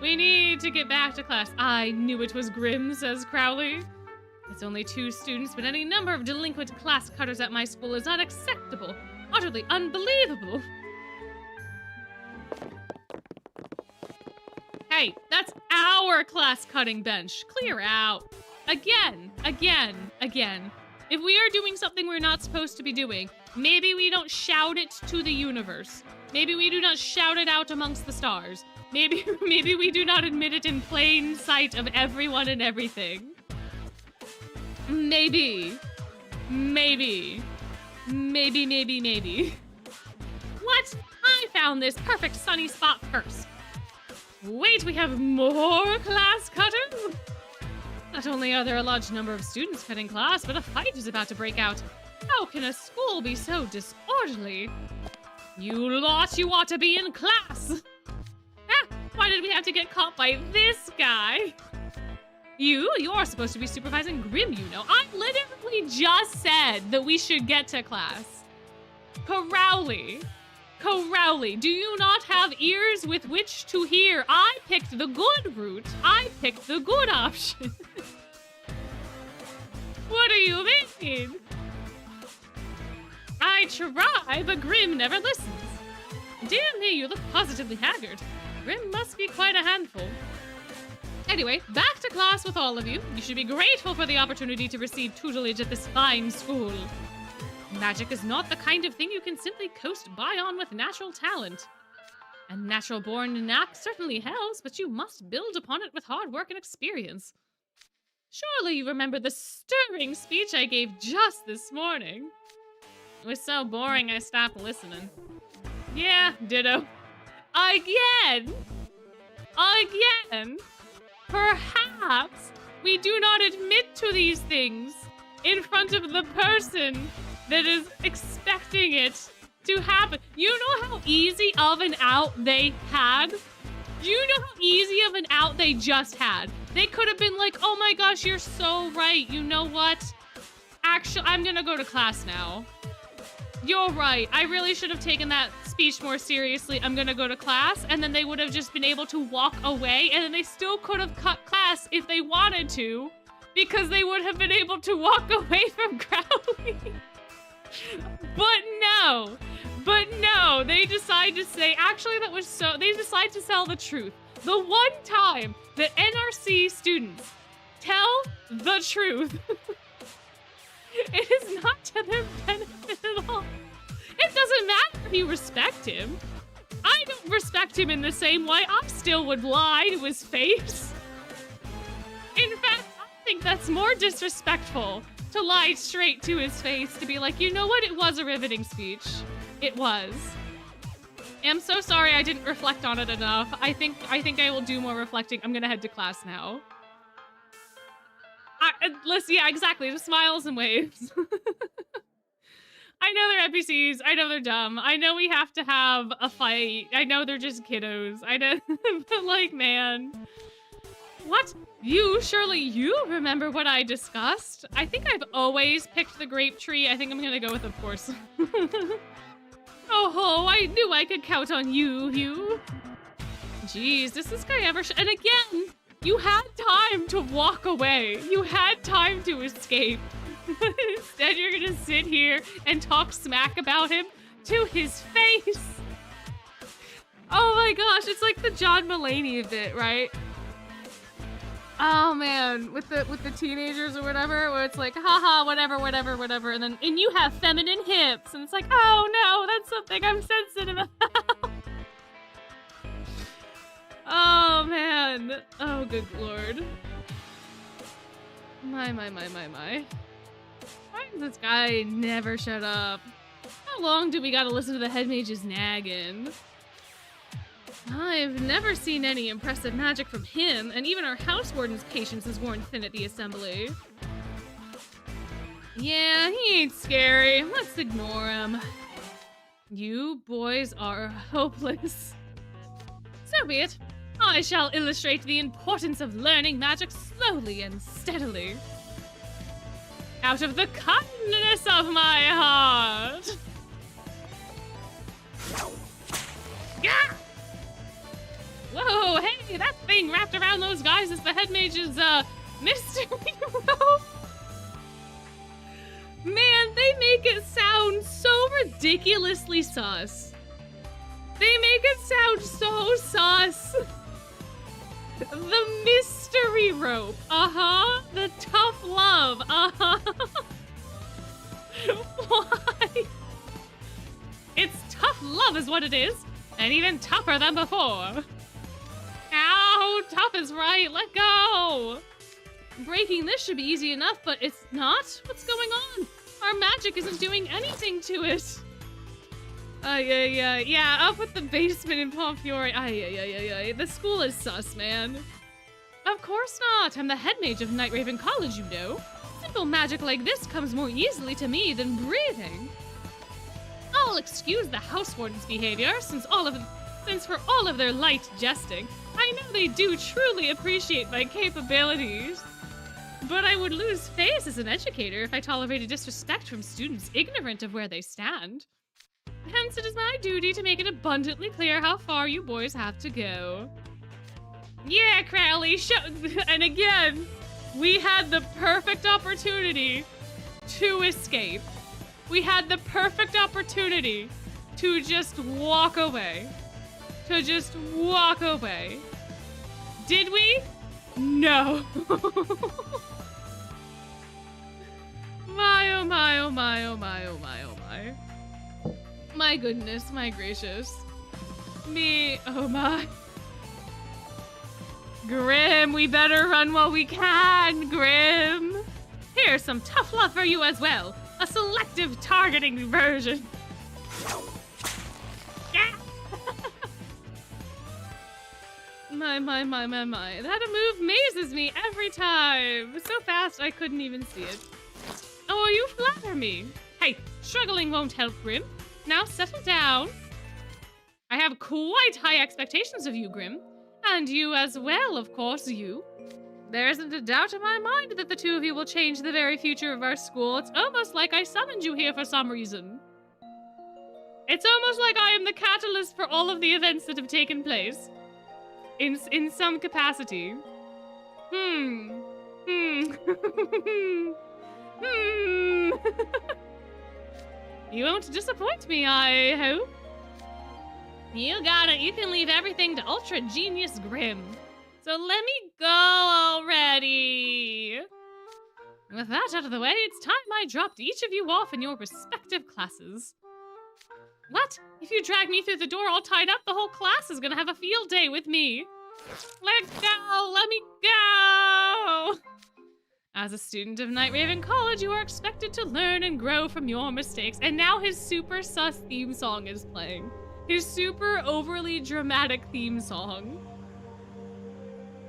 We need to get back to class. I knew it was Grim, says Crowley. It's only 2 students, but any number of delinquent class cutters at my school is unacceptable. Utterly unbelievable. Hey, that's our class cutting bench. Clear out. Again. If we are doing something we're not supposed to be doing, maybe we don't shout it to the universe. Maybe we do not shout it out amongst the stars. Maybe we do not admit it in plain sight of everyone and everything. Maybe. What? I found this perfect sunny spot first. Wait, we have more class cutters? Not only are there a large number of students cutting class, but a fight is about to break out. How can a school be so disorderly? You lot, you ought to be in class. Why did we have to get caught by this guy? You're supposed to be supervising Grim, you know. I literally just said that we should get to class. Crowley, do you not have ears with which to hear? I picked the good route. I picked the good option. What do you mean? mean? I try, but Grim never listens. Dear me, you look positively haggard. Grim must be quite a handful. Anyway, back to class with all of you. You should be grateful for the opportunity to receive tutelage at this fine school. Magic is not the kind of thing you can simply coast by on with natural talent. A natural-born knack certainly helps, but you must build upon it with hard work and experience. Surely you remember the stirring speech I gave just this morning. It was so boring I stopped listening. Yeah, ditto. Again! Again! Perhaps we do not admit to these things in front of the person that is expecting it to happen. You know how easy of an out they had? You know how easy of an out they just had? They could have been like, oh my gosh, you're so right. You know what? Actually, I'm gonna go to class now. You're right. I really should have taken that speech more seriously. I'm gonna go to class, and then they would have just been able to walk away, and then they still could have cut class if they wanted to, because they would have been able to walk away from Crowley. But no, they decide to say, actually they decide to tell the truth. The one time that NRC students tell the truth, it is not to their benefit at all. It doesn't matter if you respect him. I don't respect him in the same way. I still would lie to his face. In fact, I think that's more disrespectful to lie straight to his face, to be like, you know what? It was a riveting speech. It was. I'm so sorry I didn't reflect on it enough. I think I will do more reflecting. I'm gonna head to class now. Yeah, exactly. Just smiles and waves. I know they're NPCs. I know they're dumb. I know we have to have a fight. I know they're just kiddos. I know, but like, man. What? Surely you remember what I discussed? I think I've always picked the grape tree. I think I'm gonna go with of course. Oh, I knew I could count on you, Hugh. Jeez, does this guy ever and again, you had time to walk away. You had time to escape. Instead, you're gonna sit here and talk smack about him to his face. Oh my gosh, it's like the John Mulaney bit, right? Oh man, with the teenagers or whatever, where it's like, haha, whatever, and you have feminine hips, and it's like, oh no, that's something I'm sensitive about. Oh man, oh good lord. My. Why does this guy never shut up? How long do we gotta listen to the head mage's nagging? I've never seen any impressive magic from him, and even our house warden's patience is worn thin at the assembly. Yeah, he ain't scary. Let's ignore him. You boys are hopeless. So be it. I shall illustrate the importance of learning magic slowly and steadily. Out of the kindness of my heart. Yeah! Whoa, hey, that thing wrapped around those guys is the head mage's, mystery rope. Man, they make it sound so ridiculously sus. They make it sound so sus. The mystery rope, the tough love, Why? It's tough love is what it is, and even tougher than before. Ow, tough is right, let go! Breaking this should be easy enough, but it's not? What's going on? Our magic isn't doing anything to it. Yeah, up with the basement in Pomfiore. The school is sus, man. Of course not, I'm the head mage of Night Raven College, you know. Simple magic like this comes more easily to me than breathing. I'll excuse the house warden's behavior, since for all of their light jesting, I know they do truly appreciate my capabilities. But I would lose face as an educator if I tolerated disrespect from students ignorant of where they stand. Hence, it is my duty to make it abundantly clear how far you boys have to go. Yeah, Crowley, and again, we had the perfect opportunity to escape. We had the perfect opportunity to just walk away. To just walk away. Did we? No. My, oh my, oh my, oh my, oh my, oh my. My goodness, my gracious. Me, oh my. Grim, we better run while we can, Grim. Here's some tough love for you as well. A selective targeting version. My. That move mazes me every time. So fast I couldn't even see it. Oh, you flatter me. Hey, struggling won't help, Grim. Now settle down. I have quite high expectations of you, Grim. And you as well, of course, you. There isn't a doubt in my mind that the two of you will change the very future of our school. It's almost like I summoned you here for some reason. It's almost like I am the catalyst for all of the events that have taken place. In some capacity. You won't disappoint me, I hope. You got it. You can leave everything to Ultra Genius Grim. So let me go already. With that out of the way, it's time I dropped each of you off in your respective classes. What? If you drag me through the door all tied up, the whole class is gonna have a field day with me. Let go! Let me go! As a student of Night Raven College, you are expected to learn and grow from your mistakes. And now his super sus theme song is playing. His super overly dramatic theme song.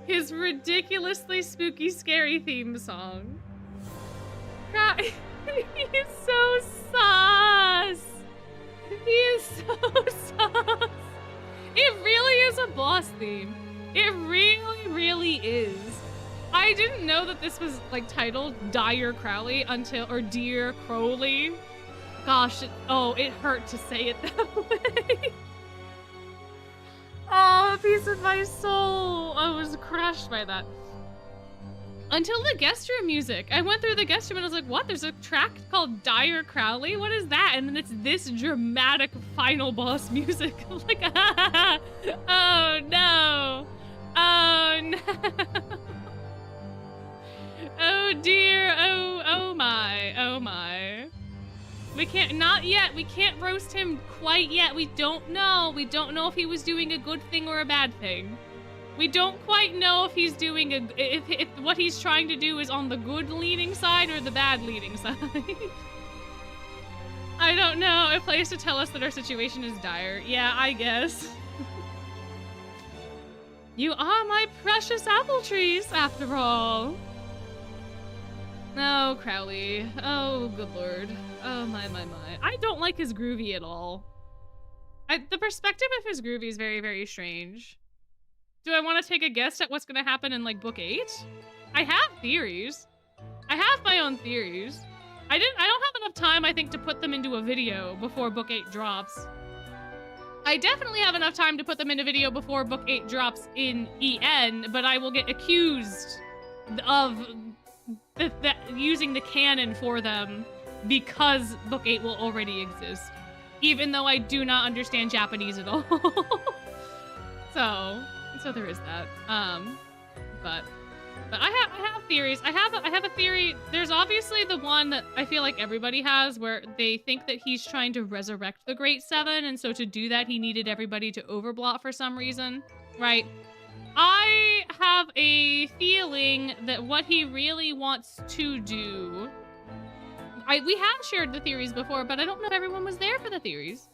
His ridiculously spooky, scary theme song. He's so sus! He is so sus! It really is a boss theme. It really, really is. I didn't know that this was like titled Dire Crowley or Dear Crowley. Gosh, it hurt to say it that way. Oh, a piece of my soul. I was crushed by that. Until the guest room music. I went through the guest room and I was like, what? There's a track called Dire Crowley? What is that? And then it's this dramatic final boss music. I'm like, oh no. Oh no. Oh dear. Oh my. Oh my. We can't, not yet. We can't roast him quite yet. We don't know. We don't know if he was doing a good thing or a bad thing. We don't quite know if he's doing if what he's trying to do is on the good leading side or the bad leading side. I don't know. It plays to tell us that our situation is dire. Yeah, I guess. You are my precious apple trees, after all. Oh, Crowley. Oh, good lord. Oh, my. I don't like his groovy at all. The perspective of his groovy is very, very strange. Do I want to take a guess at what's going to happen in, like, Book 8? I have theories. I have my own theories. I don't have enough time, I think, to put them into a video before Book 8 drops. I definitely have enough time to put them in a video before Book 8 drops in EN, but I will get accused of using the canon for them because Book 8 will already exist, even though I do not understand Japanese at all. So there is that. But I have theories. I have a theory. There's obviously the one that I feel like everybody has, where they think that he's trying to resurrect the Great Seven, and so to do that, he needed everybody to overblot for some reason, right? I have a feeling that what he really wants to do... we have shared the theories before, but I don't know if everyone was there for the theories.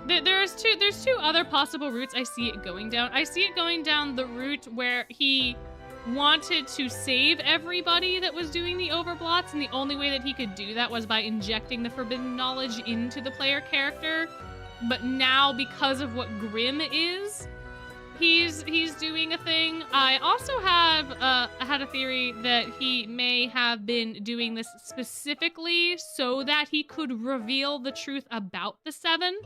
There's two other possible routes I see it going down. I see it going down the route where he wanted to save everybody that was doing the overblots, and the only way that he could do that was by injecting the forbidden knowledge into the player character. But now, because of what Grim is, he's doing a thing. I also have had a theory that he may have been doing this specifically so that he could reveal the truth about the Seven.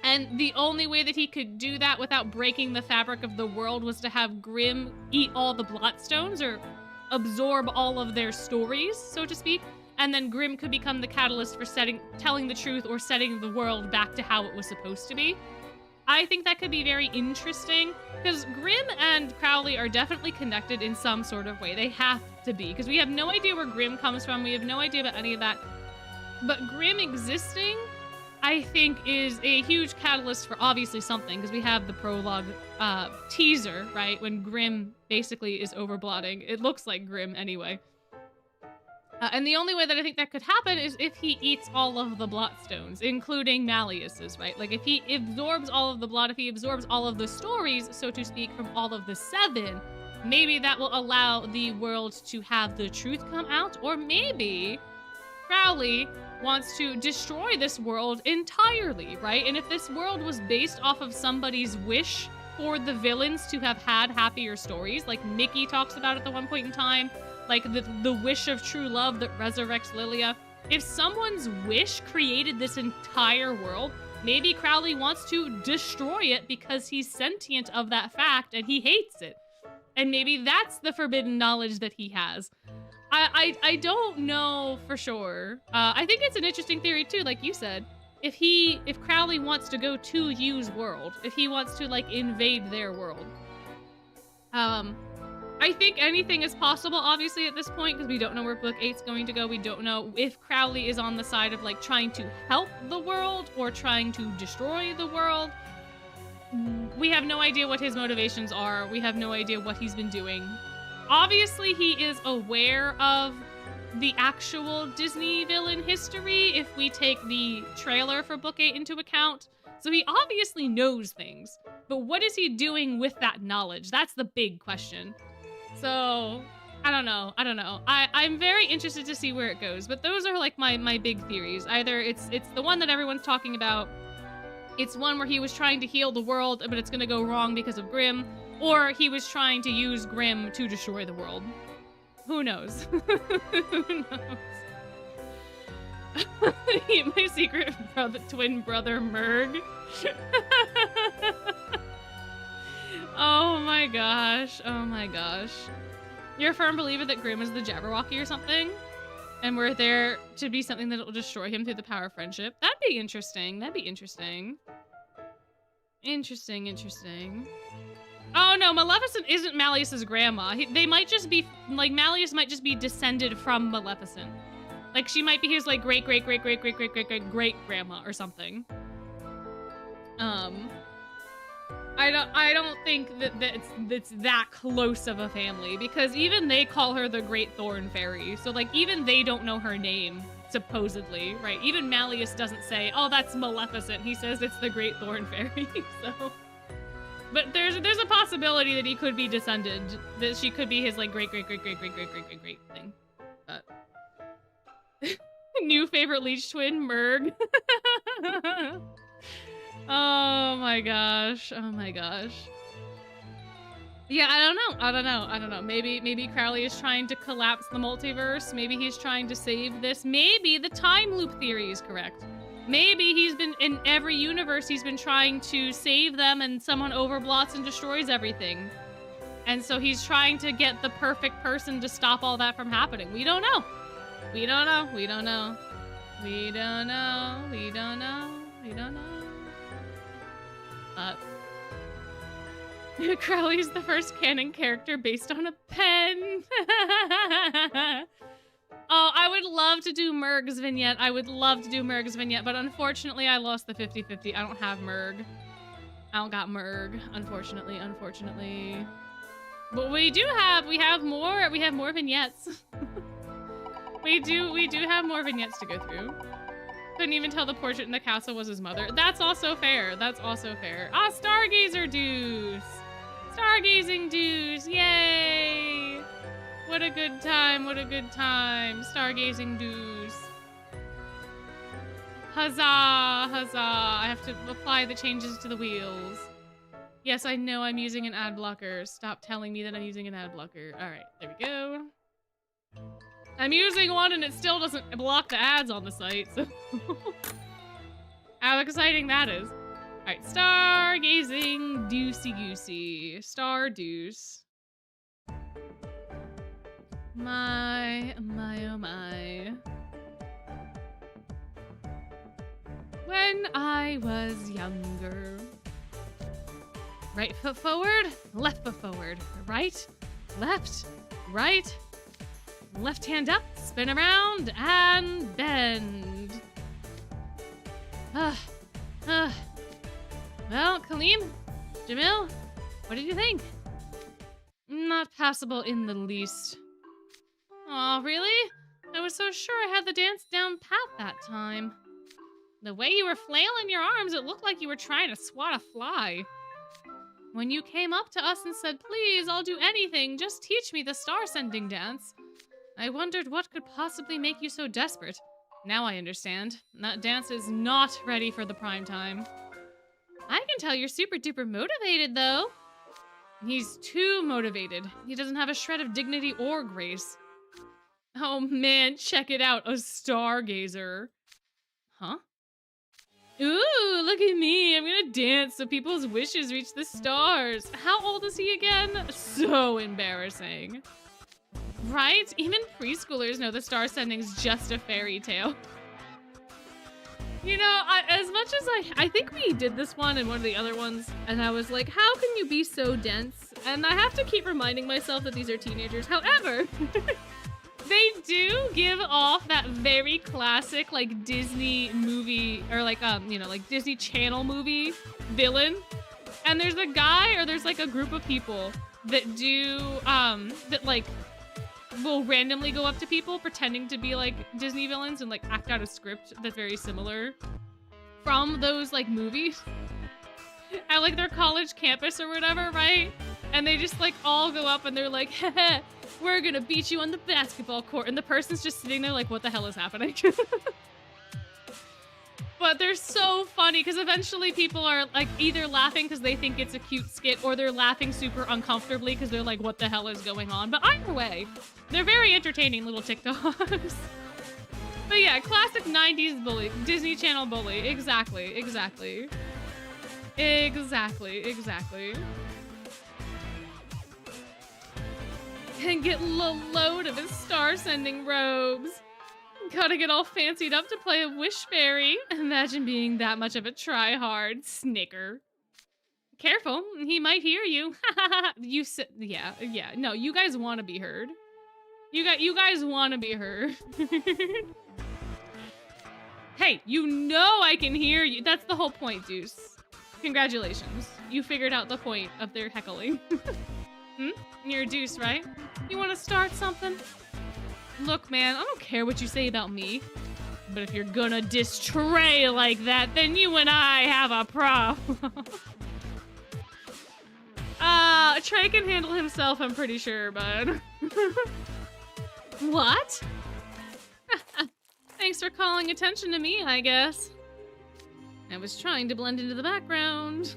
And the only way that he could do that without breaking the fabric of the world was to have Grim eat all the Blotstones, or absorb all of their stories, so to speak. and then Grimm could become the catalyst for telling the truth or setting the world back to how it was supposed to be. I think that could be very interesting, because Grimm and Crowley are definitely connected in some sort of way. They have to be, because we have no idea where Grimm comes from. We have no idea about any of that. But Grimm existing, I think, is a huge catalyst for obviously something, because we have the prologue teaser, right? When Grimm basically is overblotting. It looks like Grimm anyway. And the only way that I think that could happen is if he eats all of the blot stones, including Malleus's, right? Like, if he absorbs all of the blot, if he absorbs all of the stories, so to speak, from all of the 7, maybe that will allow the world to have the truth come out, or maybe Crowley wants to destroy this world entirely, right? And if this world was based off of somebody's wish for the villains to have had happier stories, like Mickey talks about at the one point in time, like the wish of true love that resurrects Lilia. If someone's wish created this entire world, maybe Crowley wants to destroy it because he's sentient of that fact and he hates it. And maybe that's the forbidden knowledge that he has. I don't know for sure. I think it's an interesting theory too, like you said. If Crowley wants to go to Yu's world, if he wants to like invade their world, I think anything is possible, obviously, at this point, because we don't know where Book 8's going to go. We don't know if Crowley is on the side of, like, trying to help the world or trying to destroy the world. We have no idea what his motivations are. We have no idea what he's been doing. Obviously, he is aware of the actual Disney villain history, if we take the trailer for Book 8 into account. So he obviously knows things. But what is he doing with that knowledge? That's the big question. So, I don't know. I'm very interested to see where it goes, but those are like my big theories. Either it's the one that everyone's talking about, it's one where he was trying to heal the world, but it's gonna go wrong because of Grimm, or he was trying to use Grimm to destroy the world. Who knows? Who knows? My secret twin brother, Merg. Oh my gosh. Oh my gosh. You're a firm believer that Grimm is the Jabberwocky or something? And we're there to be something that will destroy him through the power of friendship? That'd be interesting. That'd be interesting. Interesting. Oh no, Maleficent isn't Malleus's grandma. They might just be, like, Malleus might just be descended from Maleficent. Like, she might be his, like, great-great-great-great-great-great-great-grandma or something. I don't think that it's that close of a family, because even they call her the Great Thorn Fairy. So, like, even they don't know her name, supposedly, right? Even Malleus doesn't say, oh, that's Maleficent. He says it's the Great Thorn Fairy, so... But there's a possibility that he could be descended, that she could be his, like, great-great-great-great-great-great-great thing. But... New favorite leech twin, Merg. Oh my gosh. Yeah, I don't know. Maybe Crowley is trying to collapse the multiverse. Maybe he's trying to save this. Maybe the time loop theory is correct. Maybe he's been, in every universe, he's been trying to save them and someone overblots and destroys everything. And so he's trying to get the perfect person to stop all that from happening. We don't know. Crowley's the first canon character based on a pen. Oh, I would love to do Merg's vignette. But unfortunately, I lost the 50-50. I don't have Merg. I don't got Merg, unfortunately. But we have more vignettes. we do have more vignettes to go through. Couldn't even tell the portrait in the castle was his mother. That's also fair. Ah, Stargazer Deuce! Stargazing Deuce! Yay! What a good time. Stargazing Deuce. Huzzah! I have to apply the changes to the wheels. Yes, I know I'm using an ad blocker. Stop telling me that I'm using an ad blocker. Alright, there we go. I'm using one and it still doesn't block the ads on the site, so... How exciting that is. Alright, Stargazing Deucey Goosey. Star Deuce. My, oh my. when I was younger. Right foot forward, left foot forward. Right, left, right. Left hand up, spin around, and bend. Well, Kaleem, Jamil, what did you think? Not passable in the least. Aw, really? I was so sure I had the dance down pat that time. The way you were flailing your arms, it looked like you were trying to swat a fly. When you came up to us and said, please, I'll do anything, just teach me the Starsending dance, I wondered what could possibly make you so desperate. Now I understand. That dance is not ready for the prime time. I can tell you're super duper motivated, though. He's too motivated. He doesn't have a shred of dignity or grace. Oh man, check it out, a stargazer. Huh? Ooh, look at me. I'm gonna dance so people's wishes reach the stars. How old is he again? So embarrassing. Right? Even preschoolers know the Starsending's just a fairy tale. You know, as much as I think we did this one and one of the other ones, and I was like, how can you be so dense? And I have to keep reminding myself that these are teenagers. However, they do give off that very classic, like, Disney movie, or like, you know, like Disney Channel movie villain. And there's a guy, or there's like a group of people that do, that like, will randomly go up to people pretending to be like Disney villains and like act out a script that's very similar from those like movies at like their college campus or whatever, right? And they just like all go up and they're like, heh, we're gonna beat you on the basketball court, and the person's just sitting there like, what the hell is happening? But they're so funny because eventually people are like either laughing because they think it's a cute skit, or they're laughing super uncomfortably because they're like, what the hell is going on? But either way, they're very entertaining little TikToks. But yeah, classic 90s bully, Disney Channel bully. Exactly. Can get a load of his Starsending robes. Gotta get all fancied up to play a wish fairy. Imagine being that much of a try-hard. Snicker. Careful, he might hear you. You said, yeah. No, you guys want to be heard. You guys want to be heard. Hey, you know I can hear you. That's the whole point, Deuce. Congratulations. You figured out the point of their heckling. You're a Deuce, right? You want to start something? Look, man, I don't care what you say about me, but if you're gonna diss Trey like that, then you and I have a problem. Trey can handle himself, I'm pretty sure, bud. What? Thanks for calling attention to me, I guess. I was trying to blend into the background.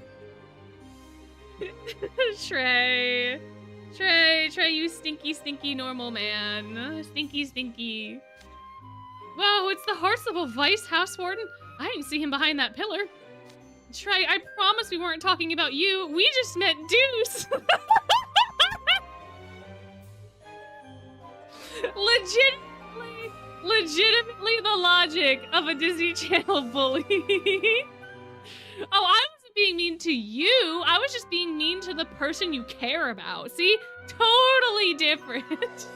Trey, you stinky normal man. Stinky. Whoa, it's the Hartsable Vice House Warden. I didn't see him behind that pillar. Trey, I promise we weren't talking about you. We just met Deuce. Legitimately the logic of a Disney Channel bully. Oh, I wasn't being mean to you. I was just being mean to the person you care about. See? Totally different.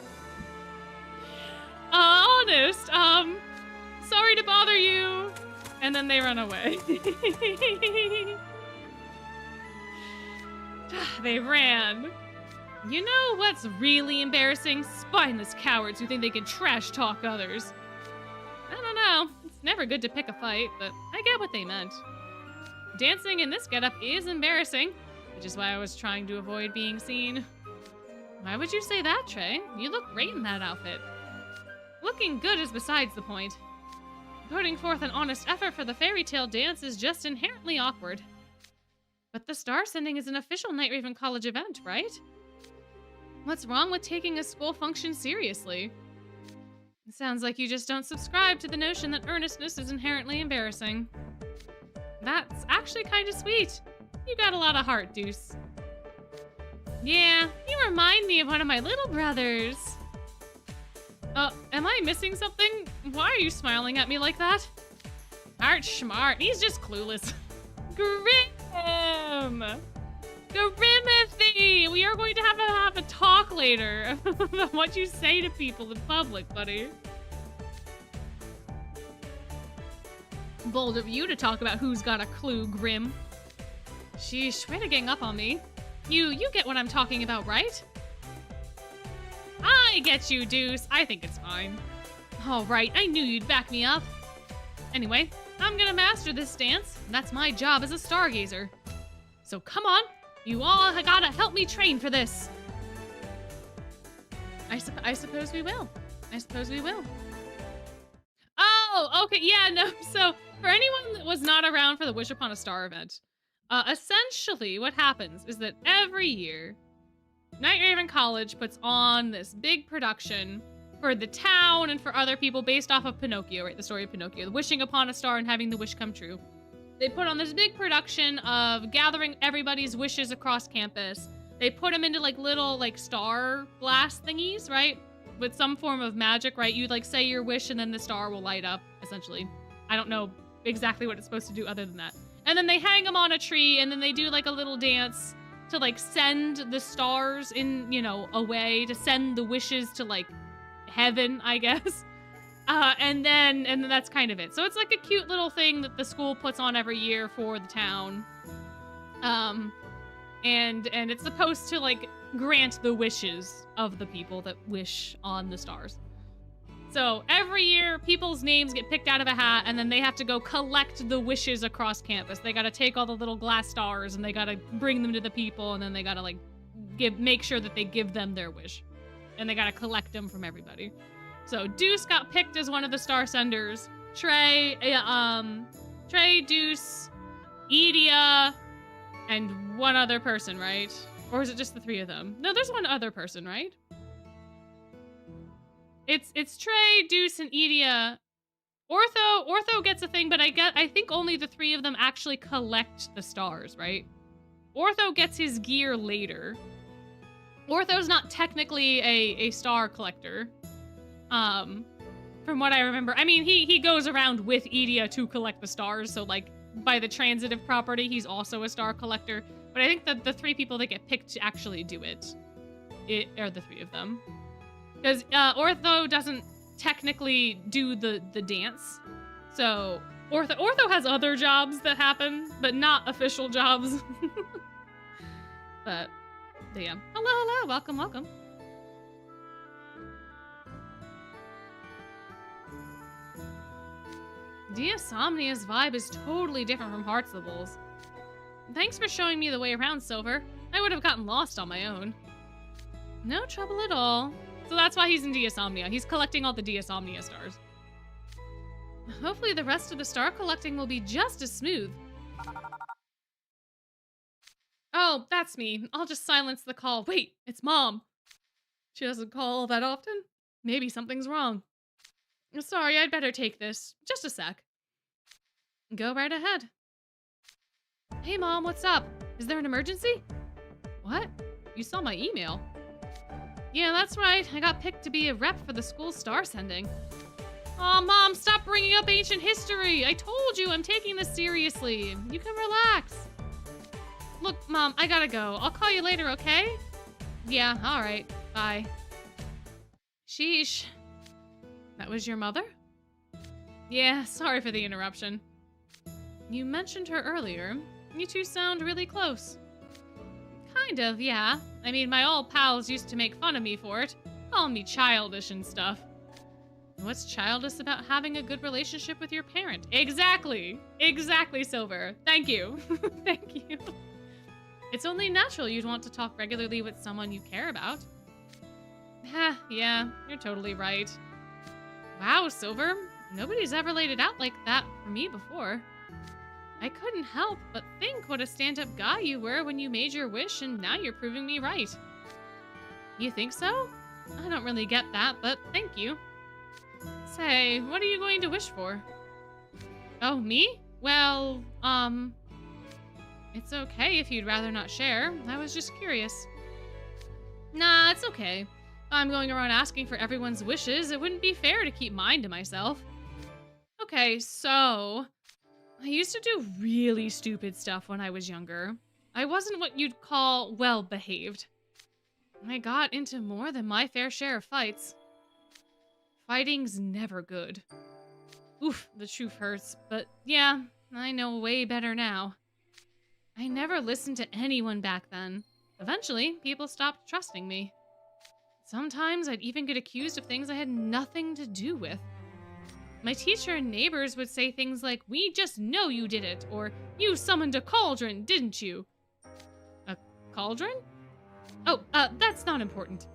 Honest. Sorry to bother you. And then they run away. They ran. You know what's really embarrassing? Spineless cowards who think they can trash talk others. I don't know. It's never good to pick a fight, but I get what they meant. Dancing in this getup is embarrassing, which is why I was trying to avoid being seen. Why would you say that, Trey? You look great in that outfit. Looking good is besides the point. Putting forth an honest effort for the fairy tale dance is just inherently awkward. But the Starsending is an official Night Raven College event, right? What's wrong with taking a school function seriously? It sounds like you just don't subscribe to the notion that earnestness is inherently embarrassing. That's actually kind of sweet. You got a lot of heart, Deuce. Yeah, you remind me of one of my little brothers. Am I missing something? Why are you smiling at me like that? Art Schmart. He's just clueless. Grim! Grimothy! We are going to have a talk later about what you say to people in public, buddy. Bold of you to talk about who's got a clue, Grim. Sheesh, way to gang up on me. You get what I'm talking about, right? I get you, Deuce. I think it's fine. All right, I knew you'd back me up. Anyway, I'm gonna master this dance. That's my job as a stargazer. So come on, you all gotta help me train for this. I suppose we will. I suppose we will. Oh, okay, yeah, no. So for anyone that was not around for the Wish Upon a Star event, essentially what happens is that every year, Night Raven College puts on this big production for the town and for other people based off of Pinocchio, right? The story of Pinocchio, the wishing upon a star and having the wish come true. They put on this big production of gathering everybody's wishes across campus. They put them into like little like star blast thingies, right? With some form of magic, right? You like say your wish and then the star will light up, essentially. I don't know exactly what it's supposed to do other than that. And then they hang them on a tree and then they do like a little dance to like send the stars in, you know, away, to send the wishes to like heaven, I guess. And then that's kind of it. So it's like a cute little thing that the school puts on every year for the town. And it's supposed to like grant the wishes of the people that wish on the stars. So every year people's names get picked out of a hat and then they have to go collect the wishes across campus. They got to take all the little glass stars and they got to bring them to the people and then they got to like make sure that they give them their wish. And they got to collect them from everybody. So Deuce got picked as one of the star senders. Trey, Deuce, Edia, and one other person, right? Or is it just the three of them? No, there's one other person, right? It's Trey, Deuce, and Edia. Ortho gets a thing, but I think only the three of them actually collect the stars, right? Ortho gets his gear later. Ortho's not technically a star collector. From what I remember. I mean, he goes around with Edia to collect the stars, so like by the transitive property, he's also a star collector. But I think that the three people that get picked to actually do it are the three of them. Because Ortho doesn't technically do the dance. So Ortho has other jobs that happen, but not official jobs. But yeah. Hello, welcome. Diasomnia's vibe is totally different from Heartsible's. Thanks for showing me the way around, Silver. I would have gotten lost on my own. No trouble at all. So that's why he's in Diasomnia. He's collecting all the Diasomnia stars. Hopefully the rest of the star collecting will be just as smooth. Oh, that's me. I'll just silence the call. Wait, it's Mom. She doesn't call all that often. Maybe something's wrong. Sorry, I'd better take this. Just a sec. Go right ahead. Hey, Mom, what's up? Is there an emergency? What? You saw my email. Yeah, that's right. I got picked to be a rep for the school star sending. Aw, Mom, stop bringing up ancient history. I told you I'm taking this seriously. You can relax. Look, Mom, I gotta go. I'll call you later, okay? Yeah, all right. Bye. Sheesh. That was your mother? Yeah, sorry for the interruption. You mentioned her earlier. You two sound really close. Kind of, yeah. I mean, my old pals used to make fun of me for it, calling me childish and stuff. What's childish about having a good relationship with your parent? Exactly! Exactly, Silver. Thank you. Thank you. It's only natural you'd want to talk regularly with someone you care about. Yeah, you're totally right. Wow, Silver. Nobody's ever laid it out like that for me before. I couldn't help but think what a stand-up guy you were when you made your wish, and now you're proving me right. You think so? I don't really get that, but thank you. Say, what are you going to wish for? Oh, me? Well, it's okay if you'd rather not share. I was just curious. Nah, it's okay. If I'm going around asking for everyone's wishes, it wouldn't be fair to keep mine to myself. Okay, so I used to do really stupid stuff when I was younger. I wasn't what you'd call well-behaved. I got into more than my fair share of fights. Fighting's never good. Oof, the truth hurts, but yeah, I know way better now. I never listened to anyone back then. Eventually, people stopped trusting me. Sometimes I'd even get accused of things I had nothing to do with. My teacher and neighbors would say things like, "We just know you did it," or "You summoned a cauldron, didn't you?" A cauldron? Oh, that's not important.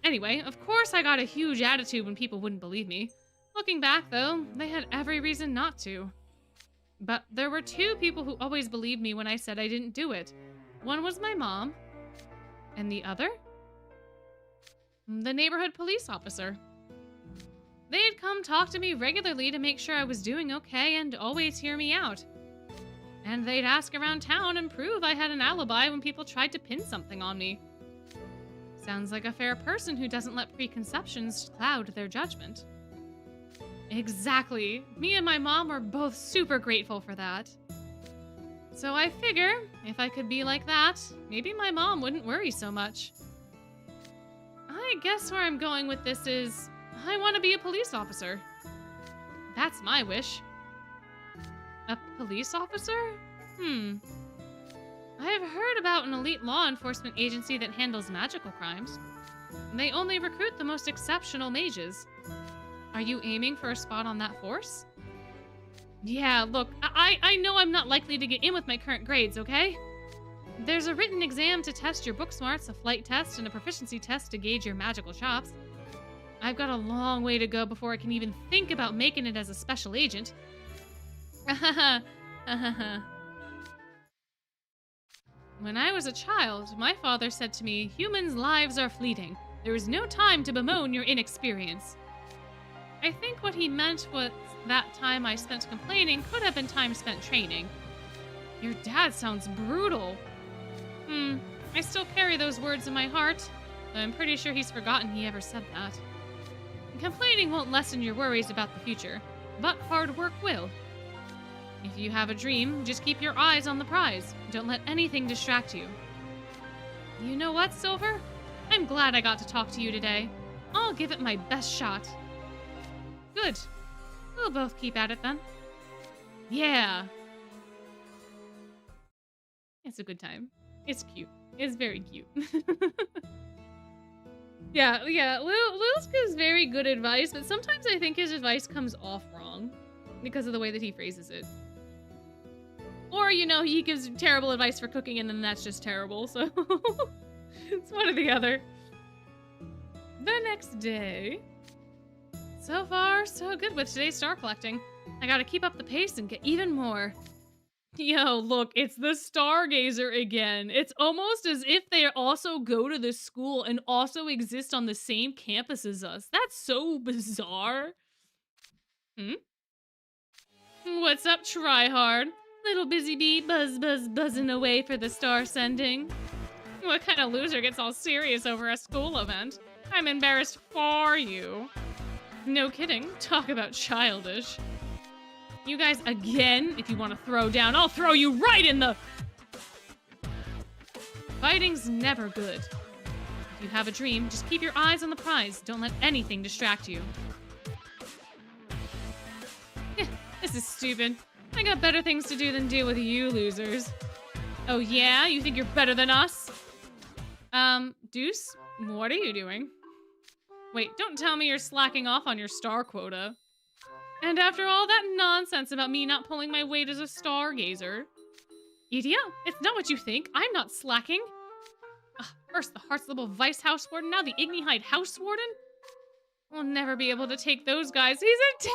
Anyway, of course I got a huge attitude when people wouldn't believe me. Looking back, though, they had every reason not to. But there were two people who always believed me when I said I didn't do it. One was my mom, and the other? The neighborhood police officer. They'd come talk to me regularly to make sure I was doing okay and always hear me out. And they'd ask around town and prove I had an alibi when people tried to pin something on me. Sounds like a fair person who doesn't let preconceptions cloud their judgment. Exactly. Me and my mom were both super grateful for that. So I figure, if I could be like that, maybe my mom wouldn't worry so much. I guess where I'm going with this is, I want to be a police officer. That's my wish. A police officer? I have heard about an elite law enforcement agency that handles magical crimes. They only recruit the most exceptional mages. Are you aiming for a spot on that force? Yeah, look, I know I'm not likely to get in with my current grades, okay? There's a written exam to test your book smarts, a flight test, and a proficiency test to gauge your magical chops. I've got a long way to go before I can even think about making it as a special agent. When I was a child, my father said to me, "Humans' lives are fleeting. There is no time to bemoan your inexperience." I think what he meant was that time I spent complaining could have been time spent training. Your dad sounds brutal. I still carry those words in my heart, though I'm pretty sure he's forgotten he ever said that. Complaining won't lessen your worries about the future, but hard work will. If you have a dream, just keep your eyes on the prize. Don't let anything distract you. You know what, Silver? I'm glad I got to talk to you today. I'll give it my best shot. Good. We'll both keep at it then. Yeah. It's a good time. It's cute. It's very cute. Yeah, Lewis gives very good advice, but sometimes I think his advice comes off wrong because of the way that he phrases it. Or, you know, he gives terrible advice for cooking and then that's just terrible, so it's one or the other. The next day. So far, so good with today's star collecting. I gotta keep up the pace and get even more. Yo, look, it's the Stargazer again. It's almost as if they also go to this school and also exist on the same campus as us. That's so bizarre. What's up, tryhard? Little busy bee buzzing away for the star sending. What kind of loser gets all serious over a school event? I'm embarrassed for you. No kidding. Talk about childish. You guys, again, if you want to throw down, I'll throw you right in the... Fighting's never good. If you have a dream, just keep your eyes on the prize. Don't let anything distract you. This is stupid. I got better things to do than deal with you losers. Oh yeah? You think you're better than us? Deuce, what are you doing? Wait, don't tell me you're slacking off on your star quota. And after all that nonsense about me not pulling my weight as a stargazer. Idiot, it's not what you think. I'm not slacking. First the Heart's-Level Vice House Warden, now the Ignihide House Warden? We'll never be able to take those guys. He's a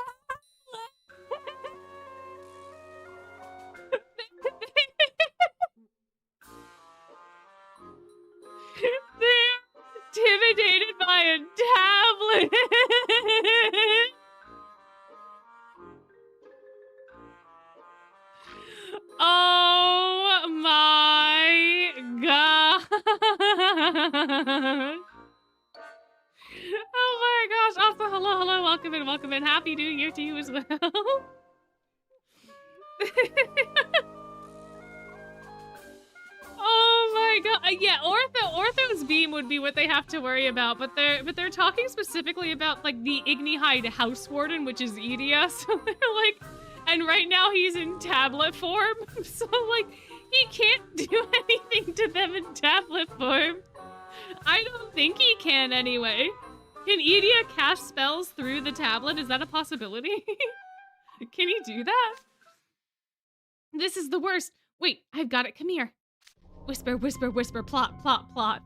They're intimidated by a tablet. Oh my god. Oh my gosh. Also, hello, welcome in. Happy New Year to you as well. Oh my god. Yeah, Ortho's beam would be what they have to worry about, but they're talking specifically about like the Ignihide House Warden, which is Idia. So they're like, and right now he's in tablet form. So like he can't do anything to them in tablet form. I don't think he can anyway. Can Idia cast spells through the tablet? Is that a possibility? Can he do that? This is the worst. Wait, I've got it. Come here. Whisper, whisper, whisper, plot, plot, plot.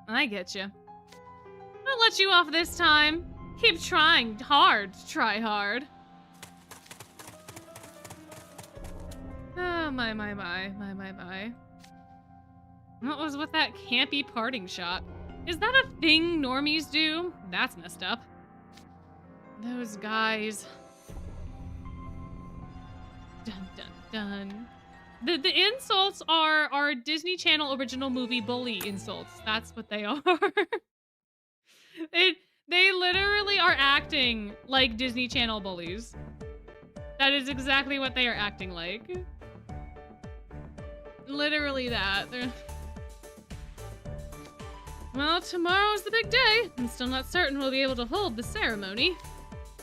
I get you. I'll let you off this time. Keep trying hard. Try hard. Oh, my. What was with that campy parting shot? Is that a thing normies do? That's messed up. Those guys. Dun, dun, dun. The insults are Disney Channel original movie bully insults. That's what they are. They literally are acting like Disney Channel bullies. That is exactly what they are acting like. Literally that. Well, tomorrow's the big day. I'm still not certain we'll be able to hold the ceremony.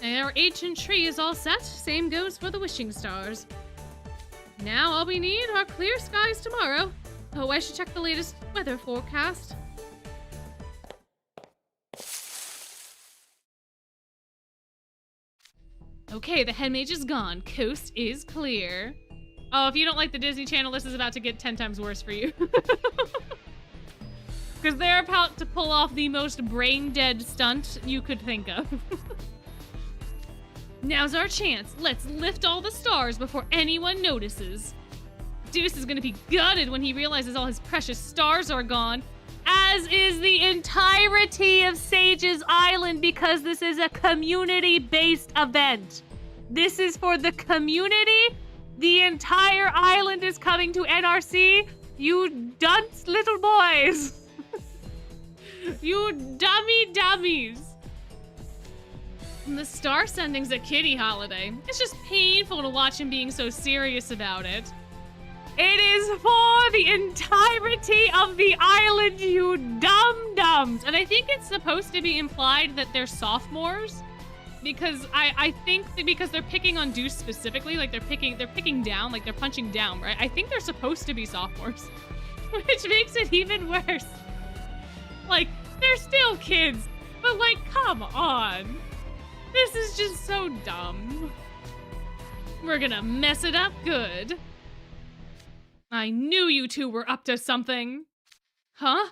Our ancient tree is all set. Same goes for the wishing stars. Now all we need are clear skies tomorrow. Oh, I should check the latest weather forecast. Okay, the head mage is gone. Coast is clear. Oh, if you don't like the Disney Channel, this is about to get 10 times worse for you. Because they're about to pull off the most brain-dead stunt you could think of. Now's our chance. Let's lift all the stars before anyone notices. Deuce is gonna be gutted when he realizes all his precious stars are gone, as is the entirety of Sage's Island, because this is a community-based event. This is for the community. The entire island is coming to NRC. You dunce little boys. You dummies. And the Starsending's a kiddie holiday. It's just painful to watch him being so serious about it. It is for the entirety of the island, you dum-dums. And I think it's supposed to be implied that they're sophomores. Because I think that because they're picking on Deuce specifically, like they're picking down, like they're punching down, right? I think they're supposed to be sophomores. Which makes it even worse. Like, they're still kids, but like, come on. This is just so dumb. We're gonna mess it up good. I knew you two were up to something. Huh?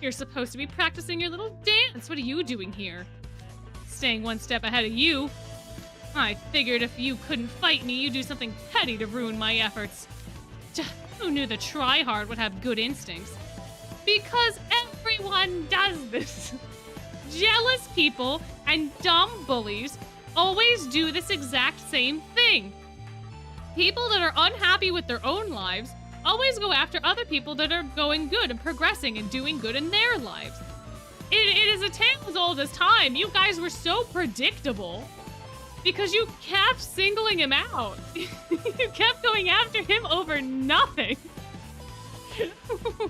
You're supposed to be practicing your little dance. What are you doing here? Staying one step ahead of you. I figured if you couldn't fight me, you'd do something petty to ruin my efforts. Who knew the tryhard would have good instincts? Because everyone does this. Jealous people and dumb bullies always do this exact same thing. People that are unhappy with their own lives always go after other people that are going good and progressing and doing good in their lives. It is a tale as old as time. You guys were so predictable because you kept singling him out. You kept going after him over nothing.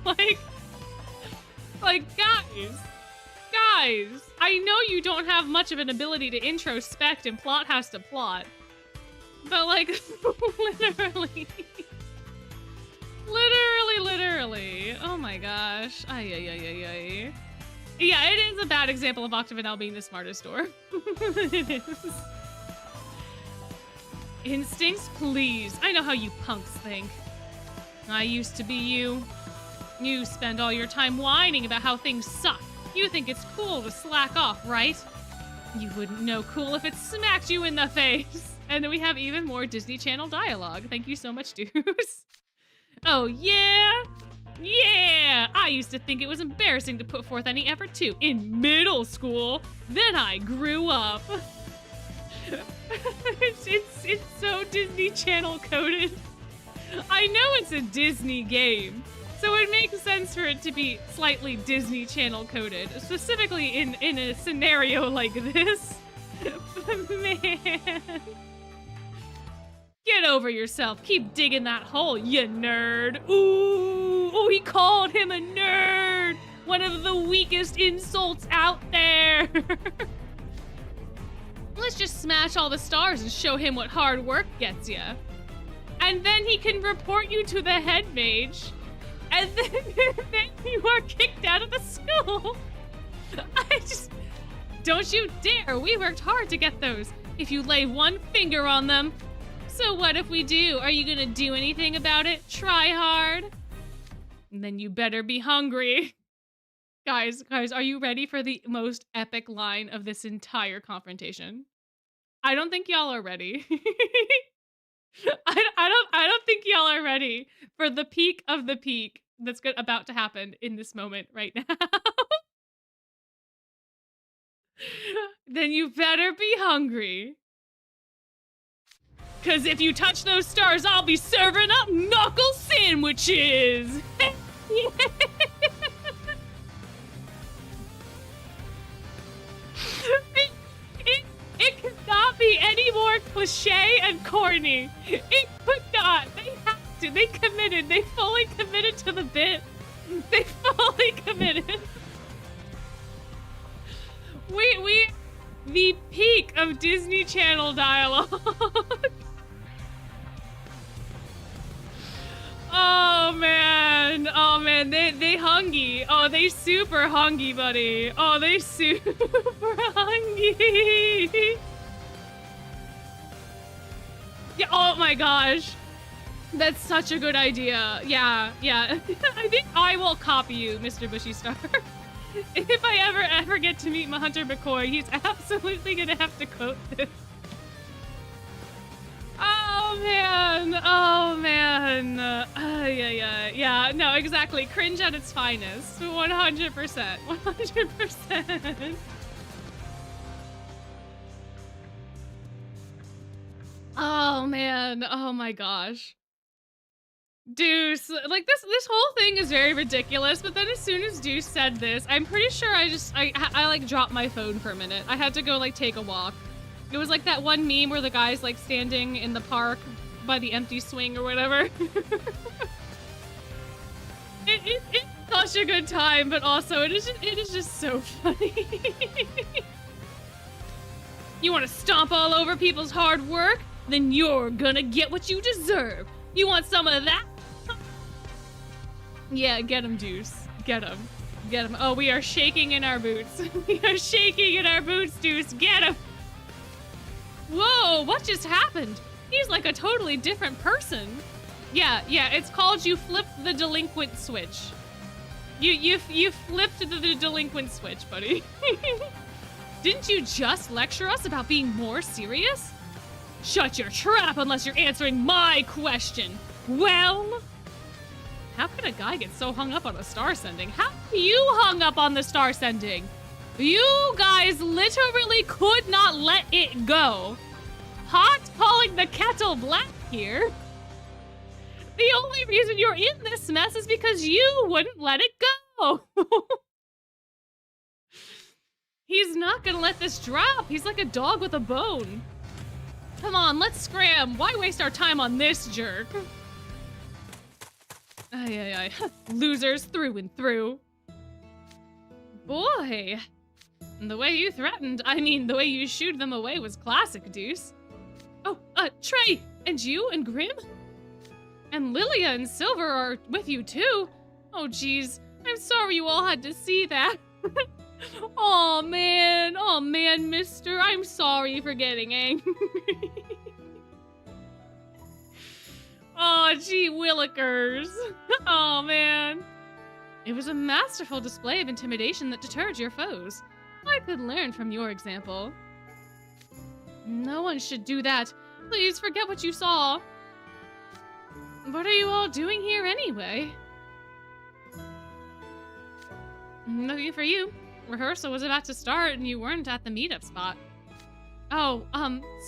like guys, I know you don't have much of an ability to introspect and plot has to plot. But like, literally. Oh my gosh. Ay. Yeah, it is a bad example of Octavanel being the smartest door. It is. Instincts, please. I know how you punks think. I used to be you. You spend all your time whining about how things suck. You think it's cool to slack off, right? You wouldn't know cool if it smacked you in the face. And then we have even more Disney Channel dialogue. Thank you so much, Deuce. Oh, yeah? Yeah! I used to think it was embarrassing to put forth any effort too in middle school. Then I grew up. It's so Disney Channel coded. I know it's a Disney game, so it makes sense for it to be slightly Disney Channel coded, specifically in a scenario like this. Man. Get over yourself. Keep digging that hole, you nerd. Ooh, he called him a nerd. One of the weakest insults out there. Let's just smash all the stars and show him what hard work gets you. And then he can report you to the head mage. And then you are kicked out of the school. Don't you dare. We worked hard to get those. If you lay one finger on them. So what if we do? Are you gonna do anything about it? Try hard? And then you better be hungry. Guys, are you ready for the most epic line of this entire confrontation? I don't think y'all are ready. I don't think y'all are ready for the peak of the peak that's about to happen in this moment right now. Then you better be hungry. 'Cause if you touch those stars, I'll be serving up knuckle sandwiches. It could not be any more cliche and corny. It could not. They have to. They committed. They fully committed to the bit. They fully committed. We the peak of Disney Channel dialogue. Oh man, they hungry. Oh, they super hungry, buddy. Oh, they super hungry. Yeah, oh my gosh. That's such a good idea. Yeah. I think I will copy you, Mr. Bushy Star. If I ever get to meet Hunter McCoy, he's absolutely gonna have to quote this. Oh man. Yeah, no, exactly. Cringe at its finest. 100%. 100%. Oh man. Oh my gosh. Deuce, like this whole thing is very ridiculous, but then as soon as Deuce said this, I'm pretty sure I like dropped my phone for a minute. I had to go like take a walk. It was like that one meme where the guy's like standing in the park by the empty swing or whatever. It's such a good time, but also it is just so funny. You want to stomp all over people's hard work? Then you're gonna get what you deserve. You want some of that? Yeah, get him, Deuce. Get him. Get him. Oh, we are shaking in our boots. We are shaking in our boots, Deuce. Get him. Whoa, what just happened? He's like a totally different person. Yeah, it's called you flipped the delinquent switch. You flipped the delinquent switch, buddy. Didn't you just lecture us about being more serious? Shut your trap unless you're answering my question. Well, how could a guy get so hung up on a star sending? How are you hung up on the star sending? You guys literally could not let it go. Hot calling the kettle black here. The only reason you're in this mess is because you wouldn't let it go. He's not gonna let this drop. He's like a dog with a bone. Come on, let's scram. Why waste our time on this jerk? Ay. Losers through and through. Boy. The way you threatened, the way you shooed them away was classic, Deuce. Oh, Trey, and you and Grim? And Lilia and Silver are with you too? Oh, geez. I'm sorry you all had to see that. Oh man, mister. I'm sorry for getting angry. Oh, gee willikers. Oh, man. It was a masterful display of intimidation that deterred your foes. I could learn from your example. No one should do that. Please forget what you saw. What are you all doing here anyway? Nothing for you. Rehearsal was about to start and you weren't at the meetup spot. Oh,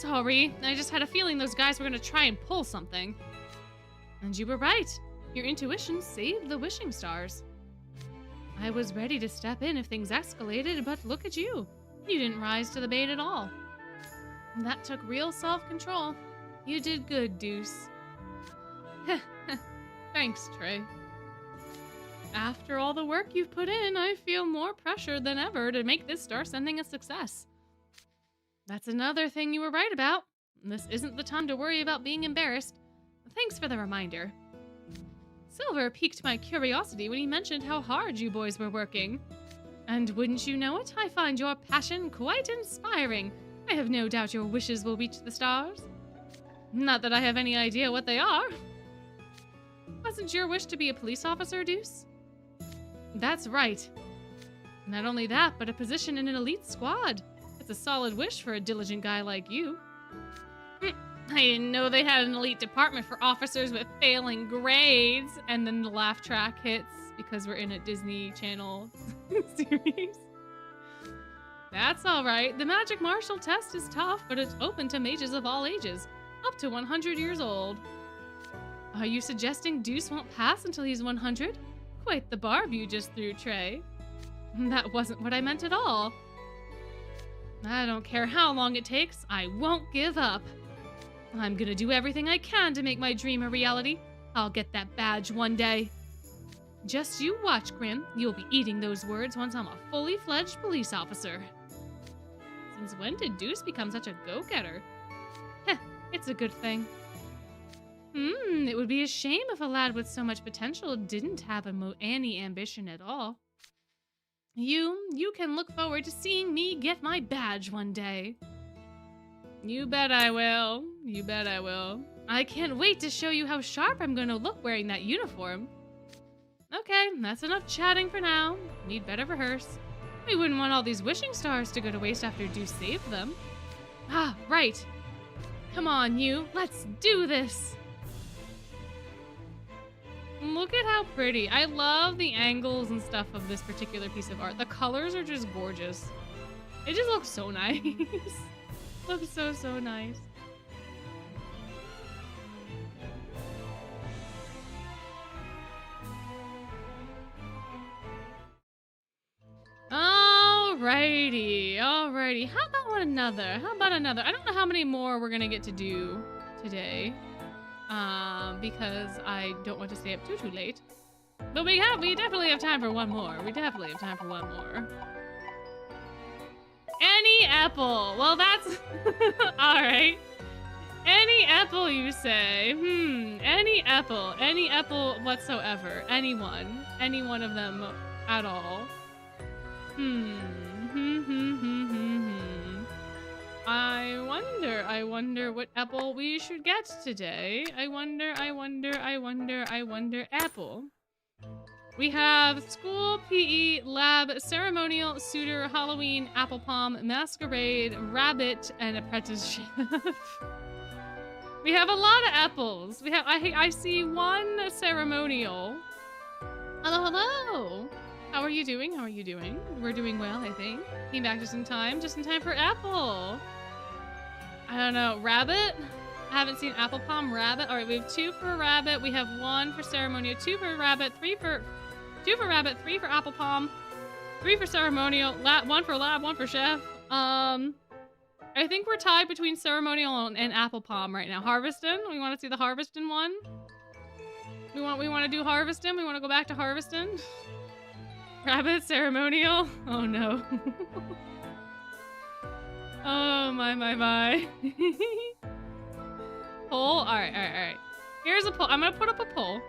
sorry. I just had a feeling those guys were gonna try and pull something. And you were right. Your intuition saved the wishing stars. I was ready to step in if things escalated, but look at you. You didn't rise to the bait at all. That took real self-control. You did good, Deuce. Thanks, Trey. After all the work you've put in, I feel more pressure than ever to make this star sending a success. That's another thing you were right about. This isn't the time to worry about being embarrassed. Thanks for the reminder. Silver piqued my curiosity when he mentioned how hard you boys were working. And wouldn't you know it, I find your passion quite inspiring. I have no doubt your wishes will reach the stars. Not that I have any idea what they are. Wasn't your wish to be a police officer, Deuce? That's right. Not only that, but a position in an elite squad. It's a solid wish for a diligent guy like you. I didn't know they had an elite department for officers with failing grades. And then the laugh track hits because we're in a Disney Channel series. That's all right. The magic martial test is tough, but it's open to mages of all ages, up to 100 years old. Are you suggesting Deuce won't pass until he's 100? Quite the barb you just threw, Trey. That wasn't what I meant at all. I don't care how long it takes, I won't give up. I'm gonna do everything I can to make my dream a reality. I'll get that badge one day. Just you watch, Grim. You'll be eating those words once I'm a fully fledged police officer. Since when did Deuce become such a go-getter? Heh, it's a good thing. It would be a shame if a lad with so much potential didn't have any ambition at all. You can look forward to seeing me get my badge one day. You bet I will. You bet I will. I can't wait to show you how sharp I'm gonna look wearing that uniform. Okay, that's enough chatting for now. We'd better rehearse. We wouldn't want all these wishing stars to go to waste after Deuce saved them. Ah, right. Come on, you. Let's do this. Look at how pretty. I love the angles and stuff of this particular piece of art. The colors are just gorgeous. It just looks so nice. Looks so nice. Alrighty. How about another? I don't know how many more we're gonna get to do today. Because I don't want to stay up too late. But we definitely have time for one more. Any apple. Well, that's alright. Any apple, you say? Any apple whatsoever. Any one of them at all. I wonder what apple we should get today. I wonder, apple. We have school, PE, lab, ceremonial, suitor, Halloween, Applepom, masquerade, rabbit, and apprenticeship. We have a lot of apples. I see one ceremonial. Hello. How are you doing? We're doing well, I think. Came back just in time for apple. I don't know, rabbit? I haven't seen Applepom, rabbit. All right, we have 2 for rabbit. We have 1 for ceremonial, 2 for rabbit, 2 for rabbit, 3 for Applepom, 3 for ceremonial, 1 for lab, 1 for chef. I think we're tied between ceremonial and Applepom right now. Harveston, we want to see the Harveston one. We want to do Harveston. We want to go back to Harveston. Rabbit, ceremonial. Oh no. Oh my. Poll? Alright. Here's a poll. I'm gonna put up a poll.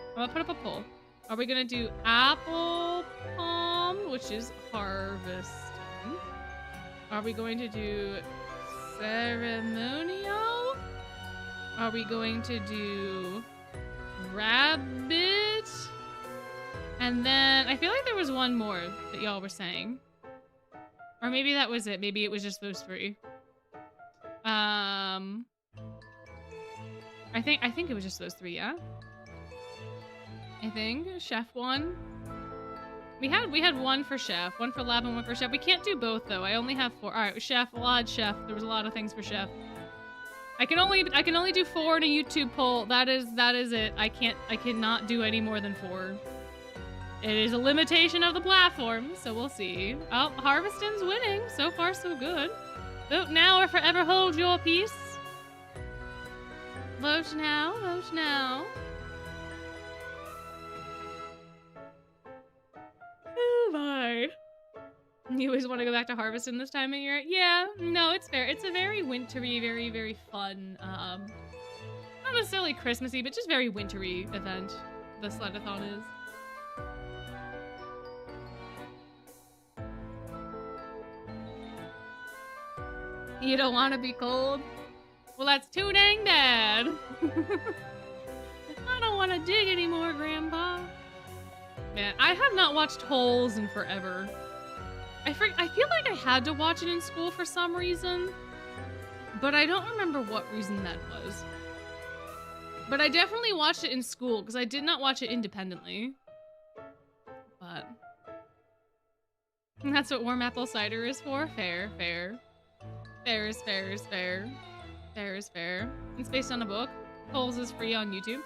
Are we gonna do Applepom, which is harvesting? Are we going to do ceremonial? Are we going to do rabbit? And then I feel like there was one more that y'all were saying. Or maybe that was it. Maybe it was just those 3. I think it was just those 3, yeah? I think. Chef 1. We had 1 for chef, 1 for lab, and 1 for chef. We can't do both though. I only have 4. Alright, chef, lad, chef. There was a lot of things for chef. I can only do 4 in a YouTube poll. That is it. I cannot do any more than 4. It is a limitation of the platform, so we'll see. Oh, Harveston's winning. So far, so good. Vote now or forever hold your peace. Vote now, vote now. Oh my. You always want to go back to Harveston this time of year? Yeah, no, it's fair. It's a very wintry, very, very fun, not necessarily Christmassy, but just very wintry event, the Sled-a-thon is. You don't want to be cold? Well, that's too dang bad. I don't want to dig anymore, Grandpa. Man, I have not watched Holes in forever. I feel like I had to watch it in school for some reason, but I don't remember what reason that was. But I definitely watched it in school, because I did not watch it independently. But that's what warm apple cider is for. Fair, fair. Fair is fair is fair. Fair is fair. It's based on a book. Holes is free on YouTube.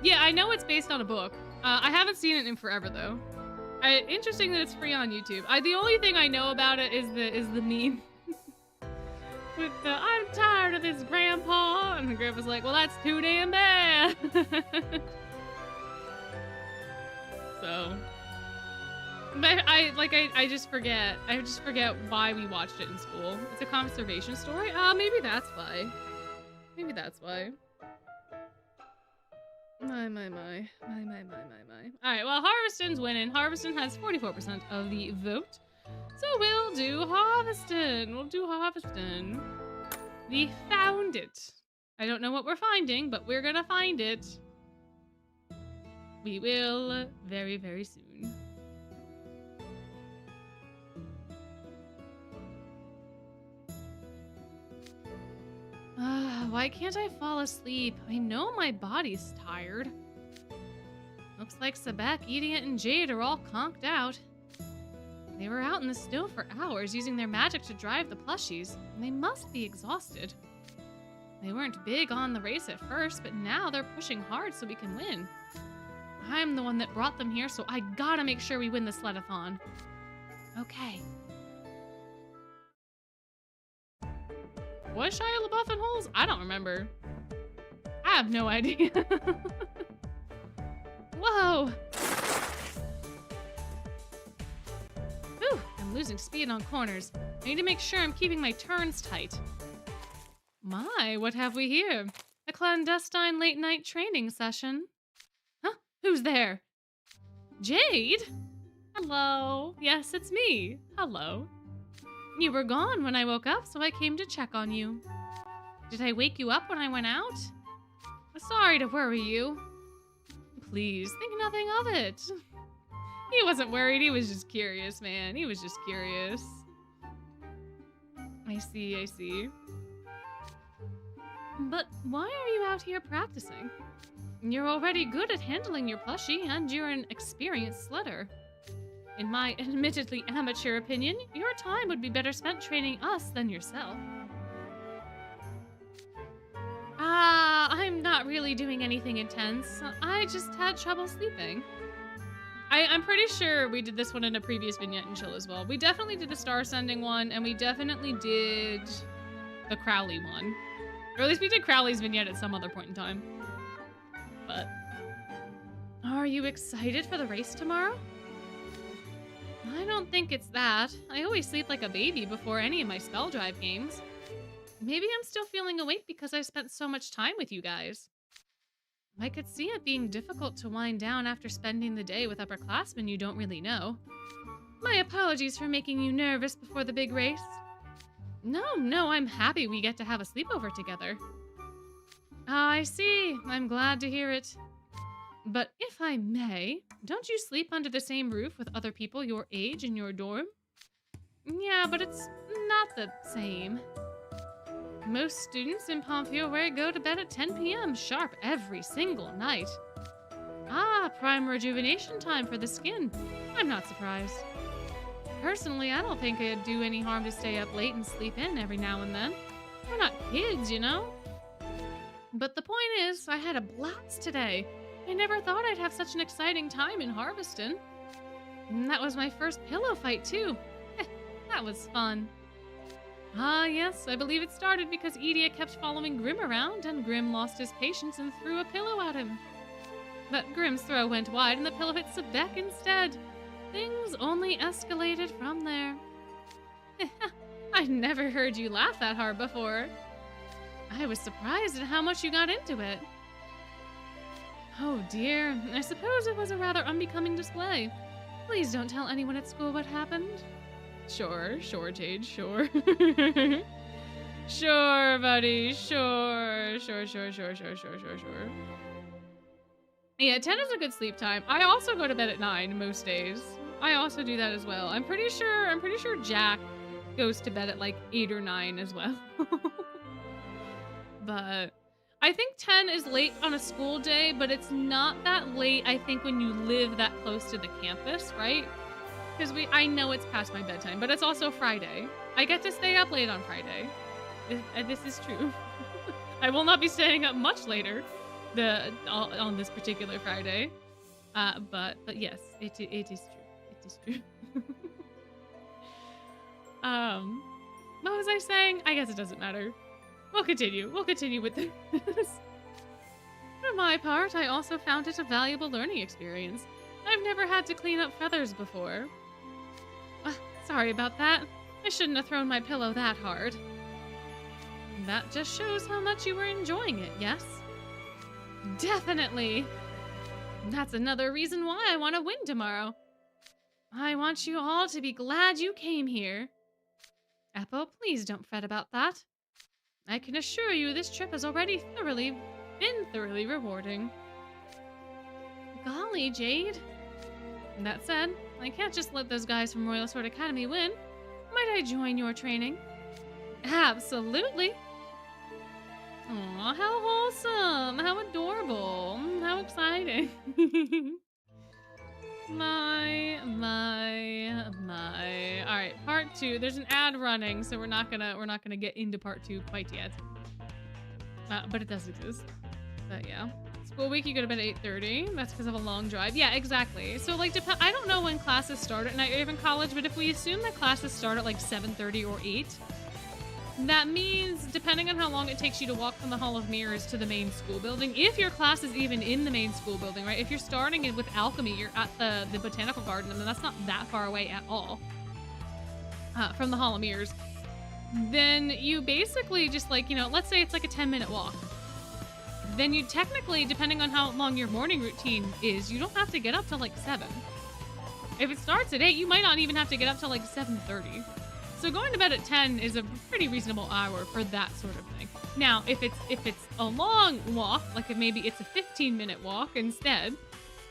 Yeah, I know it's based on a book. I haven't seen it in forever, though. Interesting that it's free on YouTube. The only thing I know about it is the meme. With the, I'm tired of this, Grandpa. And the grandpa's like, well, that's too damn bad. So. But I just forget. I just forget why we watched it in school. It's a conservation story? Maybe that's why. Maybe that's why. My. Alright, well, Harveston's winning. Harveston has 44% of the vote. So we'll do Harveston. We'll do Harveston. We found it. I don't know what we're finding, but we're gonna find it. We will very, very soon. Why can't I fall asleep? I know my body's tired. Looks like Sebek, Idiot, and Jade are all conked out. They were out in the snow for hours using their magic to drive the plushies, and they must be exhausted. They weren't big on the race at first, but now they're pushing hard so we can win. I'm the one that brought them here, so I gotta make sure we win the Sled-a-thon. Okay. Was Shia LaBeouf in Holes? I don't remember. I have no idea. Whoa! Ooh, I'm losing speed on corners. I need to make sure I'm keeping my turns tight. My, what have we here? A clandestine late-night training session. Huh? Who's there? Jade? Hello. Yes, it's me. Hello. You were gone when I woke up, so I came to check on you. Did I wake you up when I went out? Sorry to worry you. Please, think nothing of it. He wasn't worried, he was just curious, man. He was just curious. I see, I see. But why are you out here practicing? You're already good at handling your plushie, and you're an experienced sledder. In my admittedly amateur opinion, your time would be better spent training us than yourself. I'm not really doing anything intense. I just had trouble sleeping. I'm pretty sure we did this one in a previous vignette and chill as well. We definitely did the Starsending one, and we definitely did the Crowley one. Or at least we did Crowley's vignette at some other point in time. But are you excited for the race tomorrow? I don't think it's that. I always sleep like a baby before any of my spell drive games. Maybe I'm still feeling awake because I've spent so much time with you guys. I could see it being difficult to wind down after spending the day with upperclassmen you don't really know. My apologies for making you nervous before the big race. No, I'm happy we get to have a sleepover together. I see. I'm glad to hear it. But if I may, don't you sleep under the same roof with other people your age in your dorm? Yeah, but it's not the same. Most students in Pomfrey go to bed at 10 p.m. sharp every single night. Prime rejuvenation time for the skin. I'm not surprised. Personally, I don't think it'd do any harm to stay up late and sleep in every now and then. We're not kids, you know? But the point is, I had a blast today. I never thought I'd have such an exciting time in Harveston. And that was my first pillow fight, too. That was fun. Ah, yes, I believe it started because Edia kept following Grim around, and Grim lost his patience and threw a pillow at him. But Grim's throw went wide, and the pillow hit Sebek instead. Things only escalated from there. I'd never heard you laugh that hard before. I was surprised at how much you got into it. Oh dear, I suppose it was a rather unbecoming display. Please don't tell anyone at school what happened. Sure, Jade, sure. Sure, buddy, sure. Yeah, 10 is a good sleep time. I also go to bed at 9 most days. I also do that as well. I'm pretty sure Jack goes to bed at like 8 or 9 as well. But I think 10 is late on a school day, but it's not that late, I think, when you live that close to the campus, right? Because I know it's past my bedtime, but it's also Friday. I get to stay up late on Friday. This is true. I will not be staying up much later on this particular Friday. But yes, it is true. It is true. What was I saying? I guess it doesn't matter. We'll continue with this. For my part, I also found it a valuable learning experience. I've never had to clean up feathers before. Sorry about that. I shouldn't have thrown my pillow that hard. That just shows how much you were enjoying it, yes? Definitely. That's another reason why I want to win tomorrow. I want you all to be glad you came here. Epel, please don't fret about that. I can assure you this trip has already been thoroughly rewarding. Golly, Jade. That said, I can't just let those guys from Royal Sword Academy win. Might I join your training? Absolutely. Aw, how wholesome, how adorable, how exciting. My. All right, part 2. There's an ad running, so we're not gonna get into part 2 quite yet. But it does exist. But yeah. School week, you go to bed at 8:30. That's because of a long drive. Yeah, exactly. So like, I don't know when classes start at Night Raven College, but if we assume that classes start at like 7:30 or 8, that means depending on how long it takes you to walk from the Hall of Mirrors to the main school building, if your class is even in the main school building, right? If you're starting it with alchemy, you're at the botanical garden, and that's not that far away at all from the Hall of Mirrors. Then you basically just like, let's say it's like a 10-minute walk. Then you technically, depending on how long your morning routine is, you don't have to get up till like 7. If it starts at 8, you might not even have to get up till like 7:30. So going to bed at 10 is a pretty reasonable hour for that sort of thing. Now, if it's a long walk, like if maybe it's a 15-minute walk instead,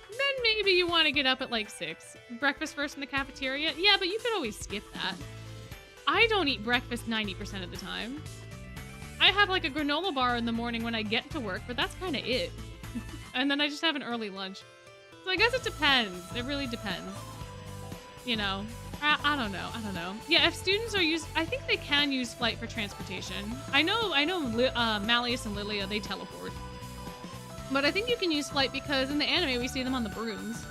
then maybe you want to get up at like 6. Breakfast first in the cafeteria? Yeah, but you could always skip that. I don't eat breakfast 90% of the time. I have like a granola bar in the morning when I get to work, but that's kind of it. And then I just have an early lunch. So I guess it depends. It really depends. I don't know. Yeah, if students are I think they can use flight for transportation. I know Malleus and Lilia, they teleport. But I think you can use flight because in the anime we see them on the brooms.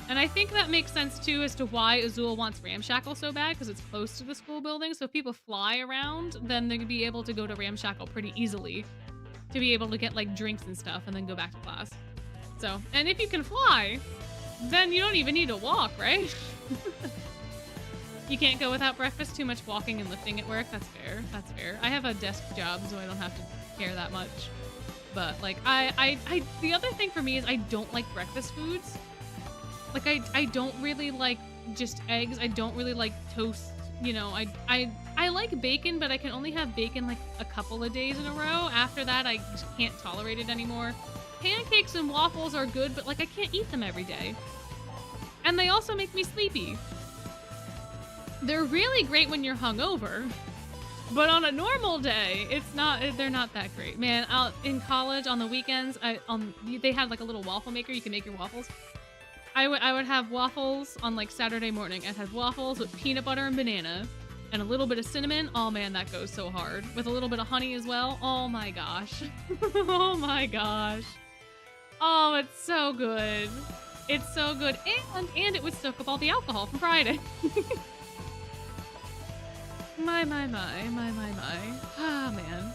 And I think that makes sense too as to why Azul wants Ramshackle so bad, because it's close to the school building. So if people fly around, then they'd be able to go to Ramshackle pretty easily to be able to get like drinks and stuff and then go back to class. So, and if you can fly, then you don't even need to walk, right? You can't go without breakfast. Too much walking and lifting at work. That's fair. That's fair. I have a desk job, so I don't have to care that much. But like, the other thing for me is I don't like breakfast foods. Like I don't really like just eggs. I don't really like toast. I like bacon, but I can only have bacon like a couple of days in a row. After that, I just can't tolerate it anymore. Pancakes and waffles are good, but like I can't eat them every day. And they also make me sleepy. They're really great when you're hungover, but on a normal day, they're not that great. Man, out in college on the weekends, they had like a little waffle maker. You can make your waffles. I would have waffles on like Saturday morning. I'd have waffles with peanut butter and banana and a little bit of cinnamon. Oh man, that goes so hard. With a little bit of honey as well. Oh my gosh. Oh my gosh. Oh, it's so good. It's so good. And it would soak up all the alcohol from Friday. My. Ah, man.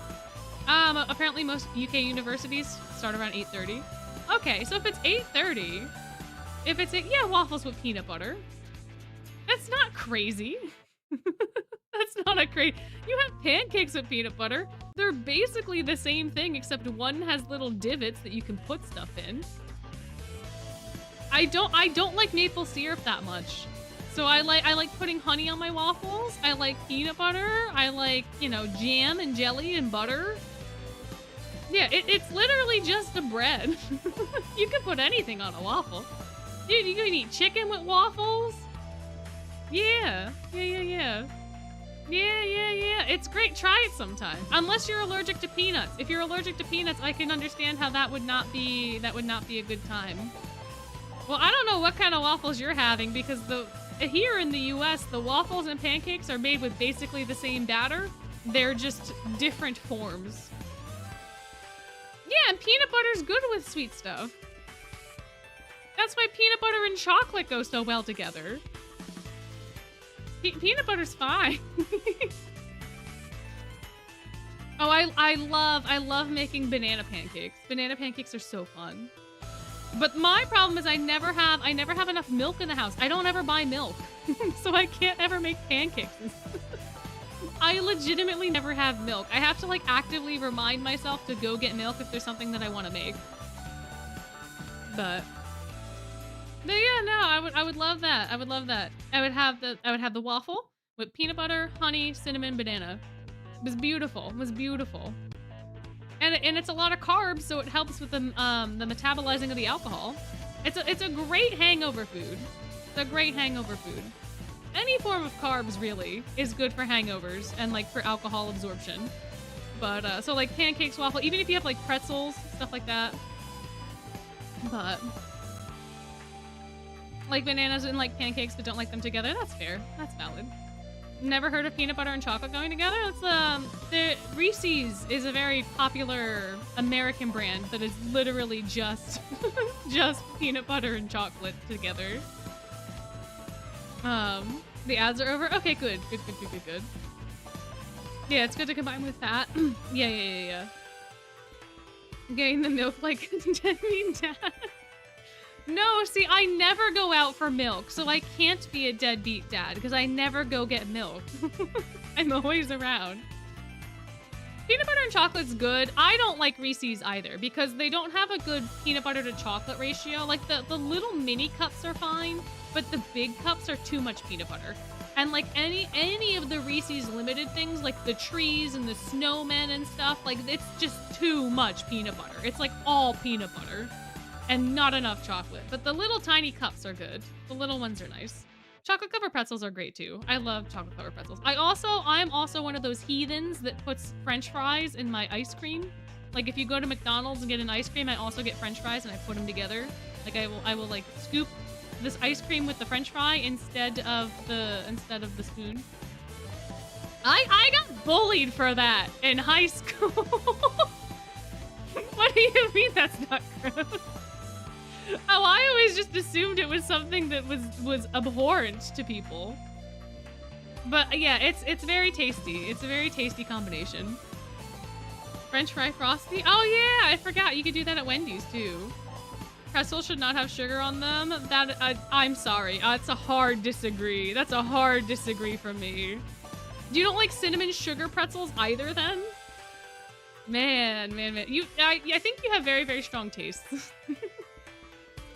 Apparently most UK universities start around 8:30. Okay, so if it's 8:30, yeah, waffles with peanut butter. That's not crazy. That's not a crazy. You have pancakes with peanut butter. They're basically the same thing, except one has little divots that you can put stuff in. I don't like maple syrup that much. So I like putting honey on my waffles. I like peanut butter. I like, you know, jam and jelly and butter. Yeah, it's literally just a bread. You can put anything on a waffle. Dude, you can eat chicken with waffles. Yeah. It's great. Try it sometime. Unless you're allergic to peanuts. If you're allergic to peanuts, I can understand how that would not be a good time. Well, I don't know what kind of waffles you're having because here in the US, the waffles and pancakes are made with basically the same batter. They're just different forms. Yeah, and peanut butter's good with sweet stuff. That's why peanut butter and chocolate go so well together. Peanut butter's fine. Oh, I love making banana pancakes. Banana pancakes are so fun. But my problem is I never have enough milk in the house. I don't ever buy milk. So I can't ever make pancakes. I legitimately never have milk. I have to like actively remind myself to go get milk if there's something that I want to make. But yeah, no, I would love that. I would love that. I would have the waffle with peanut butter, honey, cinnamon, banana. It was beautiful. It was beautiful. And it's a lot of carbs, so it helps with the metabolizing of the alcohol. It's a great hangover food. It's a great hangover food. Any form of carbs really is good for hangovers and like for alcohol absorption. But so like pancakes, waffle, even if you have like pretzels, stuff like that. But like bananas and like pancakes but don't like them together, that's fair. That's valid. Never heard of peanut butter and chocolate going together? That's the Reese's is a very popular American brand that is literally just just peanut butter and chocolate together. The ads are over. Okay, good. Good. Yeah, it's good to combine with fat. Yeah. Getting the milk like deadbeat dad. No, see, I never go out for milk, so I can't be a deadbeat dad because I never go get milk. I'm always around. Peanut butter and chocolate's good. I don't like Reese's either because they don't have a good peanut butter to chocolate ratio. Like the little mini cups are fine, but the big cups are too much peanut butter. And like any of the Reese's limited things, like the trees and the snowmen and stuff, like it's just too much peanut butter. It's like all peanut butter and not enough chocolate. But the little tiny cups are good. The little ones are nice. Chocolate covered pretzels are great too. I love chocolate covered pretzels. I'm also one of those heathens that puts French fries in my ice cream. Like if you go to McDonald's and get an ice cream, I also get French fries and I put them together. Like I will like scoop this ice cream with the French fry instead of the spoon. I got bullied for that in high school. What do you mean that's not gross? Oh, I always just assumed it was something that was abhorrent to people. But yeah, it's very tasty. It's a very tasty combination. French fry frosty? Oh yeah, I forgot. You could do that at Wendy's too. Pretzels should not have sugar on them. I'm sorry. It's a hard disagree. That's a hard disagree from me. You don't like cinnamon sugar pretzels either then? Man. I think you have very, very strong tastes.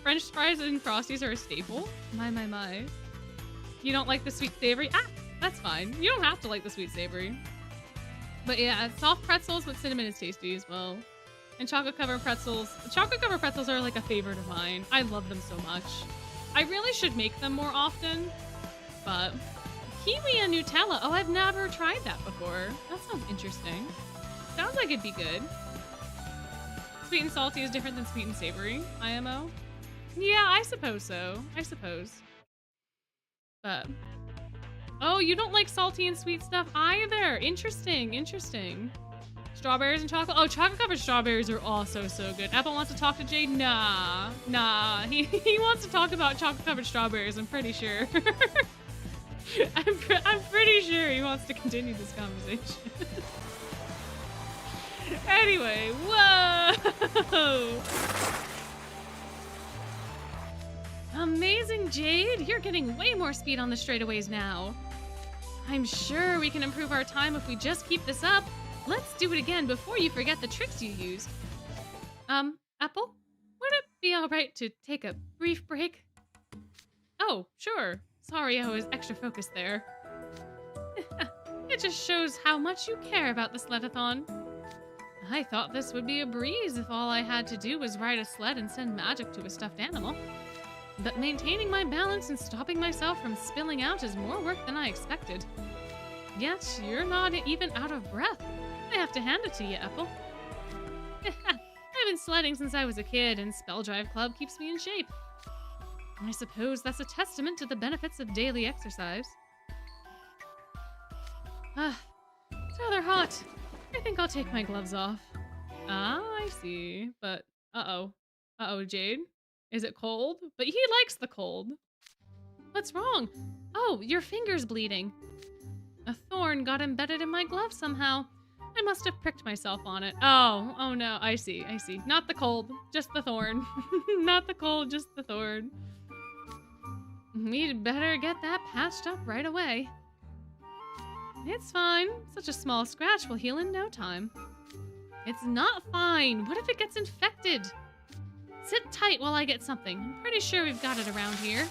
French fries and Frosties are a staple. My. You don't like the sweet savory? Ah, that's fine. You don't have to like the sweet savory. But yeah, soft pretzels with cinnamon is tasty as well. And chocolate covered pretzels. Chocolate covered pretzels are like a favorite of mine. I love them so much. I really should make them more often. But kiwi and Nutella. Oh, I've never tried that before. That sounds interesting. Sounds like it'd be good. Sweet and salty is different than sweet and savory. IMO. Yeah, I suppose so. I suppose. But oh, you don't like salty and sweet stuff either. Interesting. Strawberries and chocolate. Oh, chocolate covered strawberries are also so good. Apple wants to talk to Jade. Nah. He wants to talk about chocolate covered strawberries. I'm pretty sure. I'm pretty sure he wants to continue this conversation. Anyway, whoa! Amazing, Jade! You're getting way more speed on the straightaways now. I'm sure we can improve our time if we just keep this up. Let's do it again before you forget the tricks you used. Apple? Would it be alright to take a brief break? Oh, sure. Sorry I was extra focused there. It just shows how much you care about the sled-a-thon. I thought this would be a breeze if all I had to do was ride a sled and send magic to a stuffed animal. But maintaining my balance and stopping myself from spilling out is more work than I expected. Yet, you're not even out of breath. I have to hand it to you, Epel. I've been sledding since I was a kid, and Spell Drive Club keeps me in shape. I suppose that's a testament to the benefits of daily exercise. It's rather hot. I think I'll take my gloves off. Ah, I see. But, uh-oh. Uh-oh, Jade. Is it cold? But he likes the cold. What's wrong? Oh, your finger's bleeding. A thorn got embedded in my glove somehow. I must have pricked myself on it. Oh no, I see. Not the cold, just the thorn. Not the cold, just the thorn. We'd better get that patched up right away. It's fine. Such a small scratch will heal in no time. It's not fine. What if it gets infected? Sit tight while I get something. I'm pretty sure we've got it around here.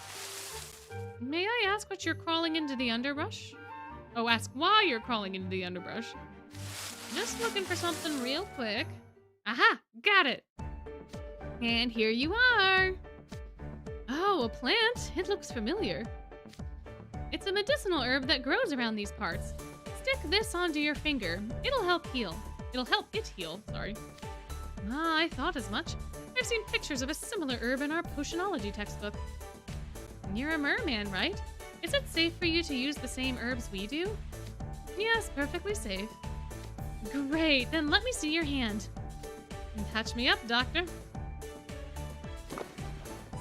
May I ask what you're crawling into the underbrush? Oh, ask why you're crawling into the underbrush. Just looking for something real quick. Aha! Got it! And here you are! Oh, a plant? It looks familiar. It's a medicinal herb that grows around these parts. Stick this onto your finger. It'll help heal. It'll help it heal, sorry. Ah, I thought as much. I've seen pictures of a similar herb in our potionology textbook. You're a merman, right? Is it safe for you to use the same herbs we do? Yes, perfectly safe. Great, then let me see your hand. And patch me up, doctor.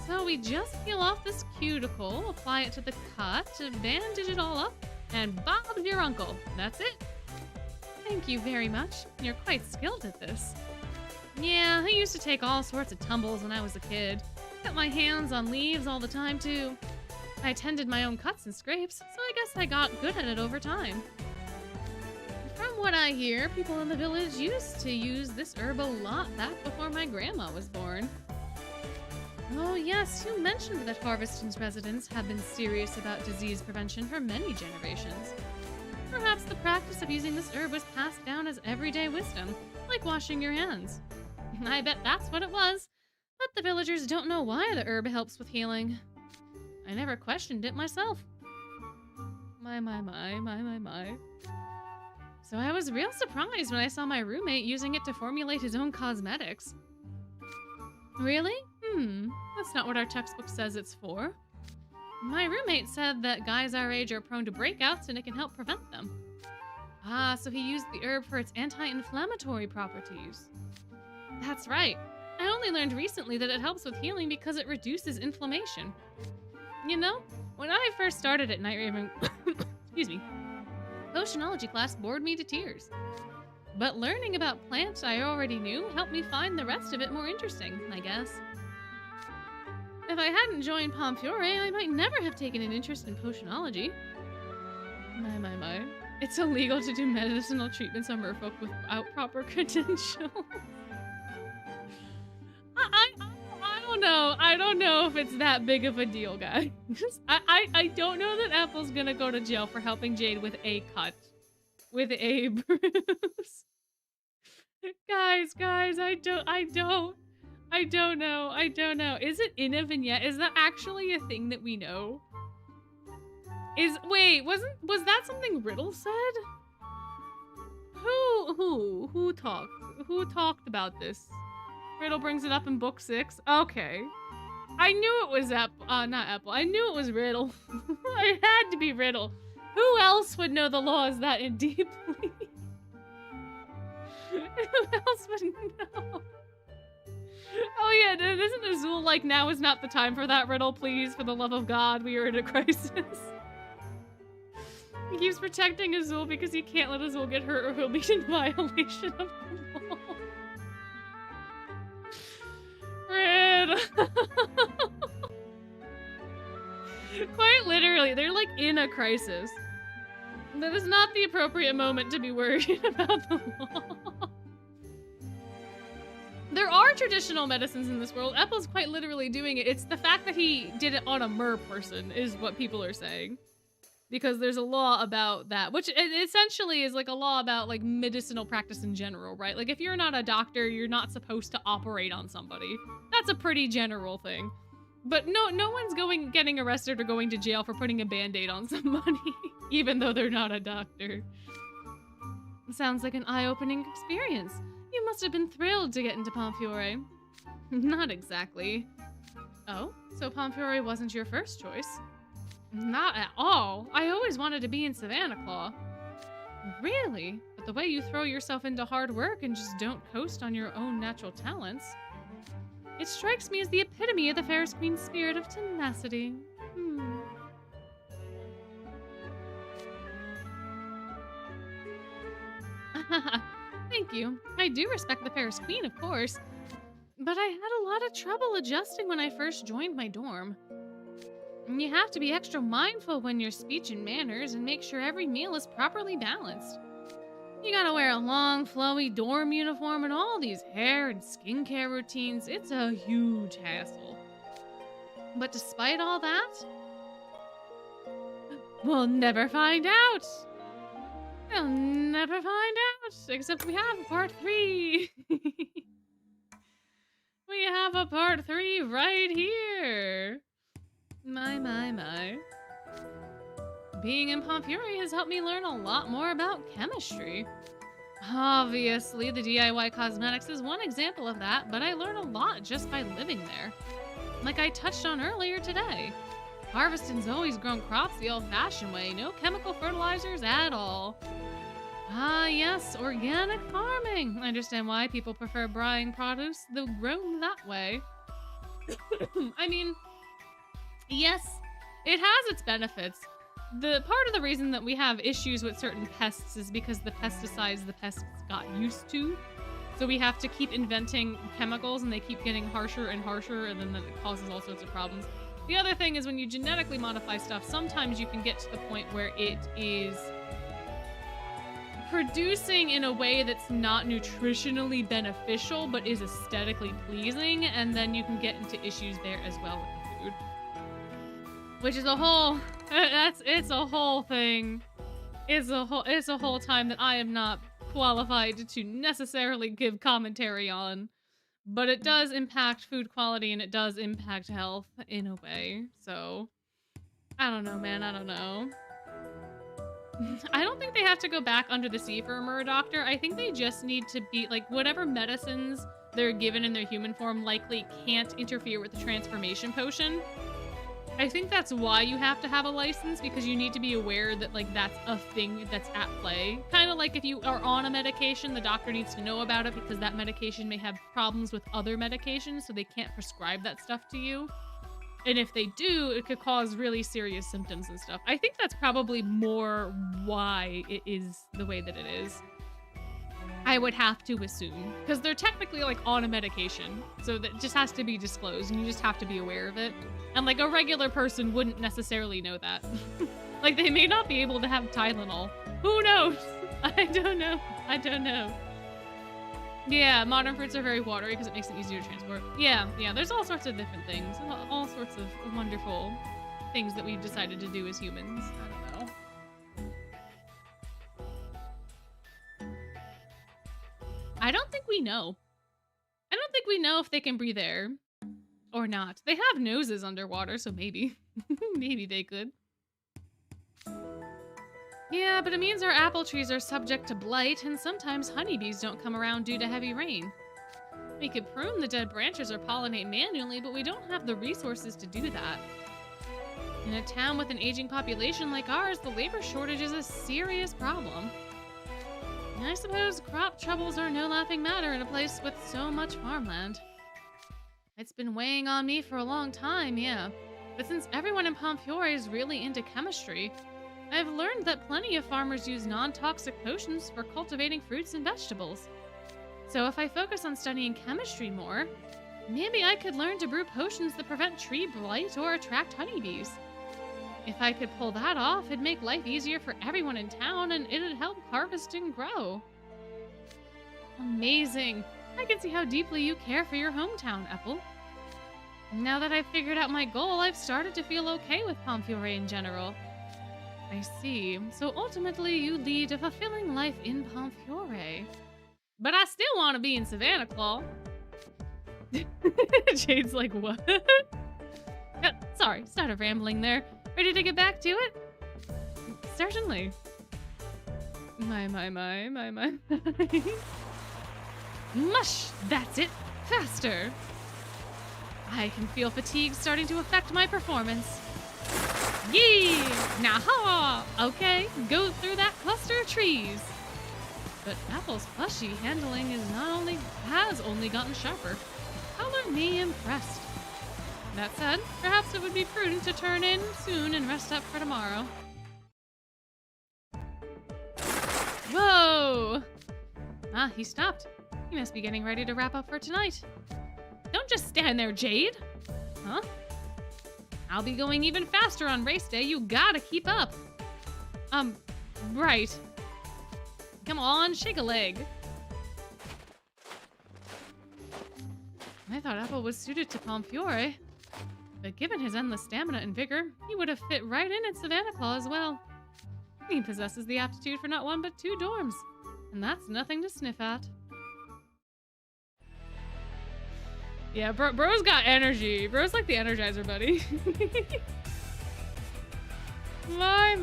So we just peel off this cuticle, apply it to the cut, bandage it all up, and Bob's your uncle. That's it. Thank you very much. You're quite skilled at this. Yeah, I used to take all sorts of tumbles when I was a kid. Got my hands on leaves all the time, too. I tended my own cuts and scrapes, so I guess I got good at it over time. From what I hear, people in the village used to use this herb a lot back before my grandma was born. Oh yes, you mentioned that Harveston's residents have been serious about disease prevention for many generations. Perhaps the practice of using this herb was passed down as everyday wisdom, like washing your hands. I bet that's what it was, but the villagers don't know why the herb helps with healing. I never questioned it myself. My. So I was real surprised when I saw my roommate using it to formulate his own cosmetics. Really? That's not what our textbook says it's for. My roommate said that guys our age are prone to breakouts and it can help prevent them. Ah, so he used the herb for its anti-inflammatory properties. That's right. I only learned recently that it helps with healing because it reduces inflammation. You know, when I first started at Night Raven, excuse me, potionology class bored me to tears. But learning about plants I already knew helped me find the rest of it more interesting, I guess. If I hadn't joined Pomfiore, I might never have taken an interest in potionology. My. It's illegal to do medicinal treatments on merfolk without proper credentials. I don't know if it's that big of a deal, guys. I don't know that Apple's gonna go to jail for helping Jade with a cut. With a bruise. Guys, I don't know. Is it in a vignette? Is that actually a thing that we know? Was that something Riddle said? Who talked about this? Riddle brings it up in book 6. Okay. I knew it was not Apple. I knew it was Riddle. It had to be Riddle. Who else would know the laws that in deeply? Who else would know? Oh yeah, isn't Azul like, now is not the time for that, Riddle, please, for the love of God, we are in a crisis. He keeps protecting Azul because he can't let Azul get hurt or he'll be in violation of the law. Red. Quite literally, they're like in a crisis. That is not the appropriate moment to be worried about the law. There are traditional medicines in this world. Epel's quite literally doing it. It's the fact that he did it on a mer person is what people are saying. Because there's a law about that, which essentially is like a law about like medicinal practice in general, right? Like if you're not a doctor, you're not supposed to operate on somebody. That's a pretty general thing. But no one's getting arrested or going to jail for putting a band-aid on somebody, even though they're not a doctor. Sounds like an eye-opening experience. You must have been thrilled to get into Pomfiore. Not exactly. Oh, so Pomfiore wasn't your first choice? Not at all. I always wanted to be in Savannah Claw. Really? But the way you throw yourself into hard work and just don't coast on your own natural talents, it strikes me as the epitome of the Fairest Queen's spirit of tenacity. Thank you. I do respect the Fairest Queen, of course. But I had a lot of trouble adjusting when I first joined my dorm. You have to be extra mindful when your speech and manners and make sure every meal is properly balanced. You gotta wear a long, flowy dorm uniform and all these hair and skincare routines. It's a huge hassle. But despite all that, we'll never find out. We'll never find out, except we have part 3. We have a part 3 right here. My. Being in Pomfiore has helped me learn a lot more about chemistry. Obviously, the DIY cosmetics is one example of that, but I learn a lot just by living there. Like I touched on earlier today. Harvesting's always grown crops the old-fashioned way, no chemical fertilizers at all. Ah, yes, organic farming. I understand why people prefer buying produce though grown that way. I mean, yes, it has its benefits. The part of the reason that we have issues with certain pests is because the pesticides the pests got used to. So we have to keep inventing chemicals and they keep getting harsher and harsher, and then it causes all sorts of problems. The other thing is when you genetically modify stuff, sometimes you can get to the point where it is producing in a way that's not nutritionally beneficial but is aesthetically pleasing, and then you can get into issues there as well with the food. Which is a whole it's a whole thing. It's a whole time that I am not qualified to necessarily give commentary on. But it does impact food quality and it does impact health in a way. So I don't know, man, I don't know. I don't think they have to go back under the sea for a Murder Doctor. I think they just need to be, like, whatever medicines they're given in their human form likely can't interfere with the transformation potion. I think that's why you have to have a license, because you need to be aware that, like, that's a thing that's at play. Kind of like if you are on a medication, the doctor needs to know about it because that medication may have problems with other medications, so they can't prescribe that stuff to you. And if they do, it could cause really serious symptoms and stuff. I think that's probably more why it is the way that it is. I would have to assume. Because they're technically, like, on a medication. So that just has to be disclosed, and you just have to be aware of it. And, like, a regular person wouldn't necessarily know that. Like, they may not be able to have Tylenol. Who knows? I don't know. Yeah, modern fruits are very watery because it makes it easier to transport. Yeah, there's all sorts of different things. All sorts of wonderful things that we've decided to do as humans. I don't know. I don't think we know. I don't think we know if they can breathe air or not. They have noses underwater, so maybe. Maybe they could. Yeah, but it means our apple trees are subject to blight, and sometimes honeybees don't come around due to heavy rain. We could prune the dead branches or pollinate manually, but we don't have the resources to do that. In a town with an aging population like ours, the labor shortage is a serious problem. And I suppose crop troubles are no laughing matter in a place with so much farmland. It's been weighing on me for a long time, yeah. But since everyone in Pomfiore is really into chemistry, I've learned that plenty of farmers use non-toxic potions for cultivating fruits and vegetables. So if I focus on studying chemistry more, maybe I could learn to brew potions that prevent tree blight or attract honeybees. If I could pull that off, it'd make life easier for everyone in town and it'd help harvest and grow. Amazing. I can see how deeply you care for your hometown, Epel. Now that I've figured out my goal, I've started to feel okay with Pomfiore in general. I see. So ultimately, you lead a fulfilling life in Pomfiore. But I still want to be in Savannah Claw. Jade's like, what? Sorry, started rambling there. Ready to get back to it? Certainly. My. Mush! That's it! Faster! I can feel fatigue starting to affect my performance. Yee! Nah-ha! Okay, go through that cluster of trees. But Apple's plushy handling has only gotten sharper. Color me impressed. That said, perhaps it would be prudent to turn in soon and rest up for tomorrow. Whoa! Ah, he stopped. He must be getting ready to wrap up for tonight. Don't just stand there, Jade. Huh? I'll be going even faster on race day. You gotta keep up. Right. Come on, shake a leg. I thought Apple was suited to Pomfiore, but given his endless stamina and vigor, he would have fit right in at Savannah Claw as well. He possesses the aptitude for not one but two dorms, and that's nothing to sniff at. Yeah, bro's got energy. Bro's like the Energizer Buddy. My.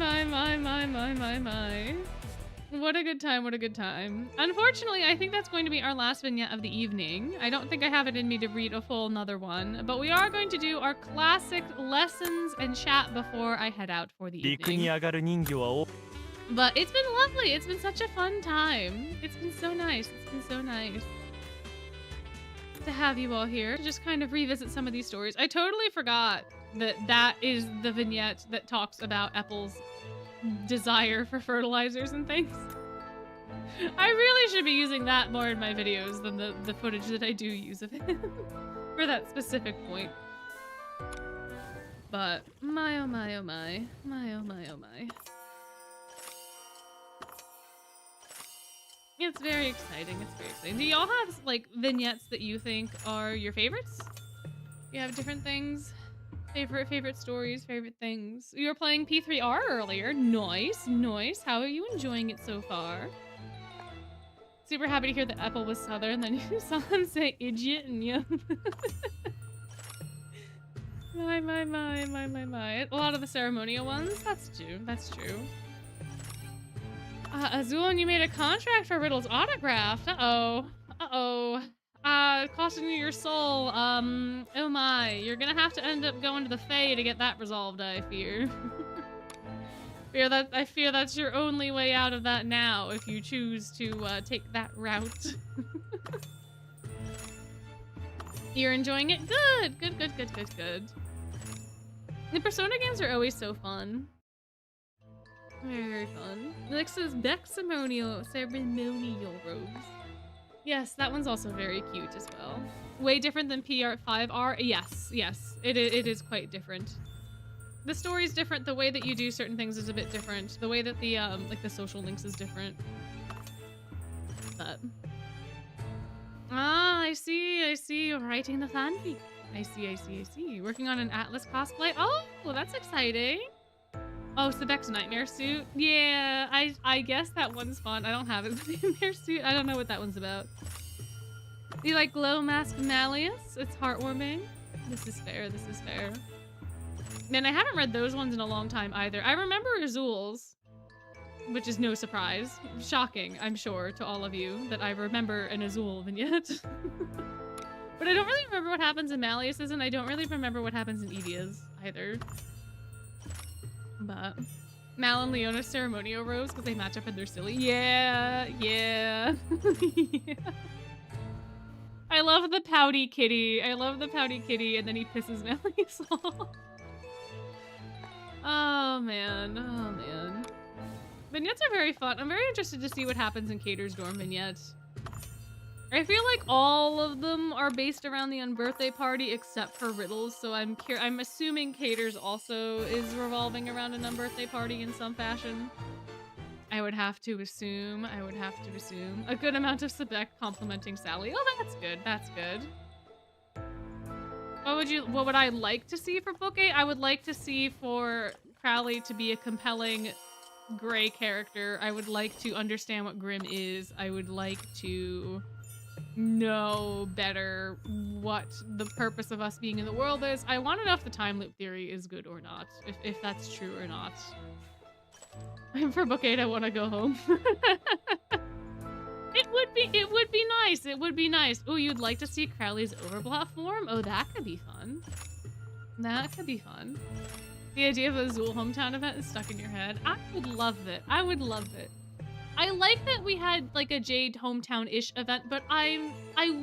What a good time, what a good time. Unfortunately, I think that's going to be our last vignette of the evening. I don't think I have it in me to read a full another one, but we are going to do our classic lessons and chat before I head out for the evening. But it's been lovely. It's been such a fun time. It's been so nice. It's been so nice to have you all here to just kind of revisit some of these stories. I totally forgot that is the vignette that talks about Epel's desire for fertilizers and things. I really should be using that more in my videos than the footage that I do use of it for that specific point. But my oh my oh my. My oh my oh my. It's very exciting. It's very exciting. Do y'all have like vignettes that you think are your favorites? You have different things? Favorite stories, favorite things. You were playing P3R earlier. Nice, nice. How are you enjoying it so far? Super happy to hear that Epel was Southern. Then you saw him say idiot and yeah. My. A lot of the ceremonial ones. That's true. That's true. Azul, you made a contract for Riddle's autograph. Uh-oh. Costing you your soul. Oh my. You're gonna have to end up going to the Fae to get that resolved, I fear. I fear that's your only way out of that now, if you choose to, take that route. You're enjoying it? Good. Good. The Persona games are always so fun. Very fun. Next is ceremonial robes. Yes, that one's also very cute as well. Way different than PR5R. Yes. It is quite different. The story's different. The way that you do certain things is a bit different. The way that the like the social links is different. But I see. You're writing the fanfic. I see. Working on an Atlas cosplay. Oh, well, that's exciting. Oh, Sebek's nightmare suit. Yeah, I guess that one's fun. I don't have his nightmare suit. I don't know what that one's about. You like Glow Mask Malleus? It's heartwarming. This is fair. Man, I haven't read those ones in a long time either. I remember Azul's, which is no surprise. Shocking, I'm sure, to all of you that I remember an Azul vignette. But I don't really remember what happens in Malleus's, and I don't really remember what happens in Edia's either. But Mal and Leona's ceremonial robes because they match up and they're silly. Yeah. I love the pouty kitty. And then he pisses Malleus off. Oh man, oh man. Vignettes are very fun. I'm very interested to see what happens in Cater's dorm vignettes. I feel like all of them are based around the unbirthday party except for Riddles, so I'm assuming Cater's also is revolving around an unbirthday party in some fashion. I would have to assume. A good amount of Sebek complimenting Sally. Oh, that's good. That's good. What would I like to see for Book 8? I would like to see for Crowley to be a compelling gray character. I would like to understand what Grimm is. I would like to know better what the purpose of us being in the world is. I want to know if the time loop theory is good or not. If that's true or not. For Book 8, I want to go home. It would be nice. It would be nice. Oh, you'd like to see Crowley's overblot form? Oh, that could be fun. That could be fun. The idea of a Zool hometown event is stuck in your head. I would love it. I would love it. I like that we had like a Jade hometown-ish event, but I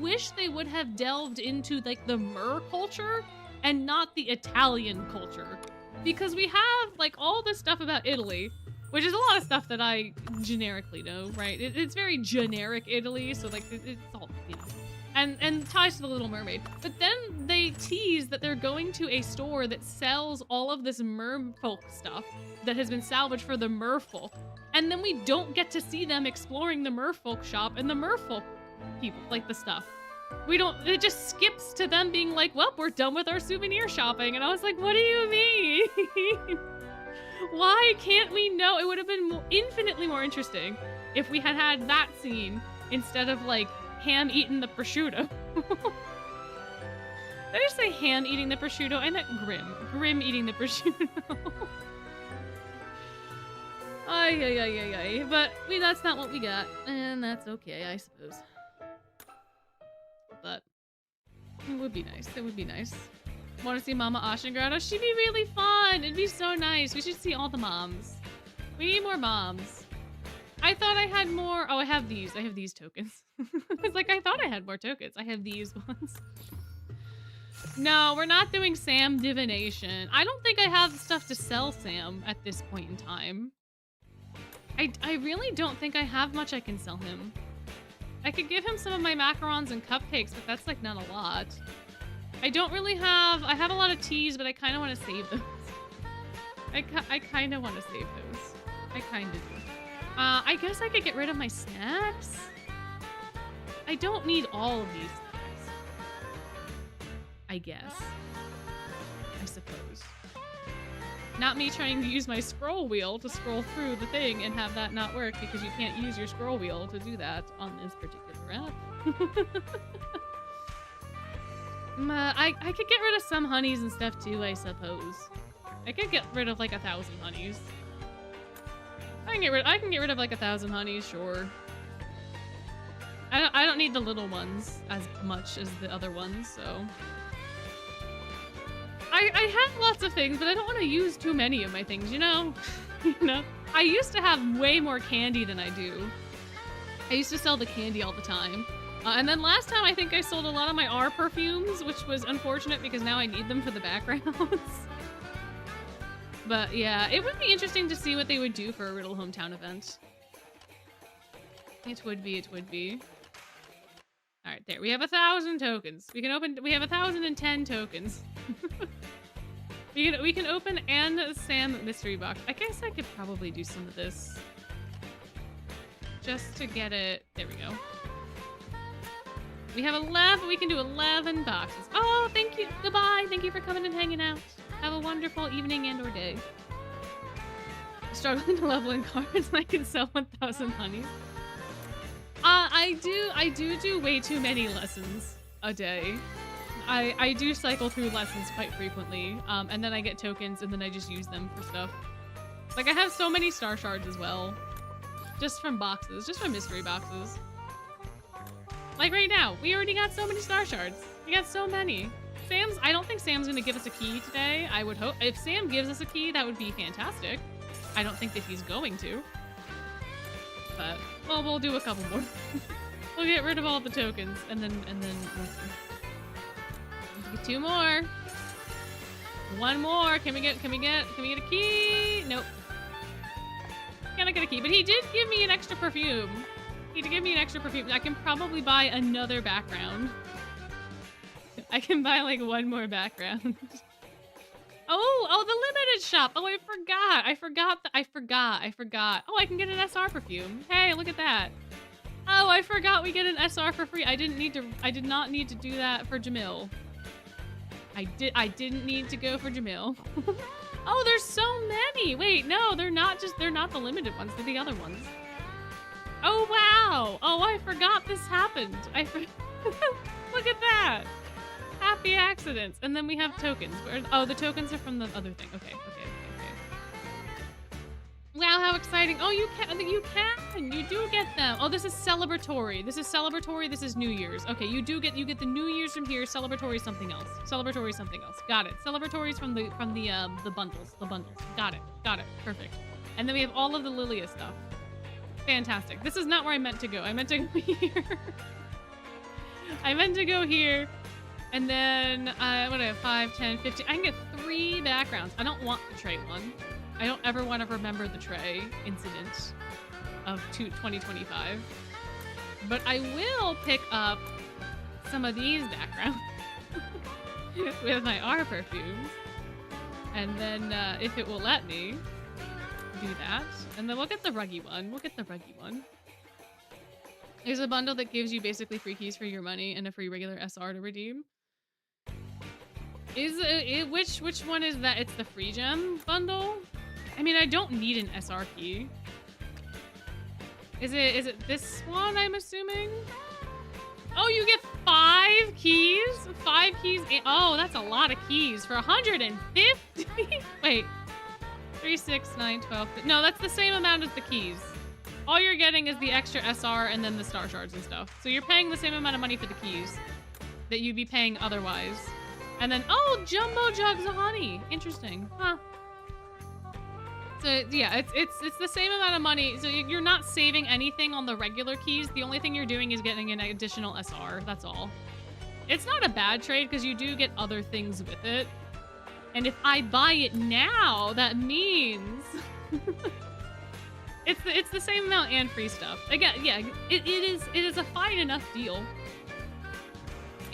wish they would have delved into like the Mer culture and not the Italian culture. Because we have like all this stuff about Italy, which is a lot of stuff that I generically know, right? It's very generic Italy, so like it's all, you know, and ties to the Little Mermaid. But then they tease that they're going to a store that sells all of this merfolk stuff that has been salvaged for the merfolk. And then we don't get to see them exploring the merfolk shop and the merfolk people, like the stuff. We don't, it just skips to them being like, well, we're done with our souvenir shopping. And I was like, what do you mean? Why can't we know? It would have been infinitely more interesting if we had had that scene instead of like Ham eating the prosciutto. Did I just say Ham eating the prosciutto? I meant Grimm. Grimm eating the prosciutto. Ay. But that's not what we got. And that's okay, I suppose. But it would be nice. It would be nice. Want to see Mama Ashengrado? She'd be really fun. It'd be so nice. We should see all the moms. We need more moms. I thought I had more. Oh, I have these. I have these tokens. It's like, I thought I had more tokens. I have these ones. No, we're not doing Sam divination. I don't think I have stuff to sell Sam at this point in time. I really don't think I have much I can sell him. I could give him some of my macarons and cupcakes, but that's like not a lot. I don't really have, I have a lot of teas, but I kind of want to save those. I kind of want to save those. I kind of do. I guess I could get rid of my snacks. I don't need all of these things. I guess. I suppose. Not me trying to use my scroll wheel to scroll through the thing and have that not work because you can't use your scroll wheel to do that on this particular app. I could get rid of some honeys and stuff too, I suppose. I could get rid of like 1,000 honeys. I can get rid of like 1,000 honeys, sure. I don't need the little ones as much as the other ones, so. I have lots of things, but I don't want to use too many of my things, you know? You know? I used to have way more candy than I do. I used to sell the candy all the time. And then last time, I think I sold a lot of my R perfumes, which was unfortunate because now I need them for the backgrounds. But yeah, it would be interesting to see what they would do for a Riddle Hometown event. It would be, it would be. All right, there. We have 1,000 tokens. We have 1,010 tokens. we can open and Sam mystery box. I guess I could probably do some of this. Just to get it. There we go. We have 11. We can do 11 boxes. Oh, thank you. Goodbye. Thank you for coming and hanging out. Have a wonderful evening and or day. Struggling to level in cards and I can sell 1,000 honeys. I do way too many lessons a day. I do cycle through lessons quite frequently, and then I get tokens and then I just use them for stuff. Like I have so many star shards as well. Just from boxes, just from mystery boxes. Like right now, we already got so many star shards. We got so many. I don't think Sam's gonna give us a key today. I would hope, if Sam gives us a key, that would be fantastic. I don't think that he's going to. But, well, we'll do a couple more. We'll get rid of all the tokens, and then we'll see. We'll get 2 more. One more. Can we get a key? Nope. Cannot get a key, but he did give me an extra perfume. He did give me an extra perfume. I can probably buy another background. I can buy like one more background. Oh, the limited shop. Oh, I forgot. Oh, I can get an SR perfume. Hey, look at that. Oh, I forgot we get an SR for free. I did not need to do that for Jamil. I didn't need to go for Jamil. Oh, there's so many. Wait, no, they're not the limited ones. They're the other ones. Oh, wow. Oh, I forgot this happened. Look at that. Happy accidents. And then we have tokens. Oh, the tokens are from the other thing. Okay. Wow, how exciting. Oh, you do get them. Oh, this is celebratory. This is New Year's. Okay, you get the New Year's from here. Celebratory something else. Got it. Celebratory's from the bundles. Got it. Perfect. And then we have all of the Lilia stuff. Fantastic. This is not where I meant to go. I meant to go here. And then, what do I have? 5, 10, 15. I can get 3 backgrounds. I don't want the tray one. I don't ever want to remember the tray incident of 2025. But I will pick up some of these backgrounds with my R perfumes. And then, if it will let me, do that. And then we'll get the ruggy one. There's a bundle that gives you basically free keys for your money and a free regular SR to redeem. Which one is that? It's the free gem bundle? I mean, I don't need an SR key. Is it this one, I'm assuming? Oh, you get 5 keys? 5 keys? Oh, that's a lot of keys for 150? Wait. 3, 6, 9, 12. No, that's the same amount as the keys. All you're getting is the extra SR and then the star shards and stuff. So you're paying the same amount of money for the keys that you'd be paying otherwise. And then, oh, jumbo jugs of honey. Interesting. Huh. So yeah, it's the same amount of money. So you're not saving anything on the regular keys. The only thing you're doing is getting an additional SR. That's all. It's not a bad trade because you do get other things with it. And if I buy it now, that means it's the same amount and free stuff. Again, yeah, it is a fine enough deal.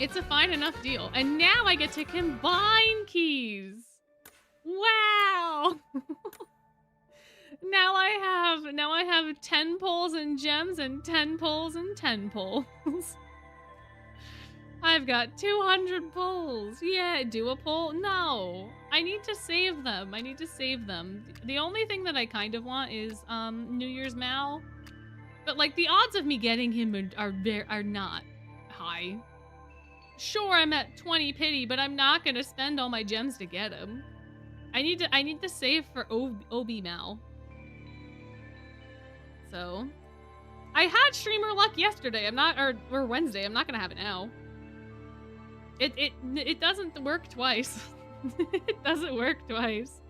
It's a fine enough deal. And now I get to combine keys. Wow. Now I have 10 pulls and gems and 10 pulls and 10 pulls. I've got 200 pulls. Yeah, do a pull? No. I need to save them. The only thing that I kind of want is New Year's Mal. But like the odds of me getting him are not high. Sure, I'm at 20 pity, but I'm not gonna spend all my gems to get him. I need to save for OB Mal. So, I had streamer luck yesterday. Or Wednesday. I'm not gonna have it now. It doesn't work twice. It doesn't work twice.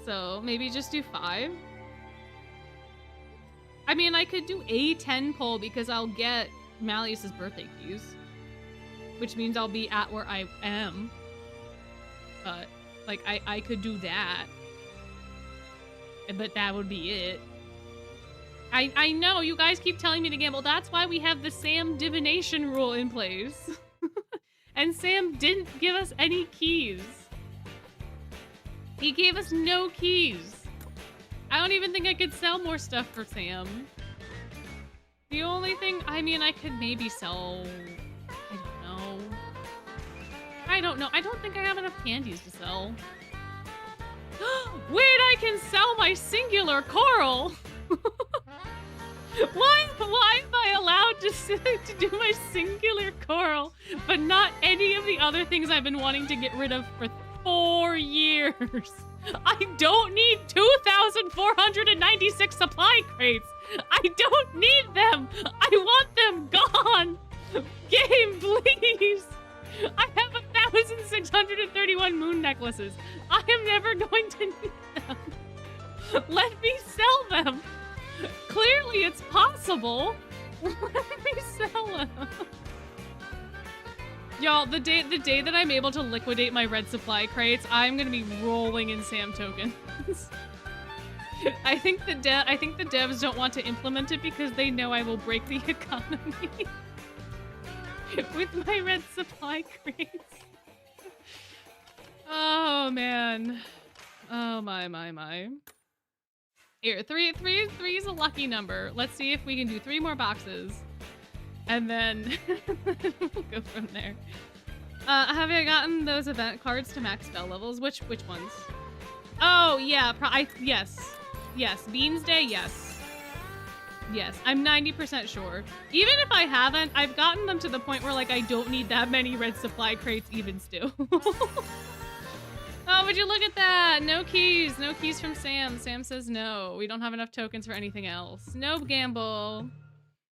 So maybe just do 5. I mean, I could do a 10 pull because I'll get Malleus's birthday keys, which means I'll be at where I am. But like I could do that. But that would be it. I know, you guys keep telling me to gamble. That's why we have the Sam divination rule in place. And Sam didn't give us any keys. He gave us no keys. I don't even think I could sell more stuff for Sam. The only thing, I mean, I could maybe sell... I don't know. I don't think I have enough candies to sell. Wait, I can sell my singular coral! Why am I allowed to do my singular coral, but not any of the other things I've been wanting to get rid of for 4 years? I don't need 2,496 supply crates. I don't need them. I want them gone. Game, please. I have 1,631 moon necklaces. I am never going to need them. Let me sell them. Clearly it's possible. Let me sell them. Y'all, the day that I'm able to liquidate my red supply crates, I'm gonna be rolling in Sam tokens. I think the devs don't want to implement it because they know I will break the economy with my red supply crates. Oh man. Oh my. Here, three is a lucky number. Let's see if we can do 3 more boxes. And then we'll go from there. Have I gotten those event cards to max spell levels? Which ones? Oh yeah, yes. Beans Day, yes. Yes, I'm 90% sure. Even if I haven't, I've gotten them to the point where like I don't need that many red supply crates even still. Oh, would you look at that? No keys from Sam. Sam says no. We don't have enough tokens for anything else. No gamble.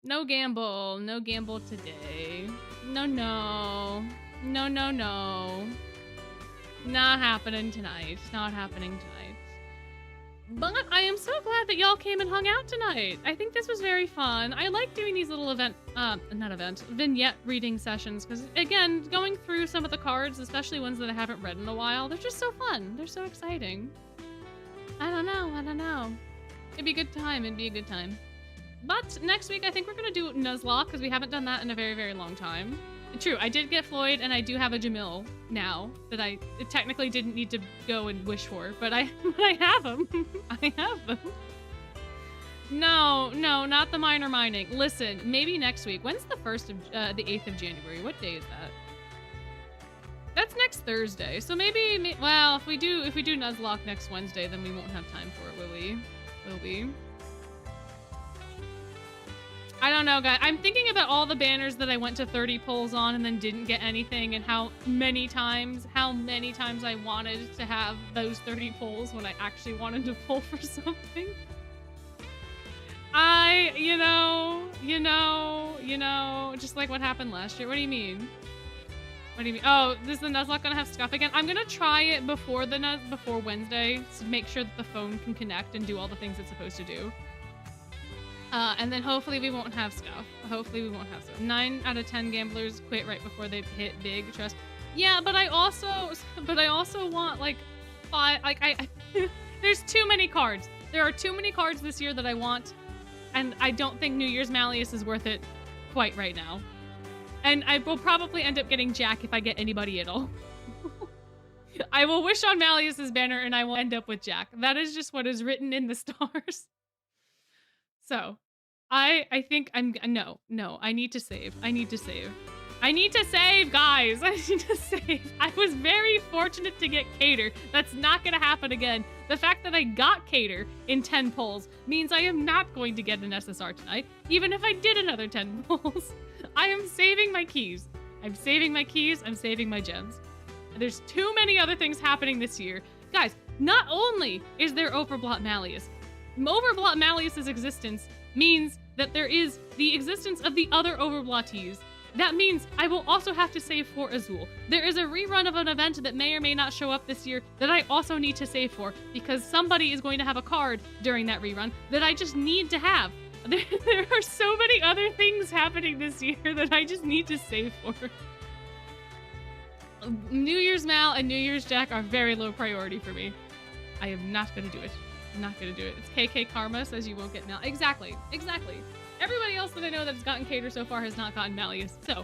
No gamble today. No. Not happening tonight. But I am so glad that y'all came and hung out tonight. I think this was very fun. I like doing these little vignette reading sessions because, again, going through some of the cards, especially ones that I haven't read in a while, they're just so fun. They're so exciting. I don't know. It'd be a good time. But next week, I think we're going to do Nuzlocke because we haven't done that in a very, very long time. True, I did get Floyd, and I do have a Jamil now that I technically didn't need to go and wish for, but I have them. I have them. No, not the minor mining. Listen, maybe next week. When's the 8th of January? What day is that? That's next Thursday. So maybe, well, if we do Nuzlocke next Wednesday, then we won't have time for it, will we? Will we? I don't know, guys. I'm thinking about all the banners that I went to 30 pulls on and then didn't get anything, and how many times I wanted to have those 30 pulls when I actually wanted to pull for something. Just like what happened last year. What do you mean? Oh, is the Nuzlocke gonna have scuff again? I'm gonna try it before Wednesday to make sure that the phone can connect and do all the things it's supposed to do. And then hopefully we won't have scuff. 9 out of 10 gamblers quit right before they hit big trust. Yeah, but I also want like 5. Like there's too many cards. There are too many cards this year that I want, and I don't think New Year's Malleus is worth it quite right now. And I will probably end up getting Jack if I get anybody at all. I will wish on Malleus's banner, and I will end up with Jack. That is just what is written in the stars. So, I think no, I need to save. I need to save, guys. I need to save. I was very fortunate to get Cater. That's not gonna happen again. The fact that I got Cater in 10 pulls means I am not going to get an SSR tonight, even if I did another 10 pulls. I am saving my keys. I'm saving my gems. There's too many other things happening this year. Guys, not only is there Overblot Malleus, Overblot Malleus's existence means that there is the existence of the other Overblotties. That means I will also have to save for Azul. There is a rerun of an event that may or may not show up this year that I also need to save for because somebody is going to have a card during that rerun that I just need to have. There are so many other things happening this year that I just need to save for. New Year's Mal and New Year's Jack are very low priority for me. I am not going to do it. It's KK Karma says you won't get Mal. Exactly. Everybody else that I know that has gotten Cater so far has not gotten Malleus. So,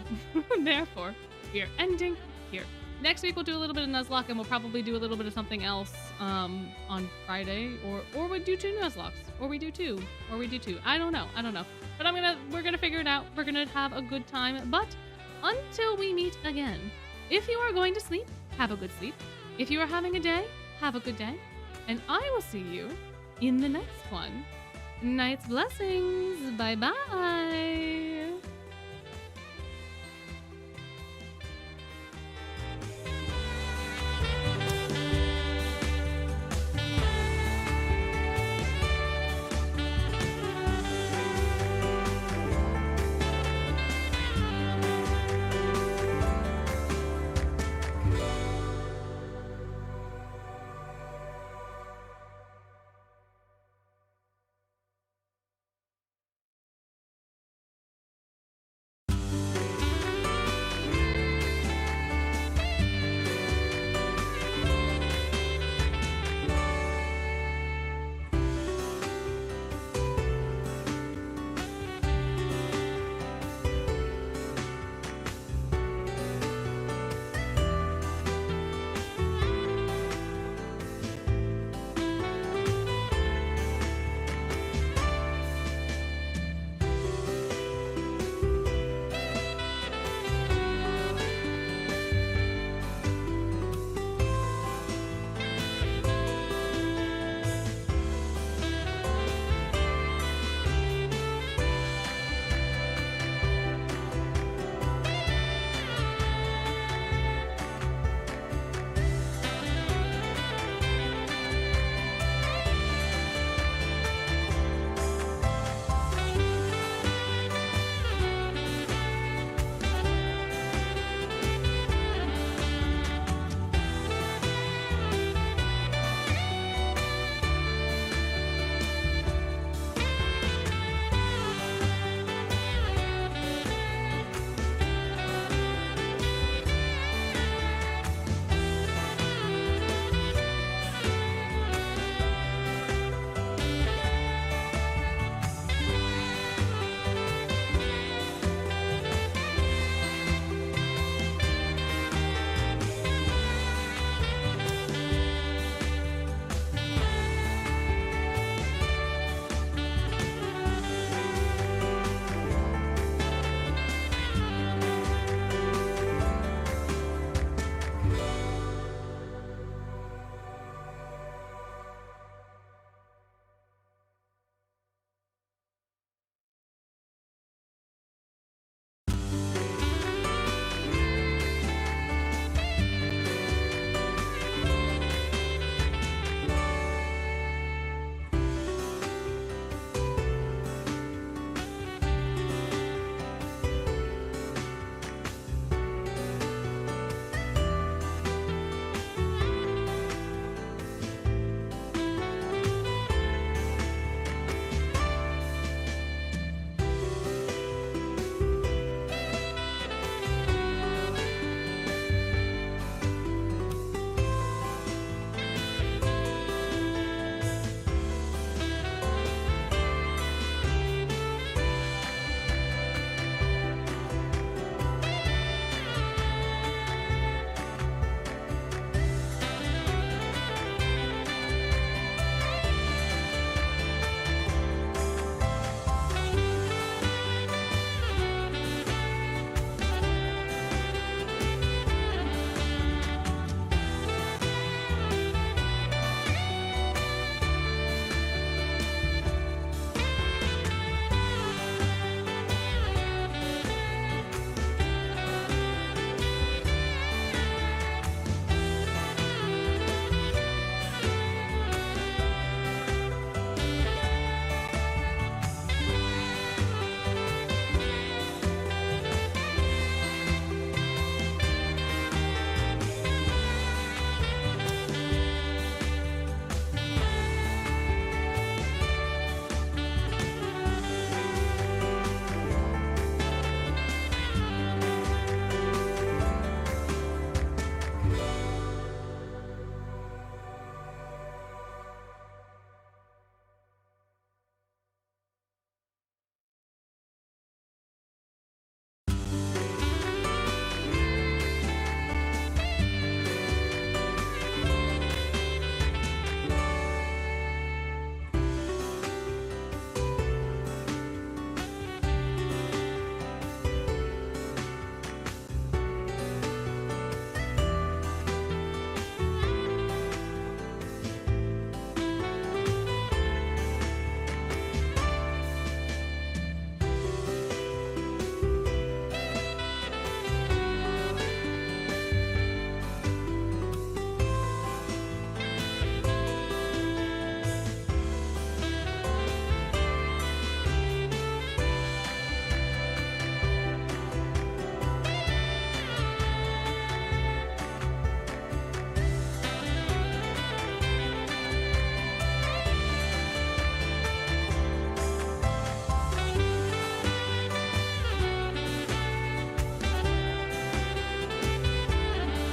therefore, we are ending here. Next week we'll do a little bit of Nuzlocke, and we'll probably do a little bit of something else on Friday, or we do 2 Nuzlocks, or we do 2. I don't know. But we're gonna figure it out. We're gonna have a good time. But until we meet again, if you are going to sleep, have a good sleep. If you are having a day, have a good day. And I will see you in the next one. Night's blessings. Bye-bye.